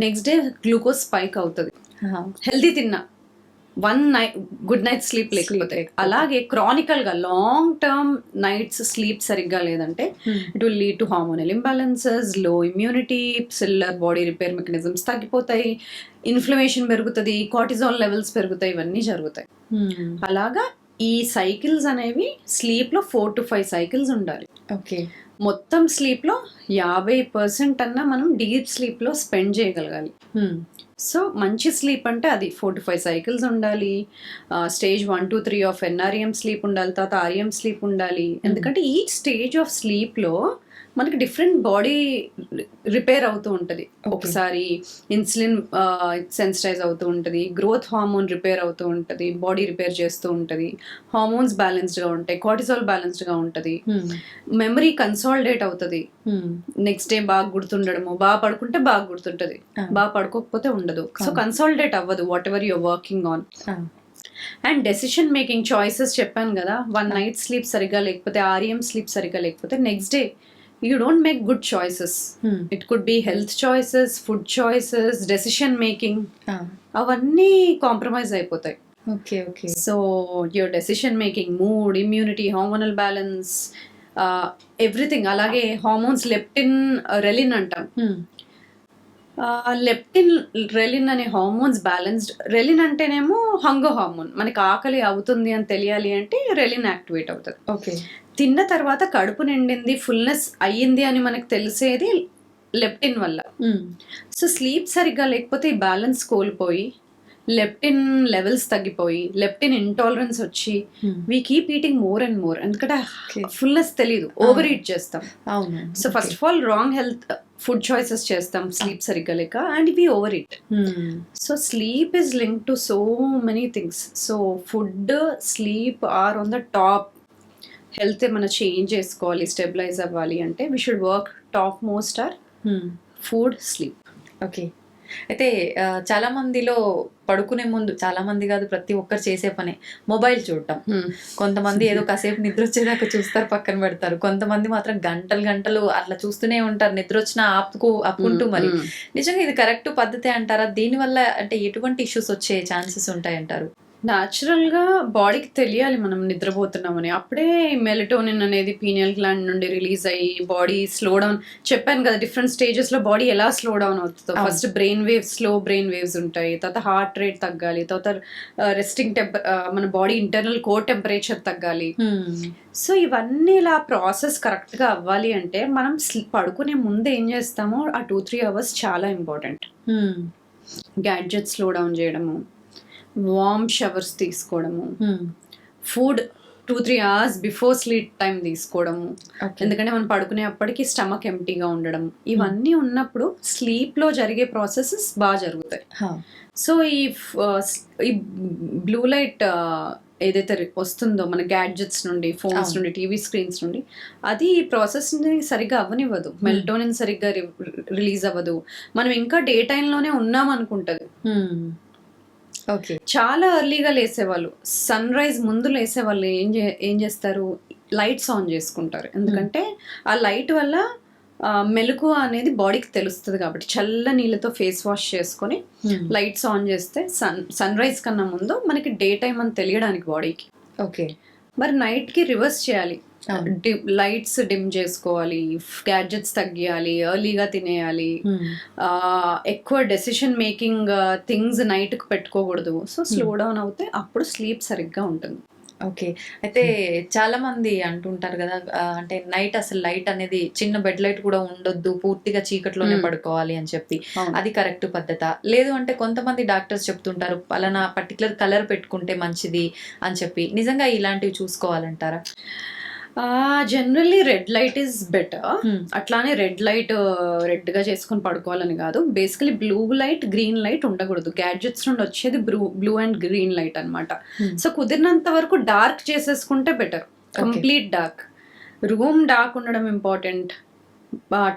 నెక్స్ట్ డే గ్లూకోజ్ స్పైక్ అవుతుంది. హెల్దీ తిన్నా 1 night గుడ్ నైట్ స్లీప్ లేకపోతే. అలాగే క్రానికల్ గా లాంగ్ టర్మ్ నైట్స్ స్లీప్ సరిగ్గా లేదంటే it will lead to hormonal imbalances, low immunity, cellular body repair mechanisms తగ్గిపోతాయి, ఇన్ఫ్లమేషన్ పెరుగుతుంది, కార్టిజాల్ లెవెల్స్ పెరుగుతాయి, ఇవన్నీ జరుగుతాయి. అలాగా ఈ సైకిల్స్ అనేవి స్లీప్ లో 4 to 5 సైకిల్స్ ఉండాలి. మొత్తం స్లీప్ లో 50% అన్నా మనం డీప్ స్లీప్ లో స్పెండ్ చేయగలగాలి. సో మంచి స్లీప్ అంటే అది 4 to 5 సైకిల్స్ ఉండాలి. Stage 1 to 3 of NREM sleep ఉండాలి, తర్వాత REM స్లీప్ ఉండాలి. ఎందుకంటే ఈ స్టేజ్ ఆఫ్ స్లీప్ లో మనకి డిఫరెంట్ బాడీ రిపేర్ అవుతూ ఉంటుంది. ఒకసారి ఇన్సులిన్ సెన్సిటైజ్ అవుతూ ఉంటుంది, గ్రోత్ హార్మోన్ రిపేర్ అవుతూ ఉంటుంది, బాడీ రిపేర్ చేస్తూ ఉంటుంది, హార్మోన్స్ బ్యాలెన్స్డ్గా ఉంటాయి, కార్టిజాల్ బ్యాలెన్స్డ్గా ఉంటుంది, మెమరీ కన్సాలిడేట్ అవుతుంది, నెక్స్ట్ డే బాగా గుర్తుండడము, బాగా పడుకుంటే బాగా గుర్తుంటుంది, బాగా పడుకోకపోతే ఉండదు. సో కన్సాలిడేట్ అవ్వదు whatever your working on. And decision making, choices చెప్పాను కదా, 1 night స్లీప్ సరిగ్గా లేకపోతే, REM స్లీప్ సరిగ్గా లేకపోతే next day you don't make good choices. It could be health choices, food choices, decision making. అవంన్నీ compromise అయిపోతాయి. So your decision making, mood, immunity, hormonal balance, everything. అలాగే hormones, leptin, ghrelin అంటాం. Leptin, రెలిన్ అనే hormones balanced. రెలిన్ అంటేనేమో hunger hormone, మనకి ఆకలి అవుతుంది అని తెలియాలి అంటే రెలిన్ యాక్టివేట్ అవుతుంది. తిన్న తర్వాత కడుపు నిండింది, ఫుల్నెస్ అయ్యింది అని మనకు తెలిసేది లెప్టిన్ వల్ల. సో స్లీప్ సరిగ్గా లేకపోతే ఈ బ్యాలెన్స్ కోల్పోయి లెప్టిన్ లెవెల్స్ తగ్గిపోయి లెప్టిన్ ఇంటాలరెన్స్ వచ్చి we keep eating more and more. ఎందుకంటే ఫుల్నెస్ తెలియదు, ఓవర్ ఈట్ చేస్తాం. So first of all wrong health food choices చేస్తాం స్లీప్ సరిగ్గా లేక, and we overeat. So sleep is link to so many things. So food, sleep are on the top. Health ఏమైనా change చేసుకోవాలి, stabilise అవ్వాలి అంటే we should work top most are food, sleep. అయితే చాలా మందిలో పడుకునే ముందు, చాలా మంది కాదు ప్రతి ఒక్కరు చేసే పనే మొబైల్ చూడటం. కొంతమంది ఏదో కాసేపు నిద్ర వచ్చేదాకా చూస్తారు, పక్కన పెడతారు. కొంతమంది మాత్రం గంటలు గంటలు అట్లా చూస్తూనే ఉంటారు, నిద్ర వచ్చినా ఆపుకుంటూ. మరి నిజంగా ఇది కరెక్ట్ పద్ధతి అంటారా? దీనివల్ల అంటే ఎటువంటి ఇష్యూస్ వచ్చే ఛాన్సెస్ ఉంటాయంటారు? న్యాచురల్గా బాడీకి తెలియాలి మనం నిద్రపోతున్నామని. అప్పుడే మెలటోనిన్ అనేది పీనియల్ గ్లాండ్ నుండి రిలీజ్ అయ్యి బాడీ స్లో డౌన్, చెప్పాను కదా డిఫరెంట్ స్టేజెస్లో బాడీ ఎలా స్లో డౌన్ అవుతుందో. First brain waves, slow brain waves ఉంటాయి, తర్వాత హార్ట్ రేట్ తగ్గాలి, తర్వాత రెస్టింగ్ మన బాడీ ఇంటర్నల్ కోర్ టెంపరేచర్ తగ్గాలి. సో ఇవన్నీ ఇలా ప్రాసెస్ కరెక్ట్గా అవ్వాలి అంటే మనం పడుకునే ముందు ఏం చేస్తామో ఆ 2-3 అవర్స్ చాలా ఇంపార్టెంట్. గ్యాడ్జెట్ స్లో డౌన్ చేయడము, వార్మ్ షవర్స్ తీసుకోవడము, food 2-3 hours before sleep time తీసుకోవడము, ఎందుకంటే మనం పడుకునేప్పటికి స్టమక్ ఎంటీగా ఉండడం, ఇవన్నీ ఉన్నప్పుడు స్లీప్లో జరిగే ప్రాసెసెస్ బాగా జరుగుతాయి. సో ఈ బ్లూ లైట్ ఏదైతే వస్తుందో మన గ్యాడ్జెట్స్ నుండి, ఫోన్స్ నుండి, టీవీ స్క్రీన్స్ నుండి, అది ఈ ప్రాసెస్ని సరిగ్గా అవ్వనివ్వదు. మెల్టోనిన్ సరిగ్గా రిలీజ్ అవ్వదు. మనం ఇంకా డే టైంలోనే ఉన్నాం అనుకుంటుంది. ఓకే, చాలా ఎర్లీగా లేసేవాళ్ళు, సన్ రైజ్ ముందు లేసేవాళ్ళు ఏం చేస్తారు, లైట్స్ ఆన్ చేసుకుంటారు. ఎందుకంటే ఆ లైట్ వల్ల మెలకు అనేది బాడీకి తెలుస్తుంది కాబట్టి చల్ల నీళ్ళతో ఫేస్ వాష్ చేసుకొని లైట్స్ ఆన్ చేస్తే సన్ రైజ్ కన్నా ముందు మనకి డే టైం అని తెలియడానికి బాడీకి. ఓకే, మరి నైట్కి రివర్స్ చేయాలి, లైట్స్ డిమ్ చేసుకోవాలి, గ్యాడ్జెట్స్ తగ్గియాలి, ఎర్లీగా తినేయాలి, ఎక్కువ డెసిషన్ మేకింగ్ థింగ్స్ నైట్కి పెట్టుకోకూడదు. సో స్లో డౌన్ అవుతే అప్పుడు స్లీప్ సరిగ్గా ఉంటుంది. ఓకే. అయితే చాలా మంది అంటుంటారు కదా, అంటే నైట్ అసలు లైట్ అనేది చిన్న బెడ్ లైట్ కూడా ఉండొద్దు, పూర్తిగా చీకట్లోనే పడుకోవాలి అని చెప్పి, అది కరెక్ట్ పద్ధత? లేదు అంటే కొంతమంది డాక్టర్స్ చెప్తుంటారు పలానా పర్టికులర్ కలర్ పెట్టుకుంటే మంచిది అని చెప్పి, నిజంగా ఇలాంటివి చూసుకోవాలంటారా? Generally red light is better. అట్లానే రెడ్ లైట్ రెడ్గా చేసుకొని పడుకోవాలని కాదు. Basically blue light, green light ఉండకూడదు. గ్యాడ్జెట్స్ నుండి వచ్చేది బ్లూ అండ్ గ్రీన్ లైట్ అనమాట. సో కుదిరినంత వరకు డార్క్ చేసేసుకుంటే better, complete dark. Room dark ఉండడం ఇంపార్టెంట్.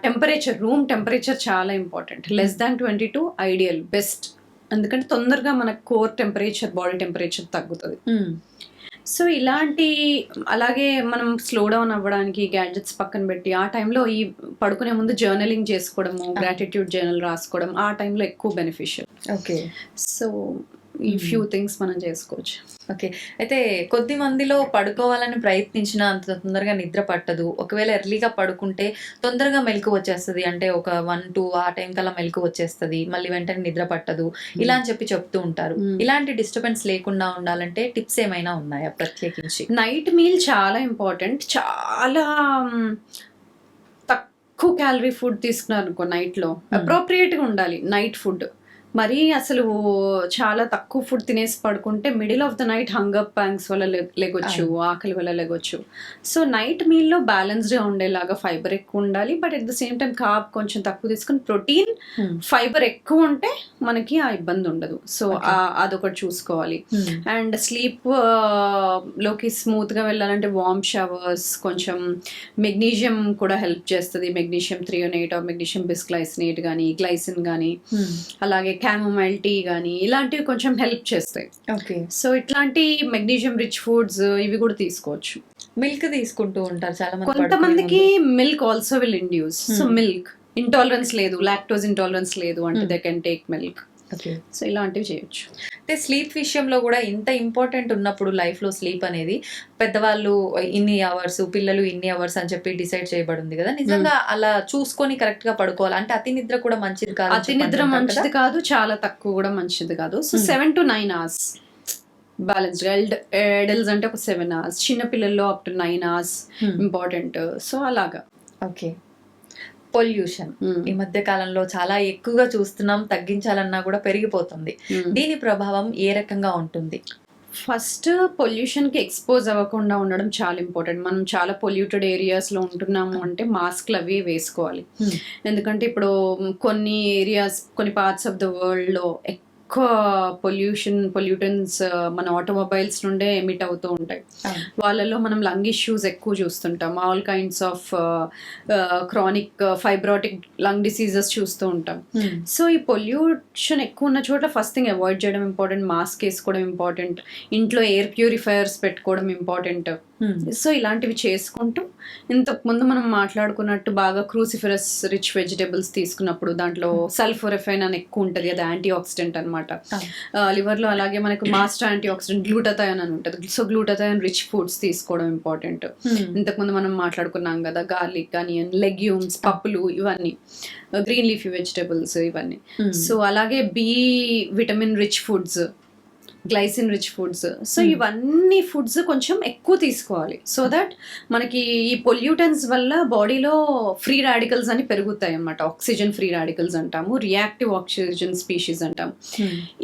టెంపరేచర్, రూమ్ టెంపరేచర్ చాలా important. Less than 22 ideal, best. ఎందుకంటే తొందరగా మన కోర్ టెంపరేచర్, బాడీ టెంపరేచర్ తగ్గుతుంది. సో అలాగే మనం స్లో డౌన్ అవ్వడానికి గ్యాడ్జెట్స్ పక్కన పెట్టి ఆ టైంలో ఈ పడుకునే ముందు జర్నలింగ్ చేసుకోవడము, గ్రాటిట్యూడ్ జర్నల్ రాసుకోవడం ఆ టైంలో ఎక్కువ బెనిఫిషియల్. ఓకే, సో ఈ ఫ్యూ థింగ్స్ మనం చేసుకోవచ్చు. ఓకే. అయితే కొద్ది మందిలో పడుకోవాలని ప్రయత్నించినా అంత తొందరగా నిద్ర పట్టదు. ఒకవేళ ఎర్లీగా పడుకుంటే తొందరగా మెలకు వచ్చేస్తుంది, అంటే ఒక 1-2 ఆ టైం కల్లా మెలకు వచ్చేస్తుంది, మళ్ళీ వెంటనే నిద్ర పట్టదు, ఇలా అని చెప్పి చెప్తూ ఉంటారు. ఇలాంటి డిస్టర్బెన్స్ లేకుండా ఉండాలంటే టిప్స్ ఏమైనా ఉన్నాయా ప్రత్యేకించి? నైట్ మీల్ చాలా ఇంపార్టెంట్. చాలా తక్కువ క్యాలరీ ఫుడ్ తీసుకున్నారు అనుకో నైట్లో, అప్రోప్రియేట్గా ఉండాలి నైట్ ఫుడ్. మరి అసలు చాలా తక్కువ ఫుడ్ తినేసి పడుకుంటే middle of the night hunger pangs వల్ల లేగొచ్చు, ఆకలి వల్ల లేగొచ్చు. సో నైట్ మీల్లో బ్యాలెన్స్డ్గా ఉండేలాగా ఫైబర్ ఎక్కువ ఉండాలి, but at the same time carb కొంచెం తక్కువ తీసుకుని ప్రోటీన్, ఫైబర్ ఎక్కువ ఉంటే మనకి ఆ ఇబ్బంది ఉండదు. సో అదొకటి చూసుకోవాలి. అండ్ స్లీప్ లోకి స్మూత్గా వెళ్ళాలంటే వార్మ్ షవర్స్, కొంచెం మెగ్నీషియం కూడా హెల్ప్ చేస్తుంది. మెగ్నీషియం థ్రియోనేట్, మెగ్నీషియం బిస్గ్లైసినేట్ కానీ, గ్లైసిన్ కానీ, అలాగే క్యామోమైల్ టీ కానీ, ఇలాంటివి కొంచెం హెల్ప్ చేస్తాయి. ఓకే. సో ఇట్లాంటి మెగ్నీషియం రిచ్ ఫుడ్స్ ఇవి కూడా తీసుకోవచ్చు. మిల్క్ తీసుకుంటూ ఉంటారు చాలా మంది. కొంతమందికి milk also will induce. So milk intolerance లేదు, లాక్టోజ్ ఇంటాలరెన్స్ లేదు అంటే they can take milk. Okay. So ఇలాంటివి చేయొచ్చు. అంటే స్లీప్ విషయంలో కూడా ఇంత ఇంపార్టెంట్ ఉన్నప్పుడు లైఫ్లో స్లీప్ అనేది, పెద్దవాళ్ళు ఇన్ని అవర్స్, పిల్లలు ఇన్ని అవర్స్ అని చెప్పి డిసైడ్ చేయబడింది కదా, నిజంగా అలా చూసుకొని కరెక్ట్ గా పడుకోవాలి అంటే అతి నిద్ర కూడా మంచిది కాదు. అతి నిద్ర మంచిది కాదు, చాలా తక్కువ కూడా మంచిది కాదు. So 7 to 9 hours balanced. Adults అంటే ఒక 7 hours, చిన్న పిల్లల్లో up to 9 hours important. So అలాగా. ఓకే. పొల్యూషన్ ఈ మధ్య కాలంలో చాలా ఎక్కువగా చూస్తున్నాం, తగ్గించాలన్నా కూడా పెరిగిపోతుంది. దీని ప్రభావం ఏ రకంగా ఉంటుంది? ఫస్ట్ పొల్యూషన్కి ఎక్స్పోజ్ అవ్వకుండా ఉండడం చాలా ఇంపార్టెంట్. మనం చాలా పొల్యూటెడ్ ఏరియాస్లో ఉంటున్నాము అంటే మాస్క్లు అవి వేసుకోవాలి. ఎందుకంటే ఇప్పుడు కొన్ని ఏరియాస్, కొన్ని పార్ట్స్ ఆఫ్ ద వరల్డ్లో ఎక్కువ పొల్యూటెన్స్ మన ఆటోమొబైల్స్ నుండే ఎమిట్ అవుతూ ఉంటాయి. వాళ్ళలో మనం లంగ్ ఇష్యూస్ ఎక్కువ చూస్తుంటాం, all kinds of chronic fibrotic lung diseases చూస్తూ ఉంటాం. సో ఈ పొల్యూషన్ ఎక్కువ ఉన్న చోట ఫస్ట్ థింగ్ అవాయిడ్ చేయడం ఇంపార్టెంట్, మాస్క్ వేసుకోవడం ఇంపార్టెంట్, ఇంట్లో ఎయిర్ ప్యూరిఫైయర్స్ పెట్టుకోవడం ఇంపార్టెంట్. సో ఇలాంటివి చేసుకుంటూ ఇంతకుముందు మనం మాట్లాడుకున్నట్టు బాగా క్రూసిఫరస్ రిచ్ వెజిటేబుల్స్ తీసుకున్నప్పుడు దాంట్లో సల్ఫోరెఫైన్ అని ఎక్కువ ఉంటుంది, అది యాంటీ ఆక్సిడెంట్ అనమాట లివర్లో. అలాగే మనకు మాస్టర్ యాంటీ ఆక్సిడెంట్ గ్లూటథయోన్ అని ఉంటుంది. సో గ్లూటథయోన్ రిచ్ ఫుడ్స్ తీసుకోవడం ఇంపార్టెంట్. ఇంతకుముందు మనం మాట్లాడుకున్నాం కదా గార్లిక్, ఆనియన్, లెగ్యూమ్స్, పప్పులు, ఇవన్నీ గ్రీన్ లీఫీ వెజిటేబుల్స్ ఇవన్నీ. సో అలాగే B vitamin rich foods, glycine rich foods. So ఇవన్నీ ఫుడ్స్ కొంచెం ఎక్కువ తీసుకోవాలి. సో దట్ మనకి ఈ పొల్యూటెన్స్ వల్ల బాడీలో ఫ్రీ రాడికల్స్ అని పెరుగుతాయి అన్నమాట. ఆక్సిజన్ ఫ్రీ రాడికల్స్ అంటాము, రియాక్టివ్ ఆక్సిజన్ స్పీషీస్ అంటాము.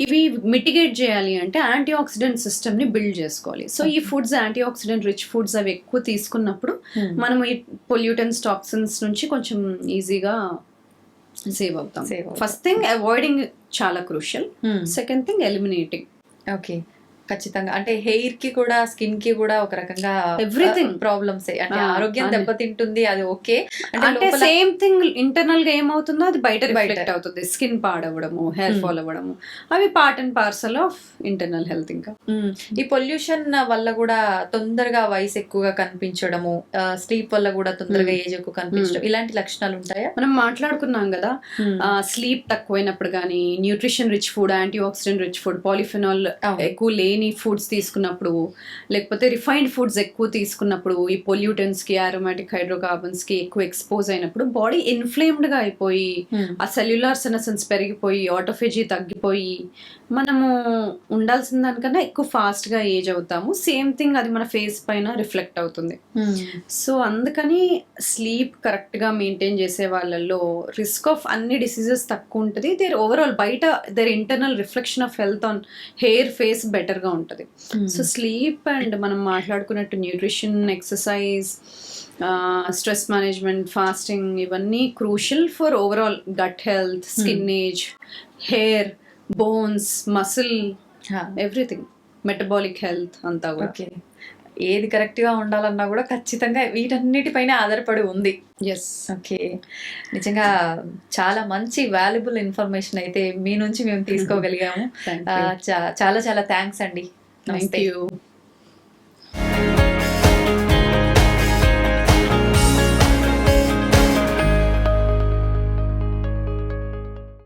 ఇవి మిటిగేట్ చేయాలి అంటే యాంటీ ఆక్సిడెంట్ సిస్టమ్ ని బిల్డ్ చేసుకోవాలి. సో ఈ foods anti oxidant rich foods అవి ఎక్కువ తీసుకున్నప్పుడు మనం ఈ పొల్యూటెన్స్ టాక్సిన్స్ నుంచి కొంచెం ఈజీగా సేవ్ అవుతాం. ఫస్ట్ థింగ్ అవాయిడింగ్ చాలా crucial. Second thing eliminating. Okay, ఖచ్చితంగా. అంటే హెయిర్ కి కూడా స్కిన్ కి కూడా ఒక రకంగా ఎవ్రీథింగ్ ప్రాబ్లమ్స్, అంటే ఆరోగ్యం దెబ్బతింటుంది. అది ఓకే, అంటే సేమ్ థింగ్ ఇంటర్నల్ గా ఏమవుతుందో అది బయట రిఫ్లెక్ట్ అవుతుంది. స్కిన్ పాడవడము, హెయిర్ ఫాల్ అవ్వడము, అవి part and parcel of internal health. ఇంకా ఈ పొల్యూషన్ వల్ల కూడా తొందరగా వయసు ఎక్కువగా కనిపించడము, స్లీప్ వల్ల కూడా తొందరగా ఏజ్ ఎక్కువ కనిపించడం, ఇలాంటి లక్షణాలు ఉంటాయా? మనం మాట్లాడుకున్నాం కదా, స్లీప్ తక్కువైనప్పుడు కానీ, nutrition rich food, antioxidant rich food, polyphenol ఎక్కువ లేని ఫుడ్స్ తీసుకున్నప్పుడు, లేకపోతే రిఫైన్డ్ ఫుడ్స్ ఎక్కువ తీసుకున్నప్పుడు, ఈ పొల్యూటెంట్స్ కి, అరోమాటిక్ హైడ్రోకార్బన్స్ కి ఎక్కువ ఎక్స్పోజ్ అయినప్పుడు బాడీ ఇన్ఫ్లేమ్డ్ గా అయిపోయి ఆ సెల్యులార్ సెనసెన్స్ పెరిగిపోయి ఆటోఫేజీ తగ్గిపోయి మనము ఉండాల్సిన దానికన్నా ఎక్కువ ఫాస్ట్ గా ఏజ్ అవుతాము. సేమ్ థింగ్ అది మన ఫేస్ పైన రిఫ్లెక్ట్ అవుతుంది. సో అందుకని స్లీప్ కరెక్ట్ గా మెయింటైన్ చేసే వాళ్ళల్లో రిస్క్ ఆఫ్ అన్ని డిసీజెస్ తక్కువ ఉంటుంది. దేర్ ఓవరాల్ బయట there internal reflection of health on hair, face better గా ఉంటుంది. సో స్లీప్ అండ్ మనం మాట్లాడుకున్నట్టు nutrition, exercise, stress management, fasting, ఇవన్నీ crucial for overall gut health, skin age, hair, bones, muscle, everything, metabolic health అంతా కూడా. Okay, ఏది correct గా ఉండాలన్నా కూడా ఖచ్చితంగా వీటన్నిటిపైన ఆధారపడి ఉంది. ఎస్. ఓకే, నిజంగా చాలా మంచి వాల్యుబుల్ ఇన్ఫర్మేషన్ అయితే మీ నుంచి మేము తీసుకోగలిగాము. చాలా చాలా థ్యాంక్స్ అండి. Thank you.